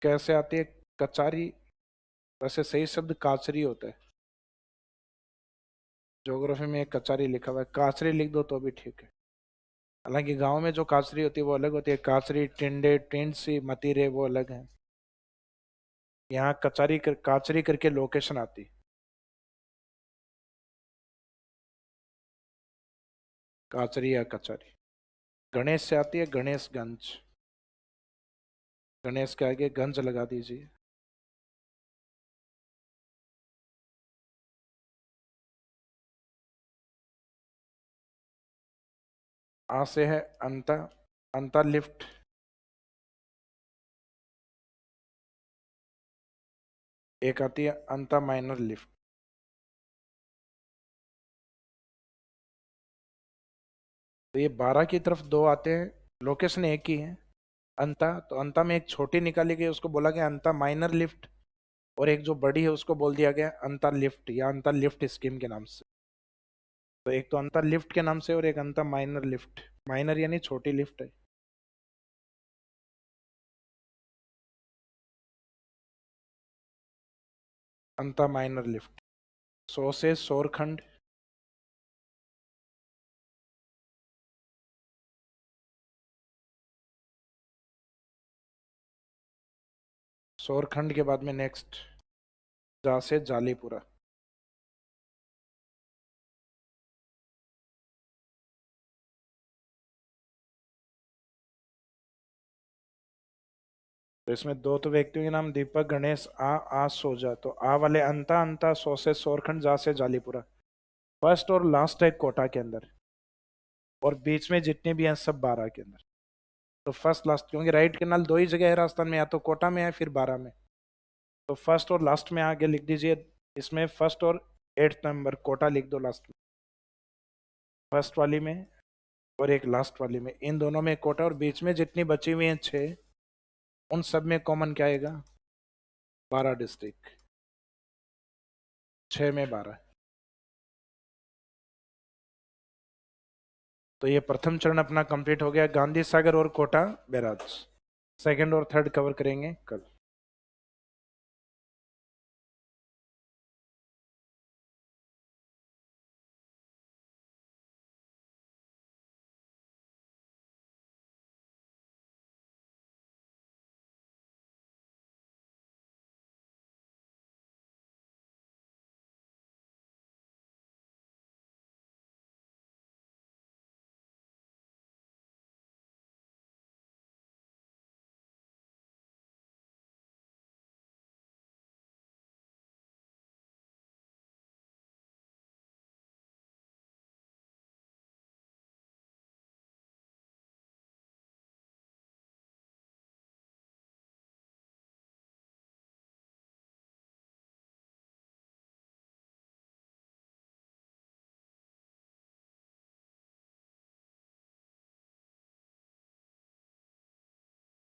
कैसे आती है कचारी। वैसे सही शब्द काचरी होता है, ज्योग्राफी में एक कचारी लिखा हुआ है, काचरी लिख दो तो भी ठीक है। हालांकि गांव में जो काचरी होती है वो अलग होती है, काचरी, टिंडे, टिंडसी, मतीरे वो अलग है। यहाँ काचरी करके लोकेशन आती है। काचरी या कचारी। गणेश से आती है गणेशगंज। गणेश के आगे गंज लगा दीजिए। आ से है अंता, अंता लिफ्ट। एक आती है अंता माइनर लिफ्ट। तो ये 12 की तरफ दो आते हैं, लोकेशन एक ही है अंता। तो अंता में एक छोटी निकाली गई, उसको बोला गया अंता माइनर लिफ्ट, और एक जो बड़ी है उसको बोल दिया गया अंतर लिफ्ट या अंतर लिफ्ट स्कीम के नाम से। तो एक तो अंतर लिफ्ट के नाम से और एक अंतर माइनर लिफ्ट। माइनर यानी छोटी लिफ्ट है। अंतर माइनर लिफ्ट। सो से सोरखंड। सोरखंड के बाद में नेक्स्ट जा से जालीपुरा। तो इसमें दो तो व्यक्तियों के नाम दीपक गणेश आ सोजा। तो आ वाले अंता अंता, सो से सोरखंड, जा से जालीपुरा। फर्स्ट और लास्ट है कोटा के अंदर, और बीच में जितने भी हैं सब 12 के अंदर। तो फर्स्ट लास्ट, क्योंकि राइट कैनाल दो ही जगह है राजस्थान में, या तो कोटा में है फिर 12 में। तो फर्स्ट और लास्ट में आगे लिख दीजिए, इसमें फर्स्ट और 8 नंबर कोटा लिख दो लास्ट में। फर्स्ट वाली में और एक लास्ट वाली में, इन दोनों में कोटा, और बीच में जितनी बची हुई हैं 6, उन सब में कॉमन क्या आएगा? 12 डिस्ट्रिक्ट। 6 में 12। तो ये प्रथम चरण अपना कंप्लीट हो गया, गांधी सागर और कोटा बैराज। सेकंड और थर्ड कवर करेंगे कल।